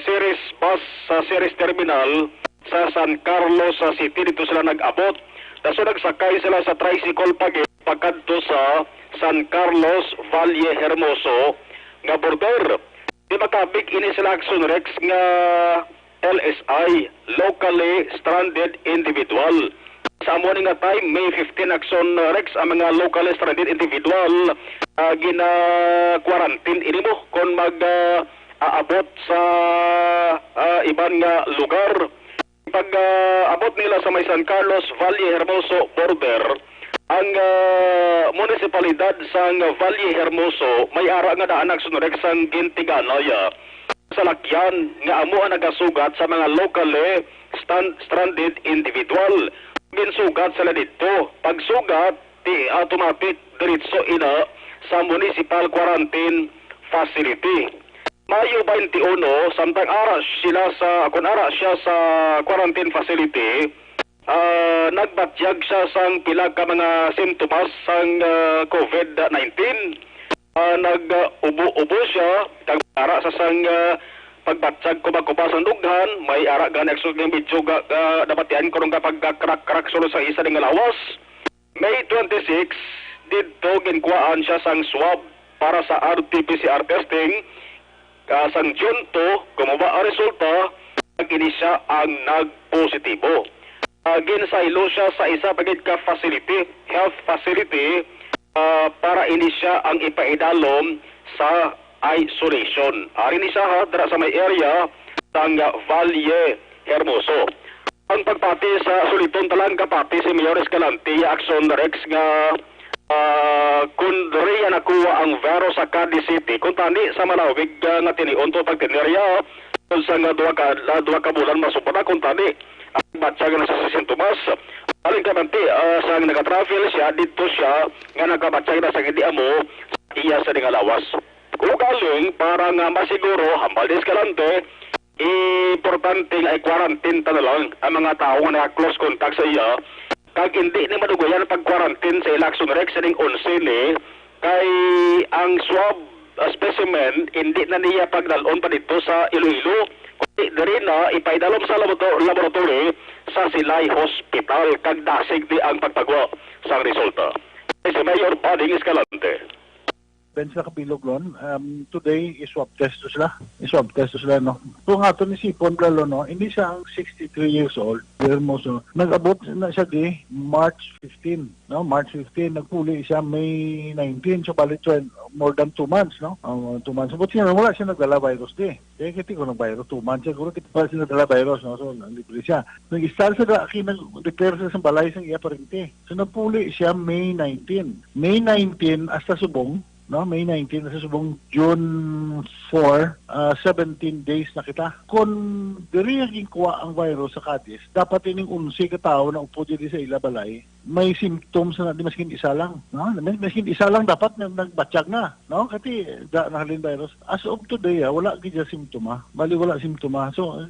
Ceres bus sa Ceres Terminal, sa San Carlos City, dito sila nag-abot. Daso nagsakay sila sa tricycle pagkadto sa San Carlos, Valle Hermoso nga border. Di makabig ini sila Action Rex nga LSI, Locally Stranded Individual. Sa amo nga time, May 15 Action Rex ang mga locally stranded individual gina-quarantine ini mo kung mag-aabot sa ibang lugar. Pag abot nila sa may San Carlos, Valle Hermoso border, ang munisipalidad sa Valle Hermoso may ara nga daan Action Rex sang Gintiganaya sa lakyan nga amo ang nagasugat sa mga locally stranded individual. Ginsugat sila dito. Pagsugat, automatic diretso ina sa municipal quarantine facility. Mayo 21, samtang ara siya sa quarantine facility, nagbatyag siya sang pila ka mga simptomas sang COVID-19. Nag-ubo siya, kag ara sa sang pagbatyag kubag-kubas ang dughan, may ara gani aksyon ng video napatian ko nung kapag krak-krak solo sa isa ng lawas. May 26, dito ginkuhaan siya sang swab para sa RT-PCR testing. Sang June 2, kumuha ang resulta, nag-ini siya ang nag-positibo. Ginsaylo siya sa isa pagid ka facility, health facility, para ini siya ang ipaidalom sa isolation. Ari ni siya dara sa may area ng Valle Hermoso. Ang pagpati sa suliton talang kapati si Mayor Escalante Action Rex nga kung riyan nakuha ang virus sa Cadiz City, kung tani sa malawig nga tinion to pagtinerya, kung sa nga dua ka bulan masupana, kung tani ang batsyaga na sa sintomas. Aling kamanti, sa nag-travel siya, dito siya, nga nagkabatsyaga na sa hindi amo, iya sa ningalawas. Kung galing, para nga masiguro, hambal di Escalante, importante nga i-quarantine ta na lang ang mga tao nga naka-close contact sa iya. Kag hindi ni madugoyan pag-quarantine sa Action Rex ning 11 ni kay ang swab specimen hindi na niya pagdalon pa dito sa Iloilo, kundi diri na ipaidalom sa laboratory sa Silay Hospital kag dasig di ang pagpagawa sa resulta. Si Mayor Pading Escalante. Ben sa kapilog ron, today iswab test to sila, no. Kung ato ni Sipon lalo, no, hindi siya ang 63 years old, Hermoso. Nag-abot na siya di March 15, no, March 15, nagpuli siya May 19, so balik more than 2 months, no, 2 months. But siya, wala siya nagdala virus di. Kaya kiti ko nag-virus, 2 months, siguro kiti pa siya nagdala virus, no, so libre siya. Nag-start siya, nag-repair siya sa balay sa iya parinti. So nagpuli siya May 19. May 19, hasta subong, no? May 19 sa subong June 4, 17 days na kita. Kung diri ang kuha ang virus sa Cadiz, dapat ining 11 ka tawo na upo diri sa ilabalay, may symptoms na di maskin isa lang, no? Maskin isa lang dapat nagbatsyag na, no? Kasi nahalin virus. As of today, wala gid simptoma. Bali wala simptoma. So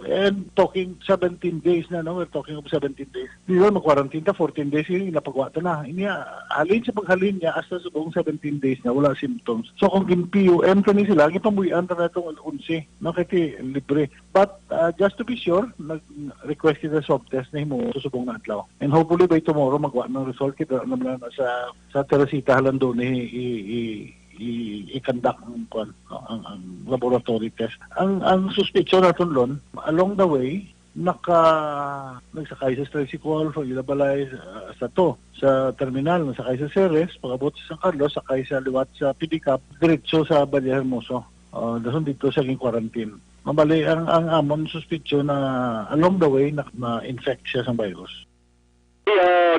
and talking 17 days na, no? We're talking of 17 days. Di ba mag-quarantine ta 14 days yung napagwa ta na. Ini halin sa paghalin niya hasta subong 17 days na wala symptoms. So kung gin-PUM to ni sila, gipambuyan ta na itong 11, no? Kasi libre. But just to be sure, nag-requested a swab test na himo sa subong na adlaw. And hopefully by tomorrow magwa ng result kita naman na sa Teresita Halando ni i-conduct ang laboratory test. Ang suspicion natin lon, along the way nagsakay sa tricycle from Ilabalay sa terminal, nagsakay sa Ceres, pagabot sa San Carlos, sakay sa liwat sa Pidicap, diretso sa Valle Hermoso. Dason dito sa quarantine. Mabali ang amon suspicion na along the way na-infect siya sa virus.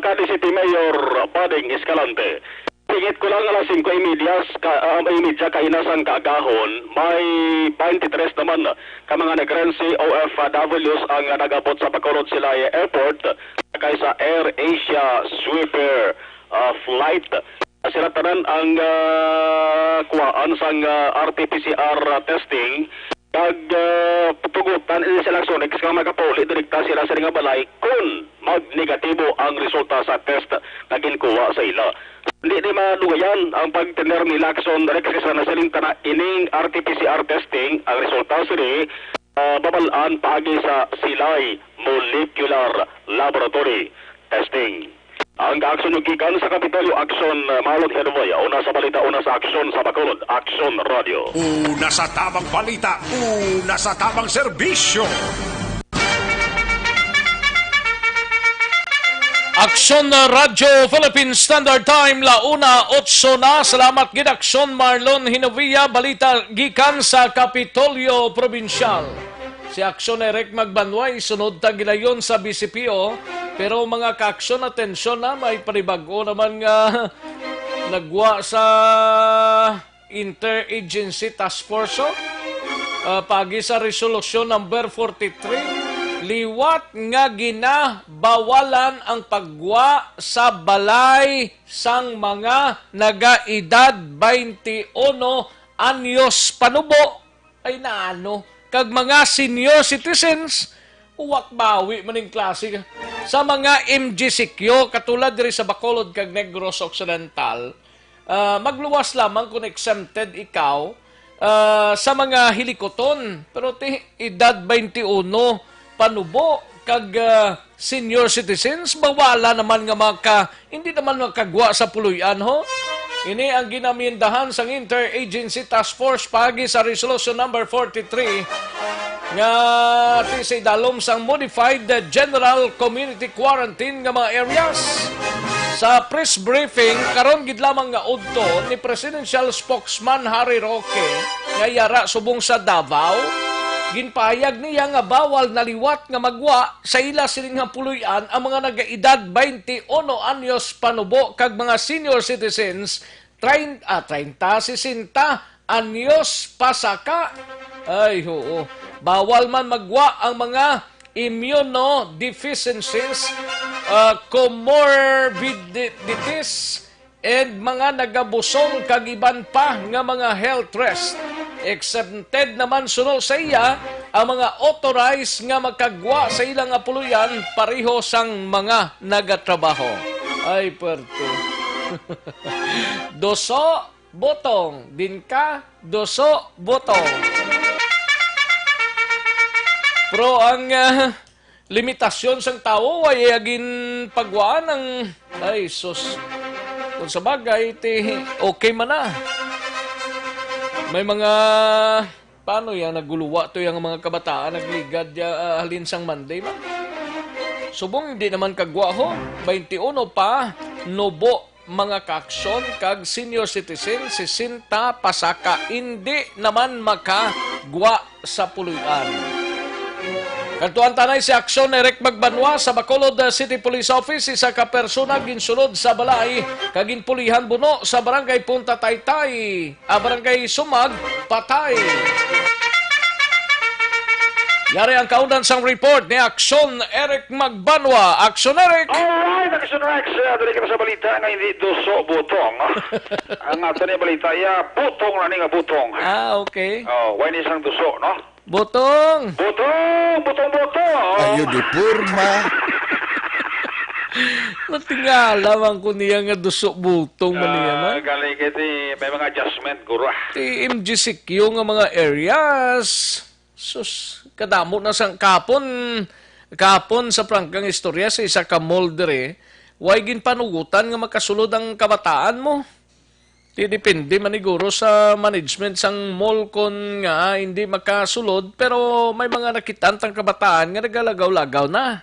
Cadiz City Mayor Bading Escalante. Higit ko lang alas 5:30 kainasan kaagahon, may 23 naman ka mga nagrensi OFWs ang nagabot sa Bacolod Silaya Airport kay sa Air Asia Swiffair flight. Sila tanan ang kuhaan sang RT-PCR testing. Putugutan in seleksyon sa mga kapuli, direkta sila sa nga balay kung mag-negatibo ang resulta sa test na ginkuha sa ila. Hindi di malugayan ang pagtener ni Lacson Rex na siling na ining RT-PCR testing, ang resulta sila babalaan paagi sa Silay Molecular Laboratory Testing. Ang aksyon yung gikan sa Kapitolyo, Aksyon Marlon Herboya. Una sa balita, una sa aksyon sa Bacolod, Aksyon Radio. Una sa tamang balita, una sa tamang serbisyo. Aksyon Radio Philippine Standard Time, launa 8 na. Salamat gid Aksyon Marlon Hinovia, balita gikan sa Kapitolyo Provincial. Si Aksyon Eric Magbanway, sunod ta gilayon sa BCPO, pero mga ka-aksyon, atensyon na, may panibago naman nga nagwa sa Interagency Task Force. Pagi sa Resolution number 43, liwat nga ginabawalan ang pagwa sa balay sang mga nagaedad 21 anyos panubo. Ay naano, kag mga senior citizens, uwak bawi maning klase sa mga MGCQ katulad diri sa Bacolod kag Negros Occidental. Magluwas lamang kung exempted ikaw sa mga hilikoton, pero edad 21 panubo kag senior citizens, bawala naman nga hindi naman makagwa sa puluyan ho. Ini ang ginamiendahan sa Interagency Task Force pagi sa Resolution number 43 nga sa dalom sang Modified General Community Quarantine nga mga areas. Sa press briefing karon gid lamang nga udto ni Presidential Spokesman Harry Roque nga yara subong sa Davao, ginpahayag niya nga bawal na liwat nga magwa sa ila sining nga puluyan ang mga nagaedad 21 anyos panubo kag mga senior citizens 30 60 anyos pasaka. Ay oo. Bawal man magwa ang mga immunodeficiencies, comorbidities, and mga nagabusong kag iban pa nga mga health risk. Exempted naman sunod sa iya ang mga authorized nga magkagwa sa ilang puluyan pareho sang mga nagatrabaho. Ay perto. Doso botong din ka, doso botong. Pero ang limitasyon sang tao ay agin pagwaan ng ay sus. Kung sa bagay, okay man na. May mga, paano yan, naguluwa to yung mga kabataan, nagligad halin sang Monday man. Subong hindi naman kagwa ho, 21 pa, nubo mga kaaksyon, kag senior citizen, 60 pasaka, hindi naman makagwa sa puluyan. Kantuan tanay si Aksyon Eric Magbanwa sa Bacolod City Police Office, isa ka persona ginsulod sa balay kagin pulihan buno sa barangay Punta Taytay, barangay Sumag, patay. Yari ang kaunan sang report ni Aksyon Eric Magbanwa. Aksyon Eric! Alright, Aksyon Rex. Dali ka sa balita nga hindi duso butong. Ang ato niya balita, butong na nga butong. Okay. Why ni isang duso, no? Butong! Butong! Ayo di purma. Natingalaman ko niya nga duso butong man niya man. Galing kiti, may mga adjustment, guro. Ti MGCQ nga mga areas. Sus, kadamo na sang kapon sa prangkang istorya sa isa ka molder way ginpanugutan nga makasulod ang kabataan mo. Di depende maniguro sa management sang mall kon nga hindi makasulod pero may mga nakitan tang kabataan nga nagalagaw-lagaw na.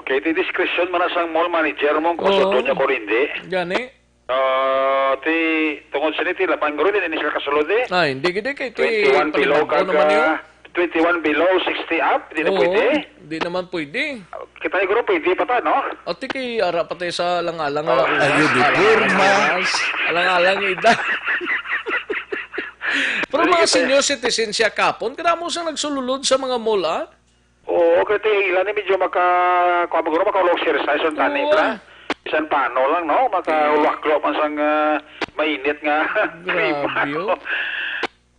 Okay. Di discretion man sang mall manager mo kung sudod niya ko hindi. Gani. Ti tungod sa niti lapan guro din ini siya kasulod hindi gidi kay 21 below kaga 21 below, 60 up, di na pwede? Di naman pwede. Kita siguro pwede pa ta, no? O tiki, ara patay sa alang-alang. Ayo di purma. Alang-alang ida. Pero mga senior citizen siya kapon, kada mo siyang nagsululod sa mga mall, Oo, kasi ilan ni medyo makaulog exercise on tanip na. Isan pano lang, no? Makaulak-ulak man sang mainit nga. Grabe yun.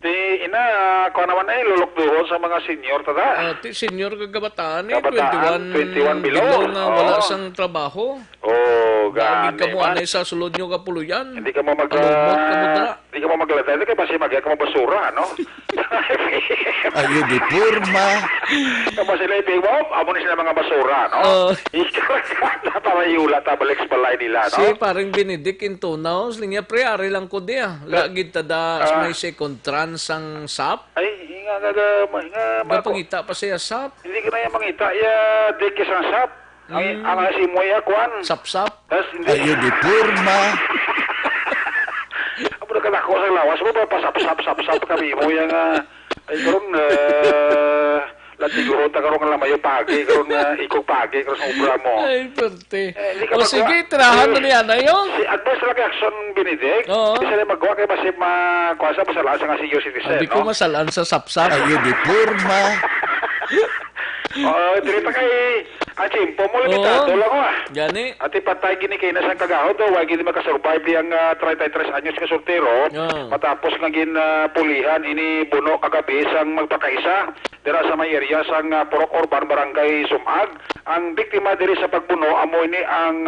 Di ko naman lulok doon sa mga senior tada. Senior kagabataan 21 below nga wala sang trabaho. Gani ka mo anay sa sulod nyo kapuluyan. Hindi ka mo maglatay kay basi magya ka mo basura, no? Ayo di purma. Kapag sila ibig mo, amo ni sila mga basura, no? Ikaw para yula balik sa balay nila, no? Si parang Benedict Intunaw, linya pre ari lang ko dia. Lagi tada sa may second trans ang SAP. Ay, nga pangita pa siya SAP. Hindi ka na yung mangita, dikis ang SAP. Ang si Moya Kwan. Sap-sap. Ayo di purma. Amo na kalako sa lawas mo ba pasap-sap kami mo yung ay karon latiguro ta karon lamayo pagi karon ikog pagi karon sa obra mo. Ay perte. O sige, tirahan mo niya na yun. Si Advice lang Aksyon Benedict. Isa na magawa kay basi makuasa masalaan sa senior citizen. Hindi ko masalaan sa sap-sap. Ayo di purma. Dito kay Achimpo mo limitado lang Gani. Ati patay gini kay nasang kagahod wag gini makasurvive diyang 33 anyos ka soltero. Matapos nga gin pulihan ini buno kagabi sang magpakaisa dira sa may area sang Purok Urban Barangay Sumag. Ang biktima diri sa pagbuno amo ini ang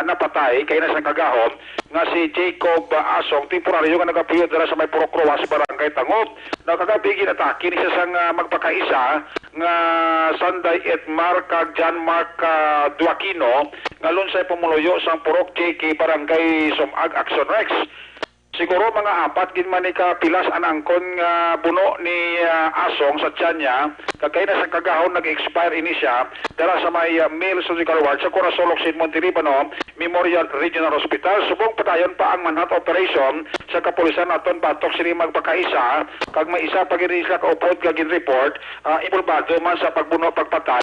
napatay kay nasang kagahod nga si Jacob Asong temporaryo nga nagapuyo dira sa may Purok Ruas Barangay Tangop. Nakagabi ginatake ni sang magpakaisa nga Sanday Edmar kag John Mark Duaquino ngalon sa pumuluyo sang Purok JK Barangay Sumag Aksyon Rex. Siguro mga apat gin man ka pilas anangkon nga buno ni Asong sa tiyan niya kagay na sa kagahon nag-expire ini siya dara sa may Male Surgical Ward sa Corazon Occidente Monterribano Memorial Regional Hospital. Subong padayon pa ang manhunt operation sa kapulisan aton batok sini magpakaisa kag may isa pa gid sila kaupod kag report involvado man sa pagbuno pagpatay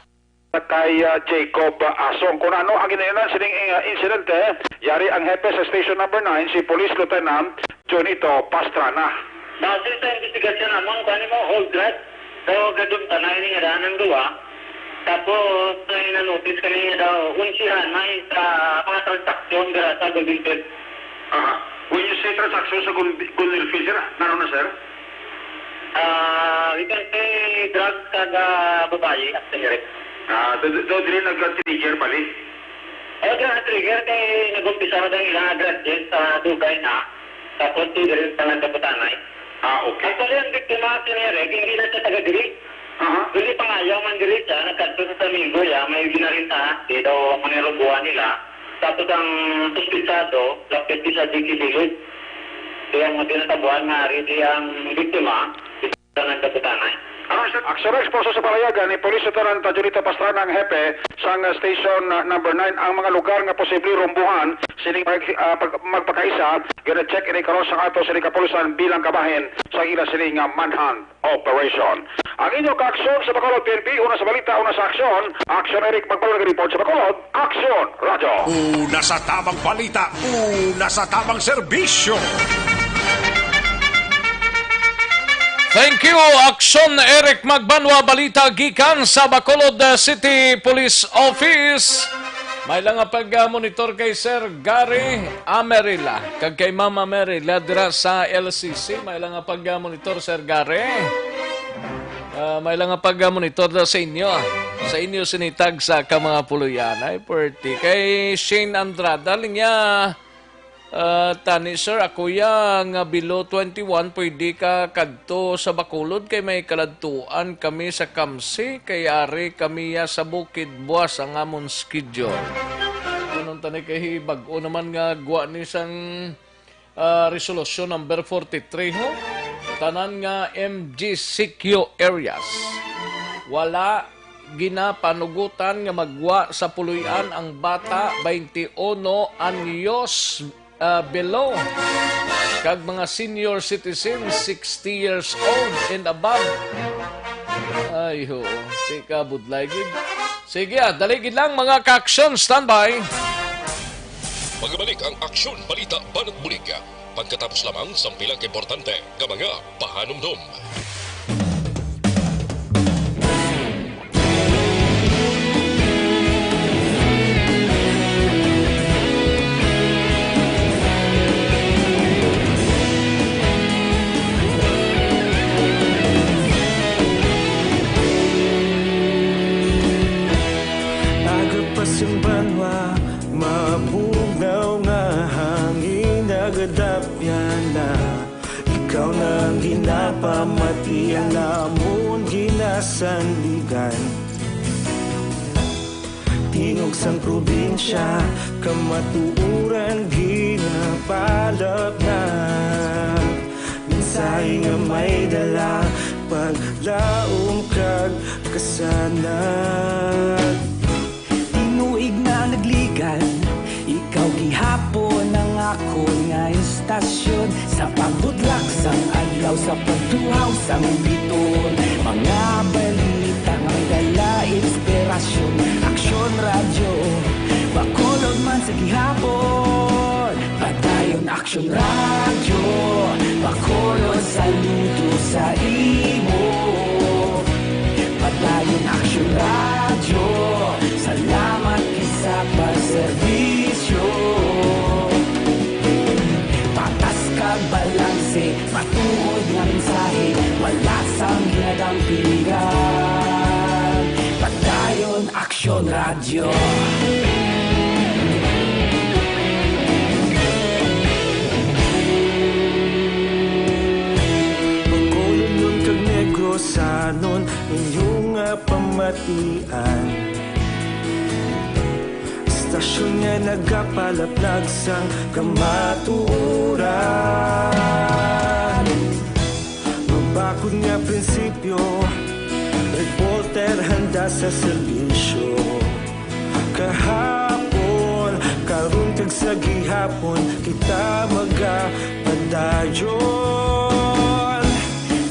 kay Jacob Asong. Kung ano ang ginayon sining insidente, yari ang hepe sa station number 9 si Police Lieutenant Jonito Pastrana. Base sa investigasyon namang kanimo hold right. So gadum tanay ni nga ng duwa. Tapos ay na-notice kanina daw unsihan may sa mga transaksyon sa Golden. When you say transaction sa Golden Fisher, naroon na sir? We can say drugs kada babae at senior. Doon din nag-trigger balik? Nag-trigger kay nag-umpisa na ng ilang addresses sa Dubai na tapos rin sa Nagkaputanay. Okay. Actually, ang biktima si Nerek, hindi na siya taga-diri. Hindi pa nga ayaw man-diri siya, nagkanto sa Domingo may binarinta, dito manirubuhan nila. Tapos ang suspisado, lapit sa Dikidilid. Kaya ang tinatabuhan nga rin ang biktima sa Nagkaputanay. Aksyon Exposo sa palayagan ni Police Lieutenant Jonito Pastrana ang hepe sang station number 9 ang mga lugar nga posible rumbuhan sining magpakaisa gonna check ini karon sa ato sining kapulisan bilang kabahin sa ila sining manhunt operation. Ang inyong kaaksyon sa Bacolod PNP, una sa balita, una sa aksyon. Aksyon Eric Magpalo nag-report sa Bacolod. Aksyon, Radyo. Una sa tamang balita, una sa tamang serbisyo. Thank you, Aksyon Eric Magbanwa, balita gikan sa Bacolod City Police Office. May lang pag-monitor kay Sir Gary Amerila, kag kay Mama Amerila dira sa LCC. May lang pag-monitor, Sir Gary. May lang pag-monitor sa inyo. Sa inyo sinitag sa mga puluyan. Ay, perti. Kay Shane Andrada, linya, tani, sir, ako yang below 21, pwede ka kadto sa Bacolod kay may kaladtuan kami sa Kamsi, kay ari kami sa Bukid Buas ang amon schedule. Anong tani kay bag-o naman nga guwa ni sang resolution number 43 ho? Tanan nga MGCQ areas. Wala ginapanugutan nga magwa sa puluyan ang bata 21 anyos below. Kag mga senior citizens 60 years old and above. Ay ho, tika budlay gid. Sige, daligid lang mga ka-aksyon, standby. Magbalik ang Aksyon Balita Banat Bulig. Pagkatapos lamang sa pilang importante ng mga pahanumdum. Agapasang banwa, mabugaw nga hangin nagadapyan na. Ikaw na ang ginapamatian namon ginasandigan. Tingog sang probinsya, kamatuuran ginapalap na. Minsay nga may dala, paglaom kag kasanag. Tinuig na nagligan, ikaw gihapon ang ako nga istasyon. Sa pagbudlak sang adlaw, sa pagtuhaw sang biton. Mga balita nga dala inspirasyon. Aksyon Radyo, Bacolod man sa gihapon. Padayon Aksyon Radyo, Bacolod saludo sa imo. Padayon Aksyon Radyo, salamat kisa pagserbisyo. Patas kag balanse, matuod nga mensahe, wala sang ginadang piligan. Padayon Aksyon Radyo. Bacolod nun kag Negrosanon, inyong pamatian. Istasyon nga nagapalaplag sang kamatuuran. Mabakod nga prinsipyo, reporter handa sa serbisyo. Kahapon, karon kag sa gihapon, kita magapadayon.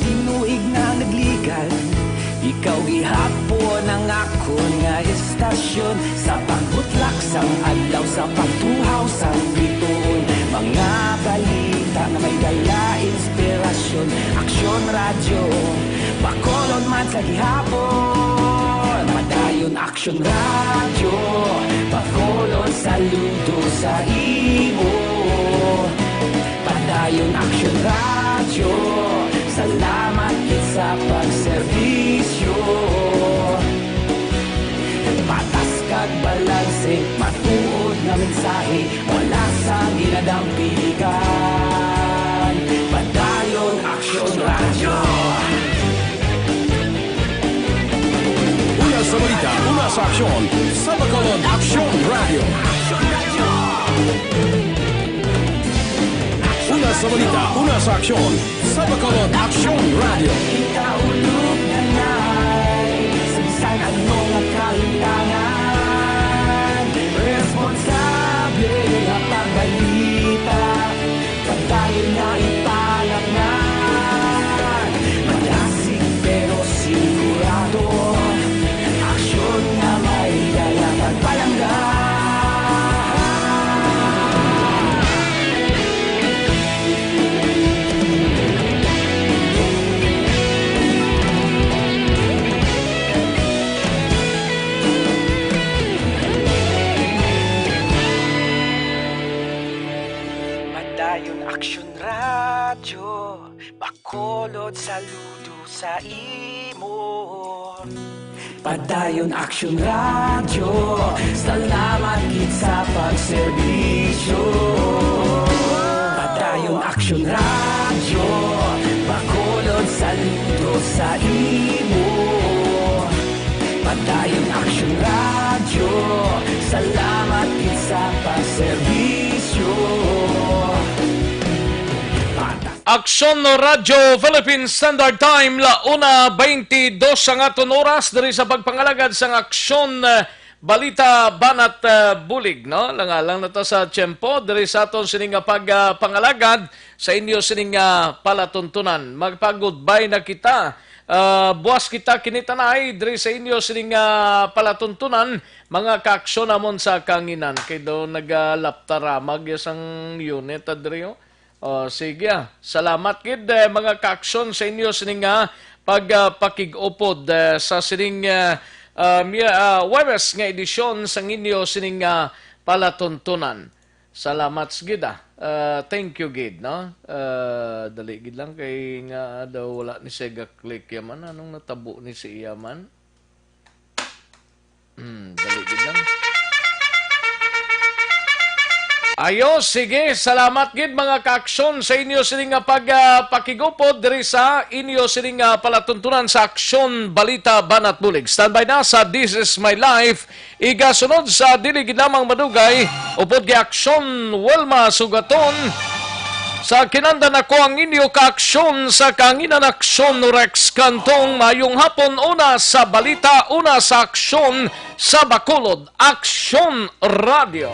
Tinuig na nagligan, ikaw gihapon ang ako nga istasyon. Sa pagbutlak sang adlaw, sa pagtuhaw sang biton. Mga balita na may dala inspirasyon. Aksyon Radyo, Bacolod man sa gihapon. Padayon Aksyon Radyo, Bacolod saludo sa imo. Padayon Aksyon Radyo, salamat sa pagserbisyo. Patas kag balanse, matuod nga mensahe, wala sang ginadang piligan. Padayon Aksyon Radyo. Una sa balita, una sa aksyon, sa Bacolod Aksyon Radio. Una sa balita, una sa aksyon, sa Bacolod Aksyon Radio. Ikaulog na na'y sabisan ano nga kahintangan. Responsable nga pagbalita, pagdayon na ipalaknan. Malasig pero si Bacolod, saludo sa imo. Padayon Action Radio, salamat gid sa pagserbisyo. Padayon Action Radio, Bacolod, saludo sa imo. Padayon Action Radio, salamat gid sa pagserbisyo. Aksyon Radio Philippine Standard Time la 1:22 ang aton oras diri sa pagpangalagad sang Aksyon Balita Banat Bulig, no? Langalang na to sa tiyempo diri sa aton sining pagpangalagad sa inyo sining palatuntunan. Magpa-goodbye na kita. Buwas kita kinitanay diri sa inyo sining palatuntunan mga kaaksyon namon sa kanginan kay do nagalaptaramag sang unit adri. Sige, salamat gid mga kaaksyon sa inyo sining pagpakig-upod sa sining Webes nga edisyon sa inyo sining palatuntunan. Salamat gid. Thank you gid, no? Dali gid lang kay nga daw wala ni Sega Click yaman. Anong natabo ni si Iyaman? Dali gid lang. Ayo, sige, salamat gid mga kaaksyon sa inyo sining pagpakigupod diri sa inyo sining palatuntunan sa Aksyon Balita Banat Bulig. Standby na sa This Is My Life. Igasunod sa dili gid lamang madugay upod gi Aksyon Wilma Sugaton. Sa kinandan ako ang inyo kaaksyon sa kanginan Aksyon Rex Cantong. Mayong hapon, una sa balita, una sa aksyon sa Bacolod, Aksyon Radio.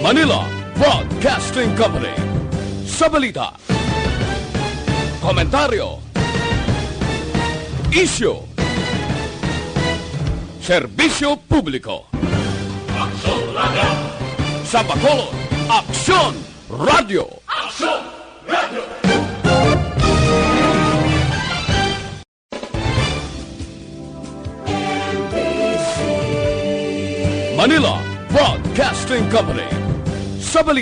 Manila Broadcasting Company. Sa balita, komentaryo, isyu, serbisyo publiko. Aksyon Radio. Sa Bacolod, Aksyon Radio. Aksyon Radio. Manila Broadcasting Company. Sa balita.